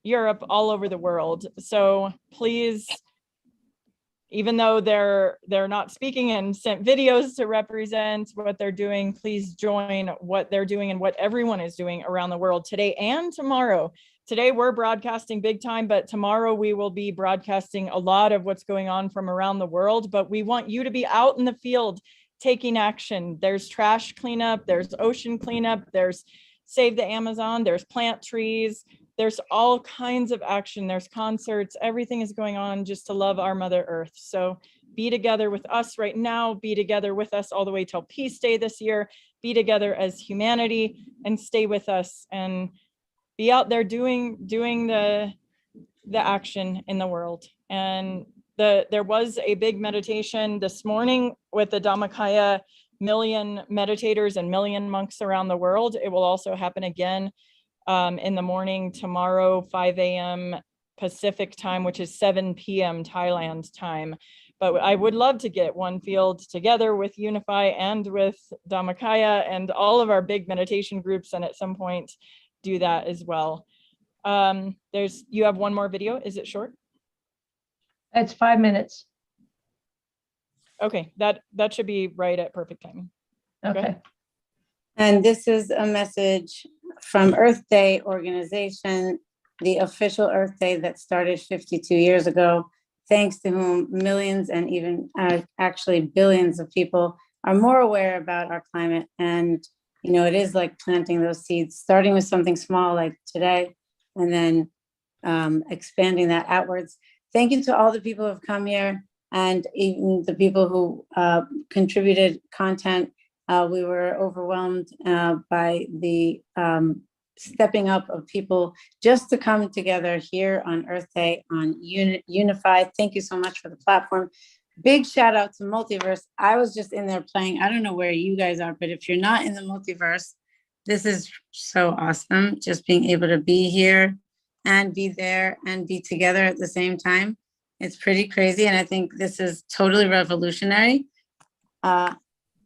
Europe, all over the world. So please, even though they're not speaking and sent videos to represent what they're doing, please join what they're doing and what everyone is doing around the world today and tomorrow today we're broadcasting big time, but tomorrow we will be broadcasting a lot of what's going on from around the world. But we want you to be out in the field taking action. There's trash cleanup, there's ocean cleanup, there's Save the Amazon, there's plant trees, there's all kinds of action. There's concerts, everything is going on just to love our Mother Earth. So be together with us right now, be together with us all the way till Peace Day this year, be together as humanity and stay with us and be out there doing the action in the world. And there was a big meditation this morning with the Dhammakaya million meditators and million monks around the world. It will also happen again in the morning tomorrow, 5 a.m. Pacific time, which is 7 p.m. Thailand time. But I would love to get One Field together with UNIFY and with Dhammakaya and all of our big meditation groups, and at some point do that as well. You have one more video. Is it short? It's 5 minutes. Okay, that should be right at perfect timing. Okay. And this is a message from Earth Day organization, the official Earth Day that started 52 years ago, thanks to whom millions and even actually billions of people are more aware about our climate. And, you know, it is like planting those seeds, starting with something small like today, and then expanding that outwards. Thank you to all the people who have come here and even the people who contributed content. We were overwhelmed by the stepping up of people just to come together here on Earth Day on UNIFY. Thank you so much for the platform. Big shout out to Multiverse. I was just in there playing. I don't know where you guys are, but if you're not in the Multiverse, this is so awesome. Just being able to be here and be there and be together at the same time. It's pretty crazy. And I think this is totally revolutionary.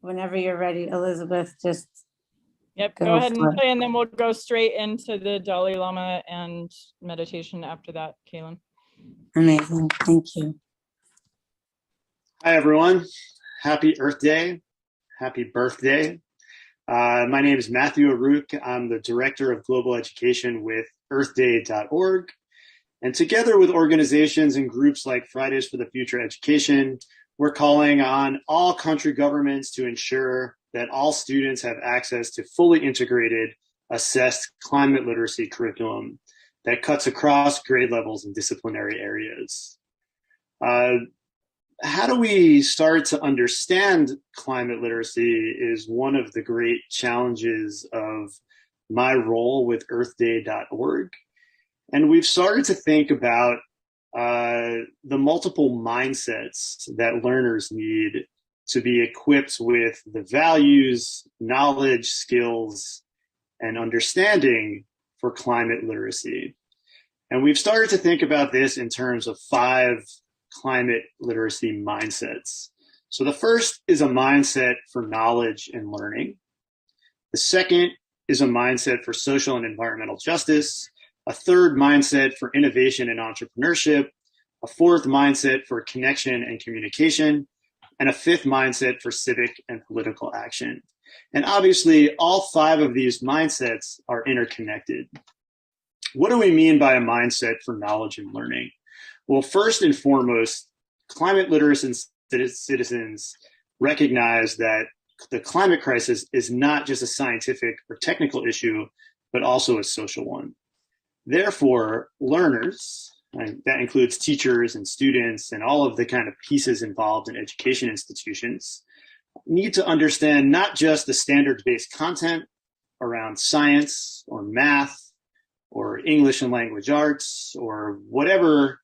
Whenever you're ready, Elizabeth, just go ahead and play, and then we'll go straight into the Dalai Lama and meditation after that, Kaylin. Amazing. Thank you. Hi, everyone. Happy Earth Day. Happy birthday. My name is Matthew Aruk. I'm the Director of Global Education with earthday.org. And together with organizations and groups like Fridays for the Future Education, we're calling on all country governments to ensure that all students have access to fully integrated, assessed climate literacy curriculum that cuts across grade levels and disciplinary areas. How do we start to understand climate literacy is one of the great challenges of my role with earthday.org. And we've started to think about the multiple mindsets that learners need to be equipped with the values, knowledge, skills, and understanding for climate literacy. And we've started to think about this in terms of 5 climate literacy mindsets. So the first is a mindset for knowledge and learning. The second is a mindset for social and environmental justice. A third mindset for innovation and entrepreneurship. A fourth mindset for connection and communication. And a fifth mindset for civic and political action. And obviously, all 5 of these mindsets are interconnected. What do we mean by a mindset for knowledge and learning? Well, first and foremost, climate literate citizens recognize that the climate crisis is not just a scientific or technical issue, but also a social one. Therefore, learners, that includes teachers and students and all of the kind of pieces involved in education institutions, need to understand not just the standards-based content around science or math or English and language arts or whatever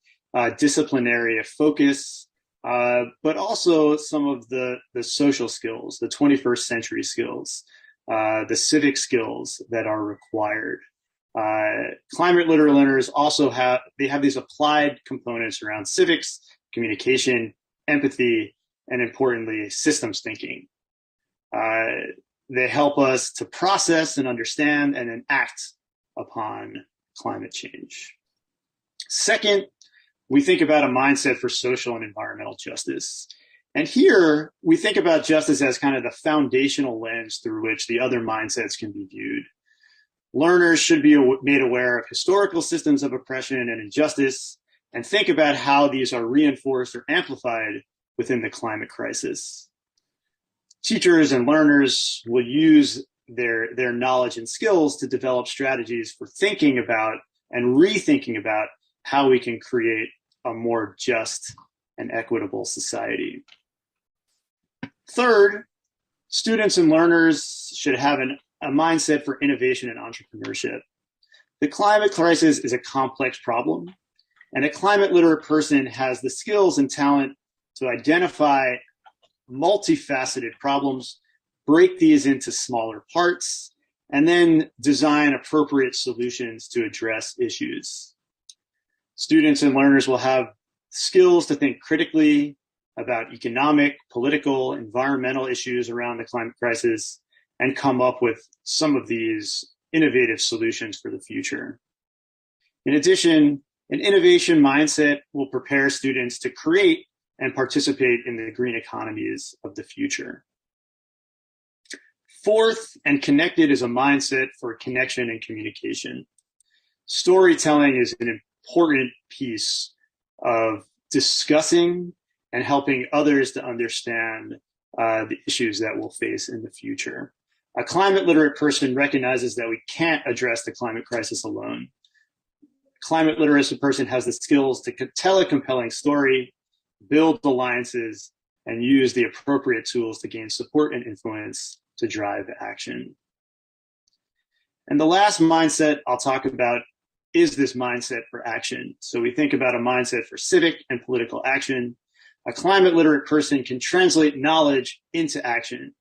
disciplinary of focus, but also some of the social skills, the 21st century skills, the civic skills that are required. Climate literate learners also have these applied components around civics, communication, empathy, and importantly, systems thinking. They help us to process and understand and then act upon climate change. Second, we think about a mindset for social and environmental justice. And here we think about justice as kind of the foundational lens through which the other mindsets can be viewed. Learners should be made aware of historical systems of oppression and injustice and think about how these are reinforced or amplified within the climate crisis. Teachers and learners will use their knowledge and skills to develop strategies for thinking about and rethinking about how we can create a more just and equitable society. Third, students and learners should have a mindset for innovation and entrepreneurship. The climate crisis is a complex problem, and a climate literate person has the skills and talent to identify multifaceted problems, break these into smaller parts, and then design appropriate solutions to address issues. Students and learners will have skills to think critically about economic, political, environmental issues around the climate crisis and come up with some of these innovative solutions for the future. In addition, an innovation mindset will prepare students to create and participate in the green economies of the future. Fourth, and connected, is a mindset for connection and communication. Storytelling is an important piece of discussing and helping others to understand the issues that we'll face in the future. A climate literate person recognizes that we can't address the climate crisis alone. A climate literate person has the skills to tell a compelling story, build alliances, and use the appropriate tools to gain support and influence to drive action. And the last mindset I'll talk about is this mindset for action. So we think about a mindset for civic and political action. A climate literate person can translate knowledge into action.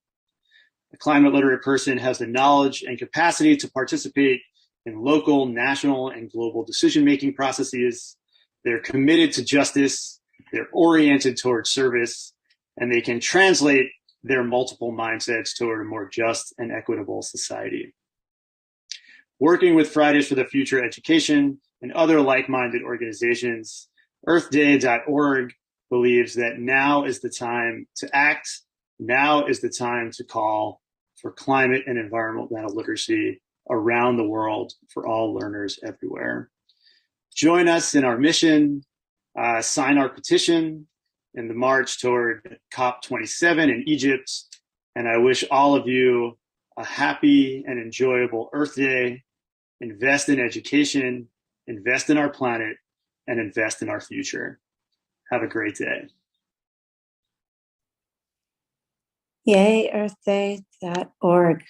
A climate literate person has the knowledge and capacity to participate in local, national, and global decision-making processes. They're committed to justice, they're oriented towards service, and they can translate their multiple mindsets toward a more just and equitable society. Working with Fridays for the Future Education and other like-minded organizations, earthday.org believes that now is the time to act. Now is the time to call for climate and environmental literacy around the world for all learners everywhere. Join us in our mission, sign our petition in the march toward COP27 in Egypt. And I wish all of you a happy and enjoyable Earth Day. Invest in education, invest in our planet, and invest in our future. Have a great day. Yay, earthday.org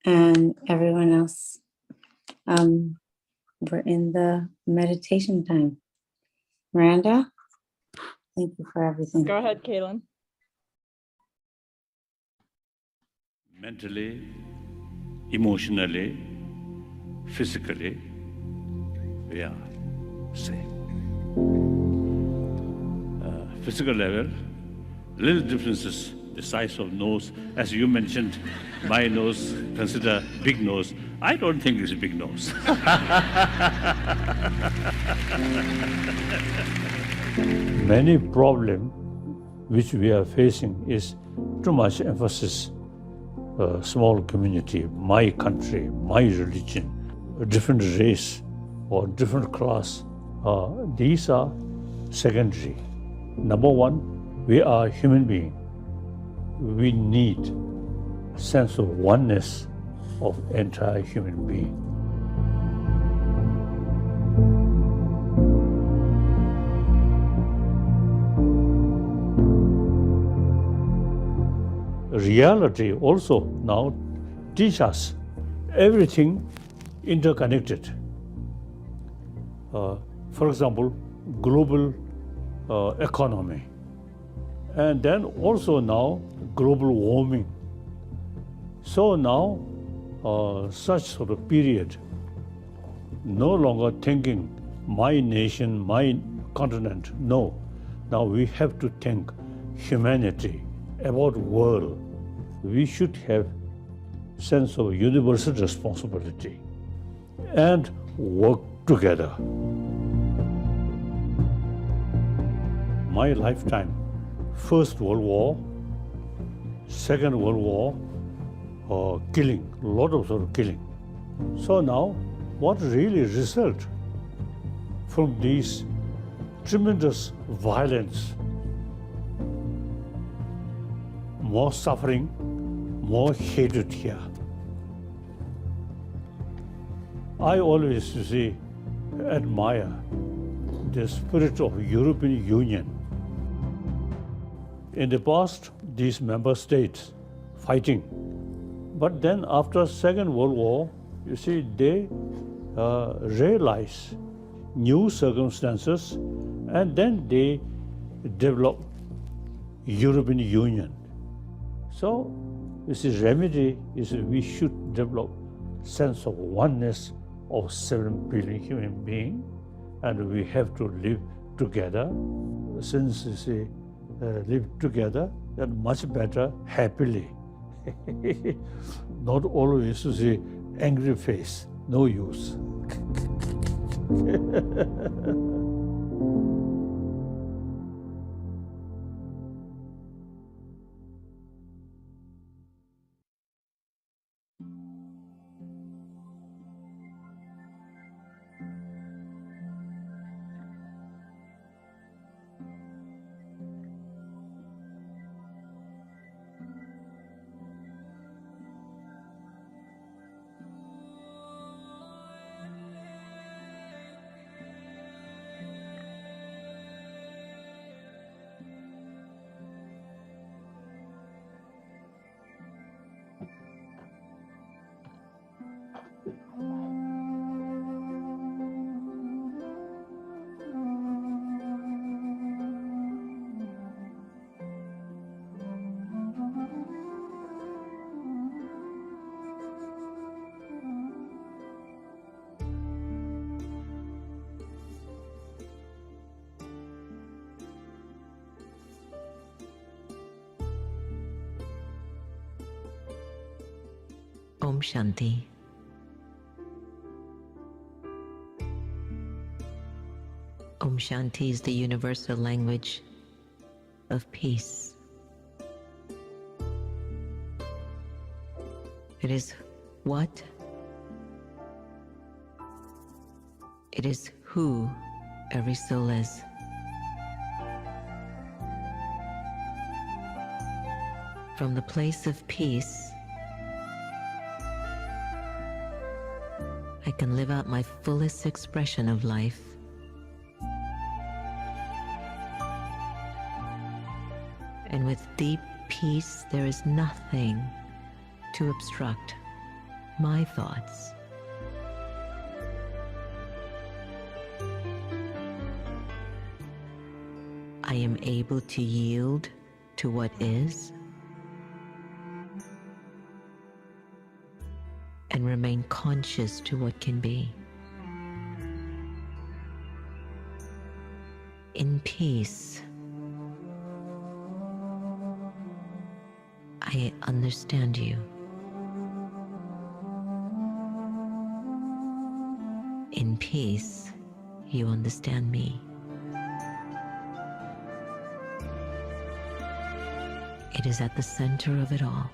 and everyone else. We're in the meditation time. Miranda, thank you for everything. Go ahead, Kaylin. Mentally, emotionally, physically, we are safe. Physical level, little differences, the size of nose, as you mentioned, my nose, consider big nose. I don't think it's a big nose. Many problems which we are facing is too much emphasis, small community, my country, my religion, a different race or different class. These are secondary. Number one, we are human beings. We need a sense of oneness of entire human being. Reality also now teach us everything interconnected. For example, global economy, and then also now global warming. So now such sort of period, no longer thinking my nation, my continent, no. Now we have to think humanity, about world. We should have sense of universal responsibility and work together. My lifetime, First World War, Second World War, killing, a lot of sort of killing. So now, what really result from these tremendous violence? More suffering, more hatred here. I always admire the spirit of European Union. In the past, these member states fighting, but then after Second World War, they realize new circumstances, and then they develop European Union. So, remedy is we should develop sense of oneness of 7 billion human beings, and we have to live together. Since live together, then much better, happily. Not always angry face, no use. Om Shanti. Om Shanti is the universal language of peace. It is what? It is who every soul is. From the place of peace, I can live out my fullest expression of life. And with deep peace, there is nothing to obstruct my thoughts. I am able to yield to what is and remain conscious to what can be. In peace, I understand you. In peace, you understand me. It is at the center of it all.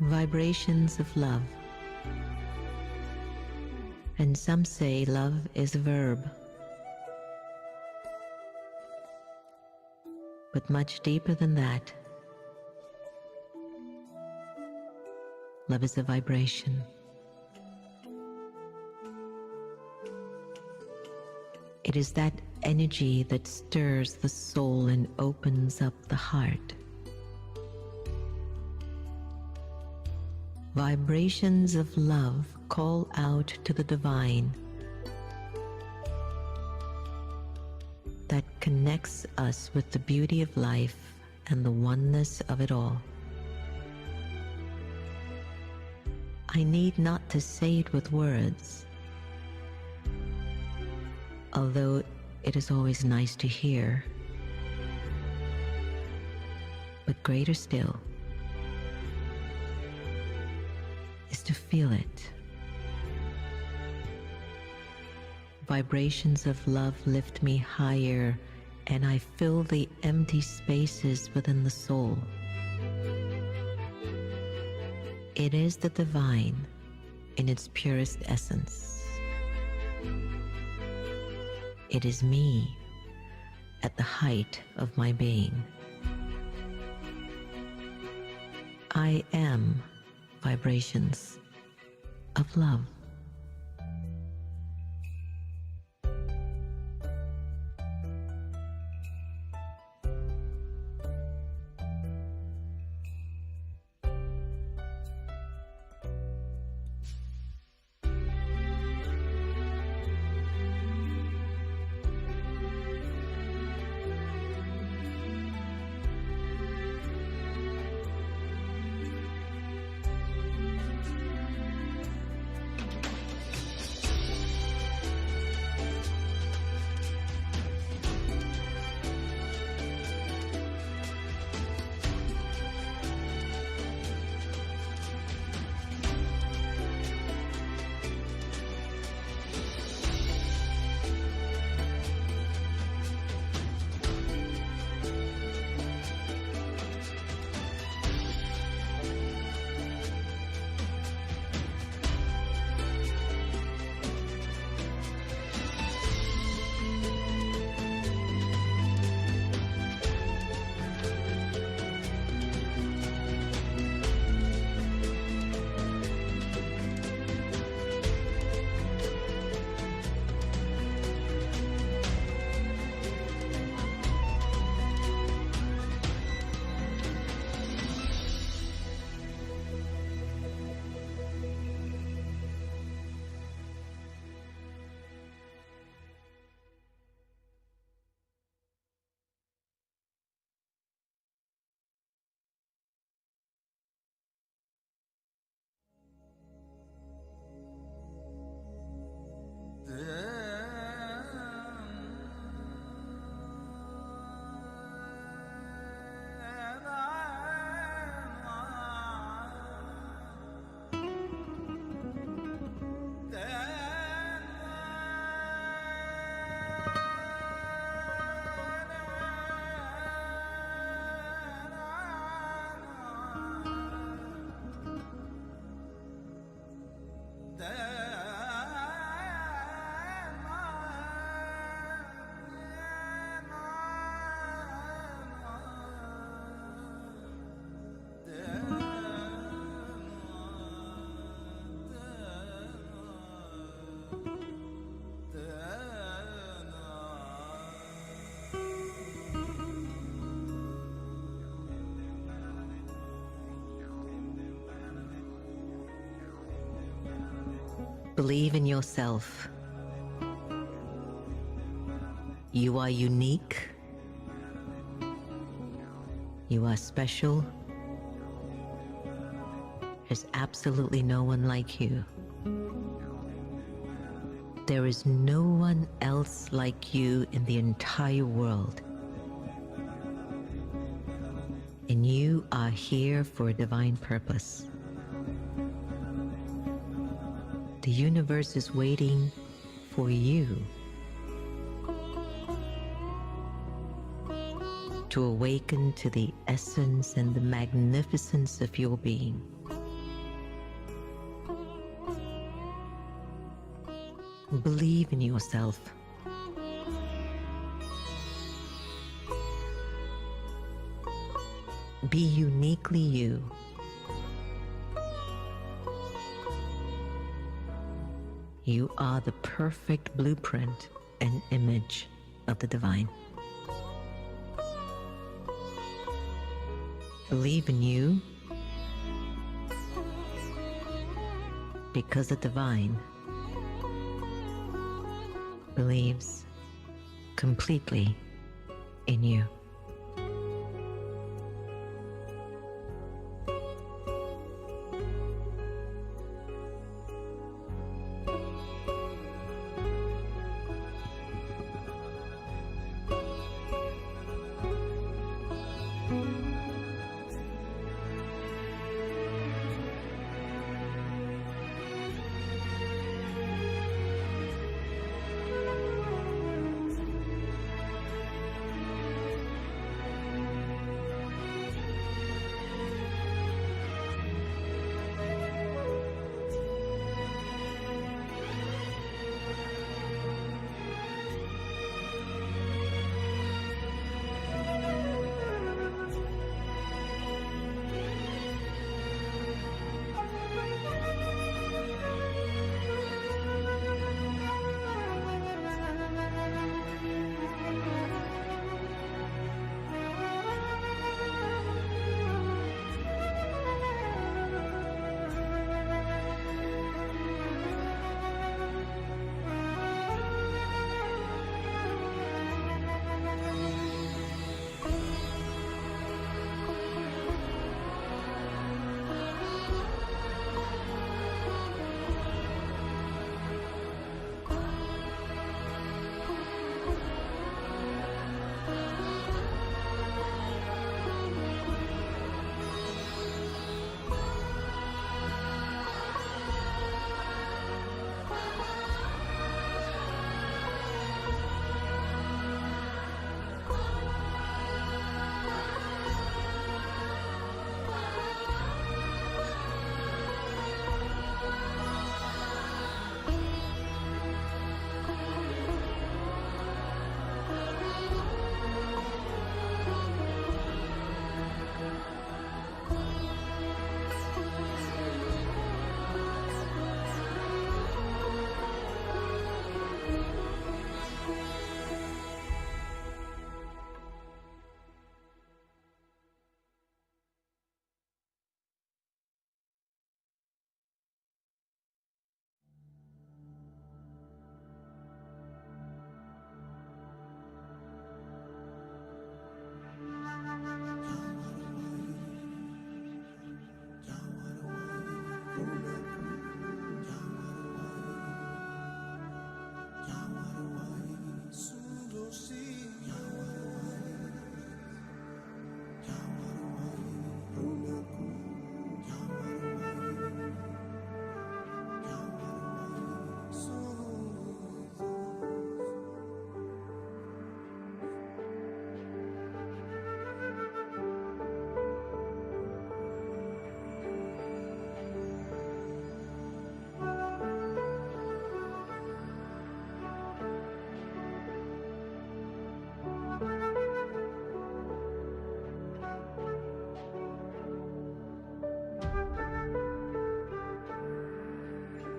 Vibrations of love. And some say love is a verb. But much deeper than that, love is a vibration. It is that energy that stirs the soul and opens up the heart. Vibrations of love call out to the divine that connects us with the beauty of life and the oneness of it all. I need not to say it with words, although it is always nice to hear. But greater still is to feel it. Vibrations of love lift me higher, and I fill the empty spaces within the soul. It is the divine in its purest essence. It is me at the height of my being. I am vibrations of love. Believe in yourself. You are unique. You are special. There's absolutely no one like you. There is no one else like you in the entire world. And you are here for a divine purpose. The universe is waiting for you to awaken to the essence and the magnificence of your being. Believe in yourself. Be uniquely you. You are the perfect blueprint and image of the divine. Believe in you because the divine believes completely in you.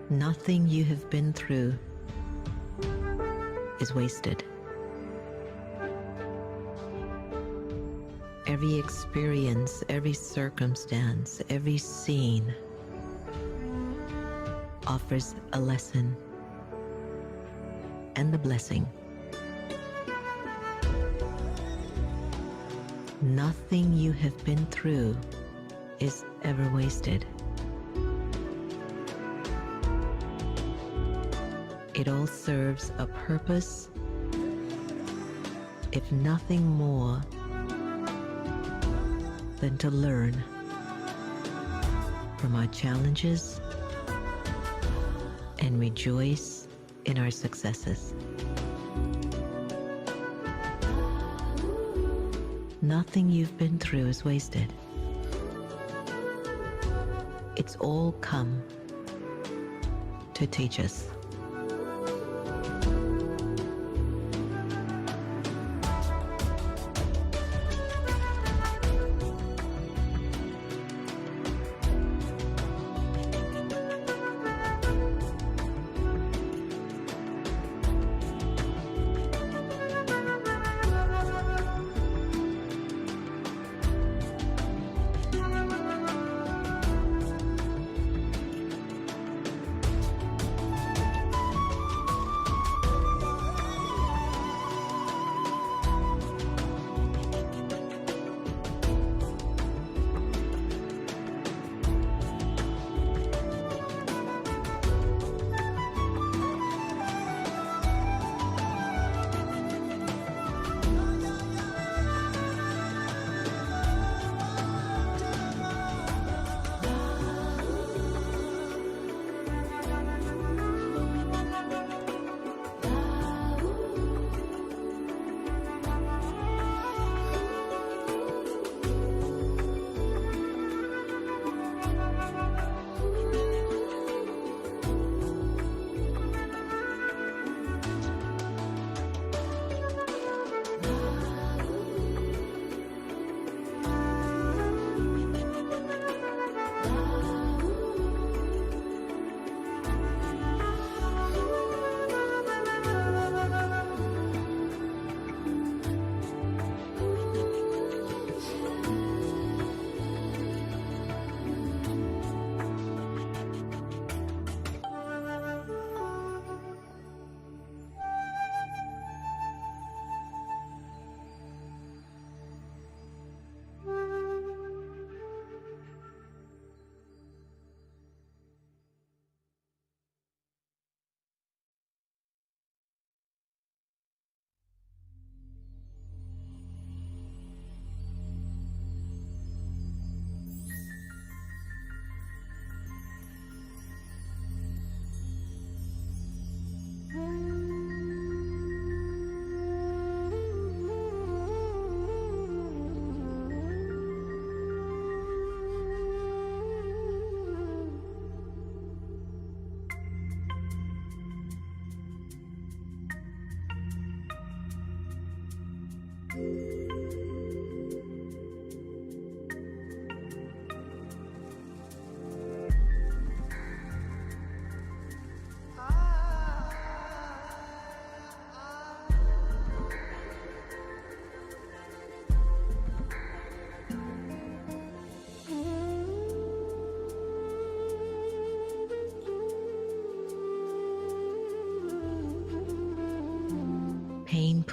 Nothing you have been through is wasted. Every experience, every circumstance, every scene offers a lesson and the blessing. Nothing you have been through is ever wasted. It all serves a purpose, if nothing more than to learn from our challenges and rejoice in our successes. Nothing you've been through is wasted. It's all come to teach us.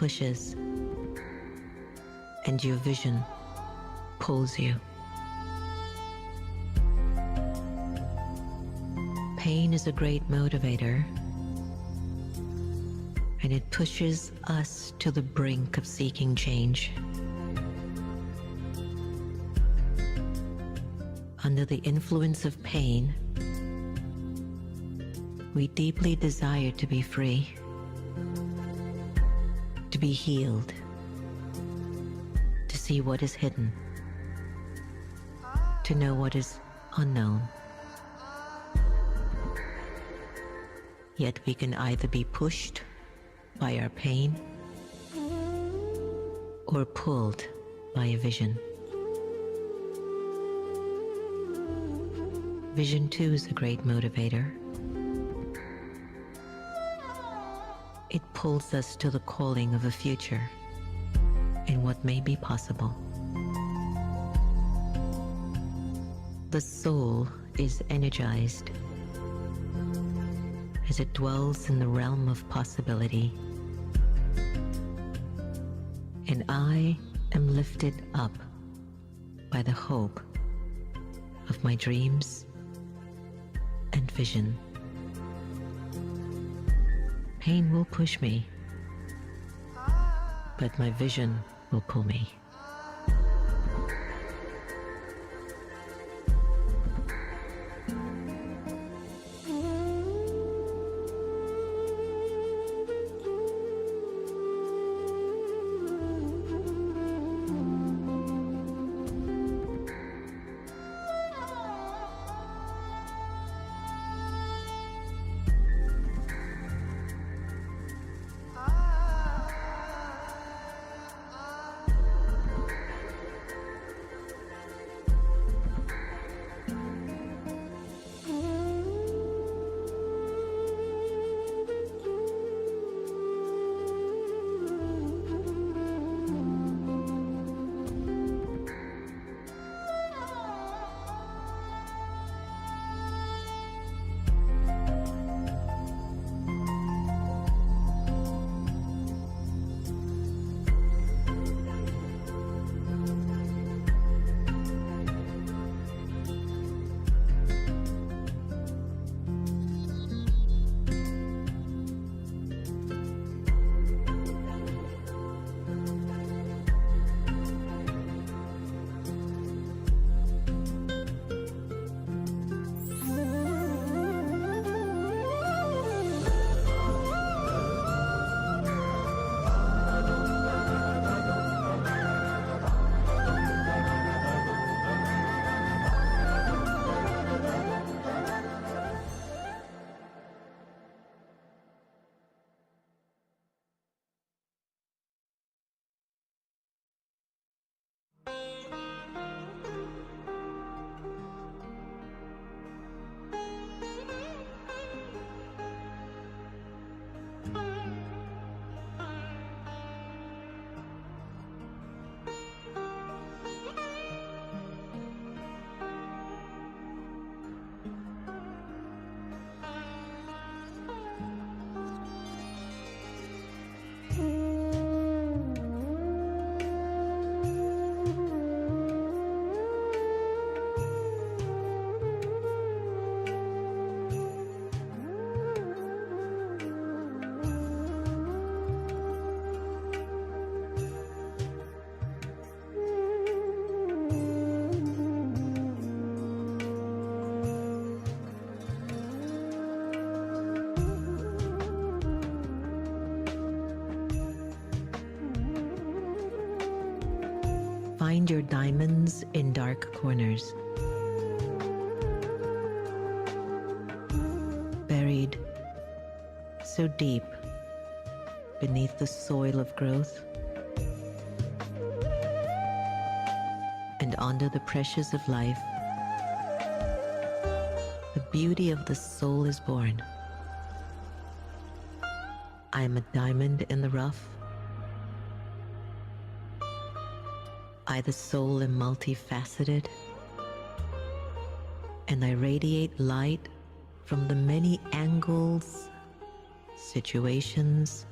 pushes, and your vision pulls you. Pain is a great motivator, and it pushes us to the brink of seeking change. Under the influence of pain, we deeply desire to be free, to be healed, to see what is hidden, to know what is unknown. Yet we can either be pushed by our pain or pulled by a vision. Vision too is a great motivator. It pulls us to the calling of a future and what may be possible. The soul is energized as it dwells in the realm of possibility. And I am lifted up by the hope of my dreams and vision. Pain will push me, but my vision will pull me. Find your diamonds in dark corners. Buried so deep beneath the soil of growth and under the pressures of life, the beauty of the soul is born. I am a diamond in the rough. I, the soul, am multifaceted, and I radiate light from the many angles, situations,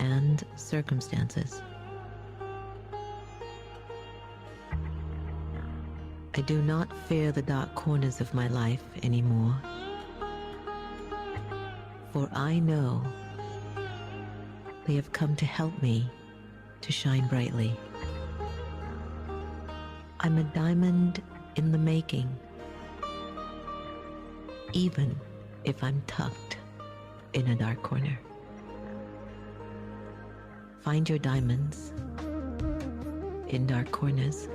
and circumstances. I do not fear the dark corners of my life anymore, for I know they have come to help me to shine brightly. I'm a diamond in the making, even if I'm tucked in a dark corner. Find your diamonds in dark corners.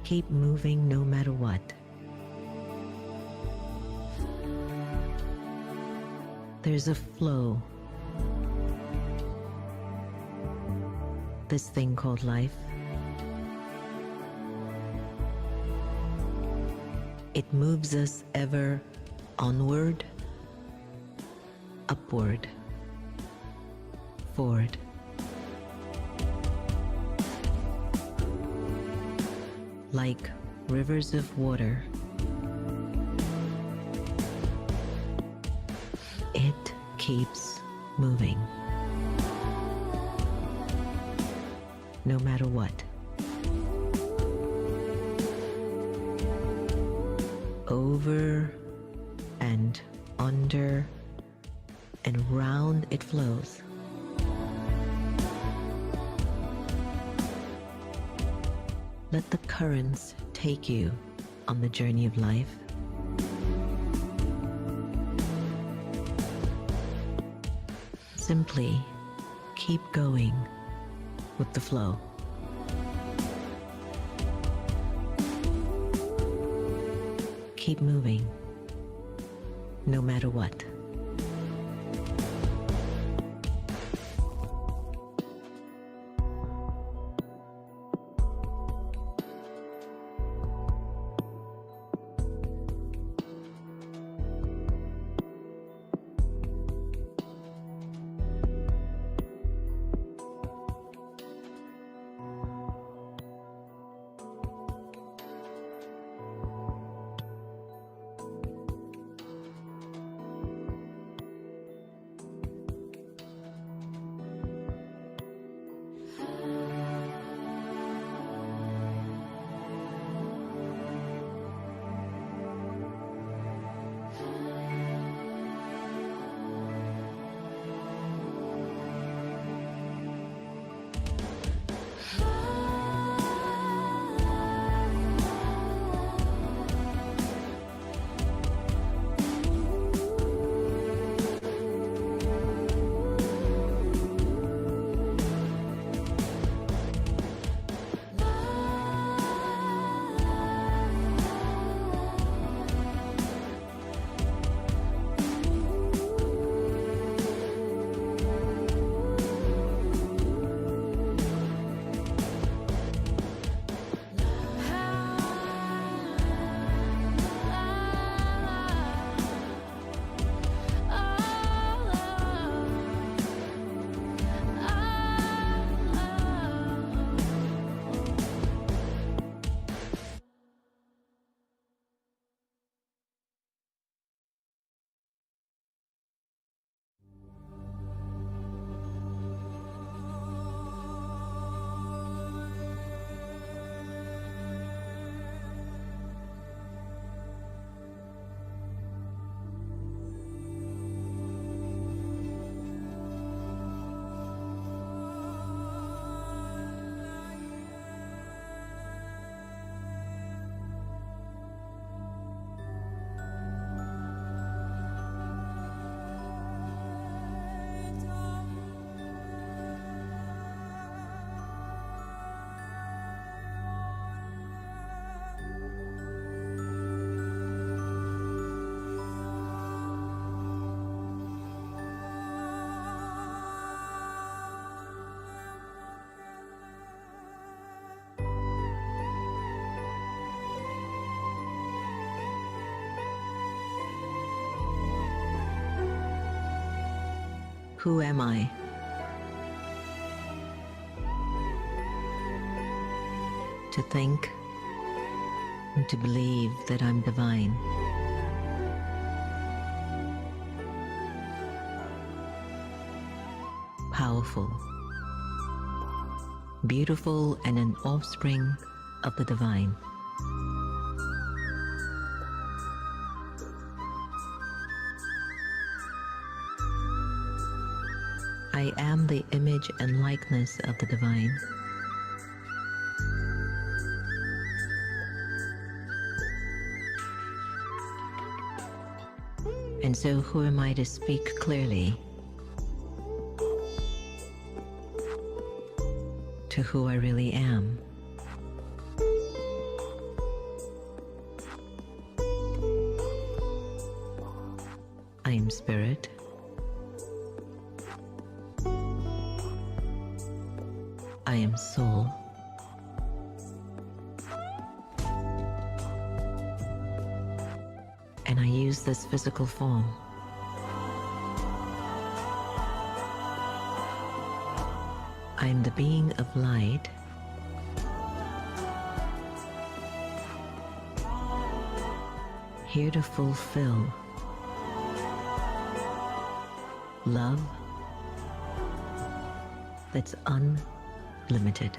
Keep moving no matter what. There's a flow. This thing called life. It moves us ever onward, upward, forward. Like rivers of water, it keeps moving, no matter what. Over and under and round it flows. Let the currents take you on the journey of life. Simply keep going with the flow. Keep moving, no matter what. Who am I? To think and to believe that I'm divine. Powerful, beautiful, and an offspring of the divine. I am the image and likeness of the divine. And so who am I to speak clearly to who I really am? I am spirit. I am soul. And I use this physical form. I am the being of light, here to fulfill love that's unlimited.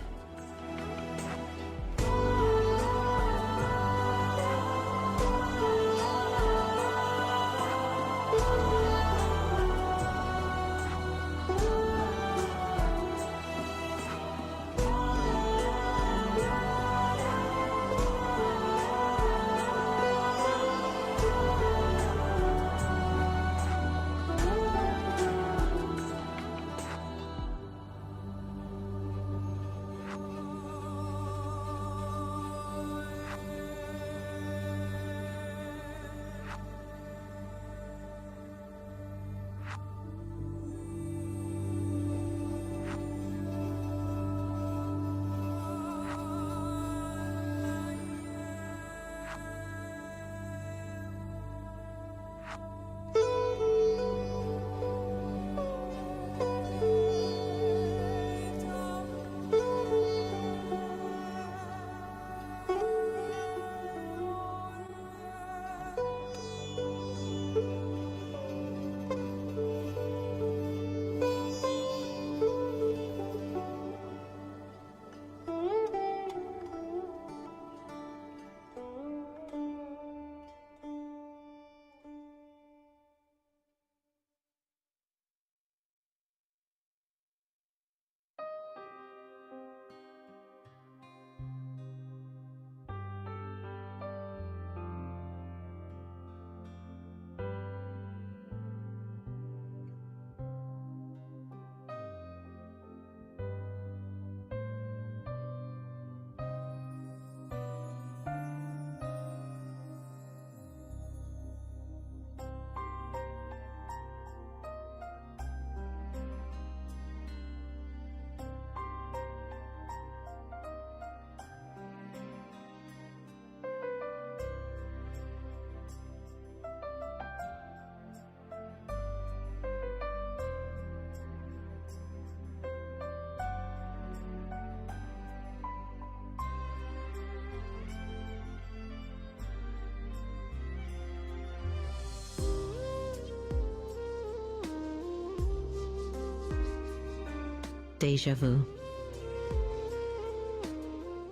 Deja vu.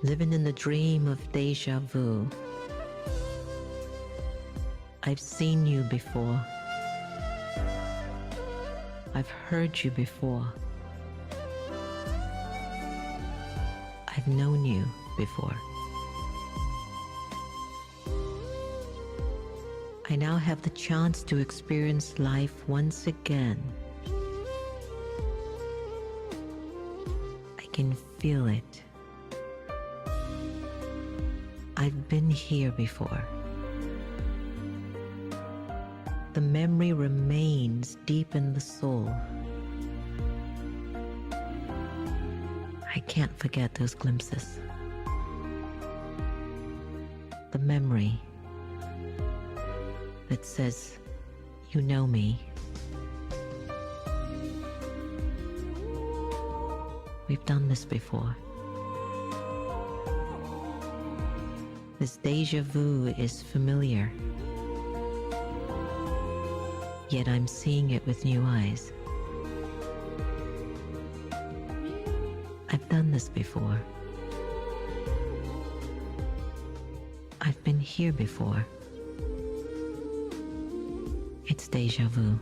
Living in the dream of deja vu. I've seen you before. I've heard you before. I've known you before. I now have the chance to experience life once again. I can feel it. I've been here before. The memory remains deep in the soul. I can't forget those glimpses. The memory that says, you know me. We've done this before. This deja vu is familiar, yet I'm seeing it with new eyes. I've done this before. I've been here before. It's deja vu.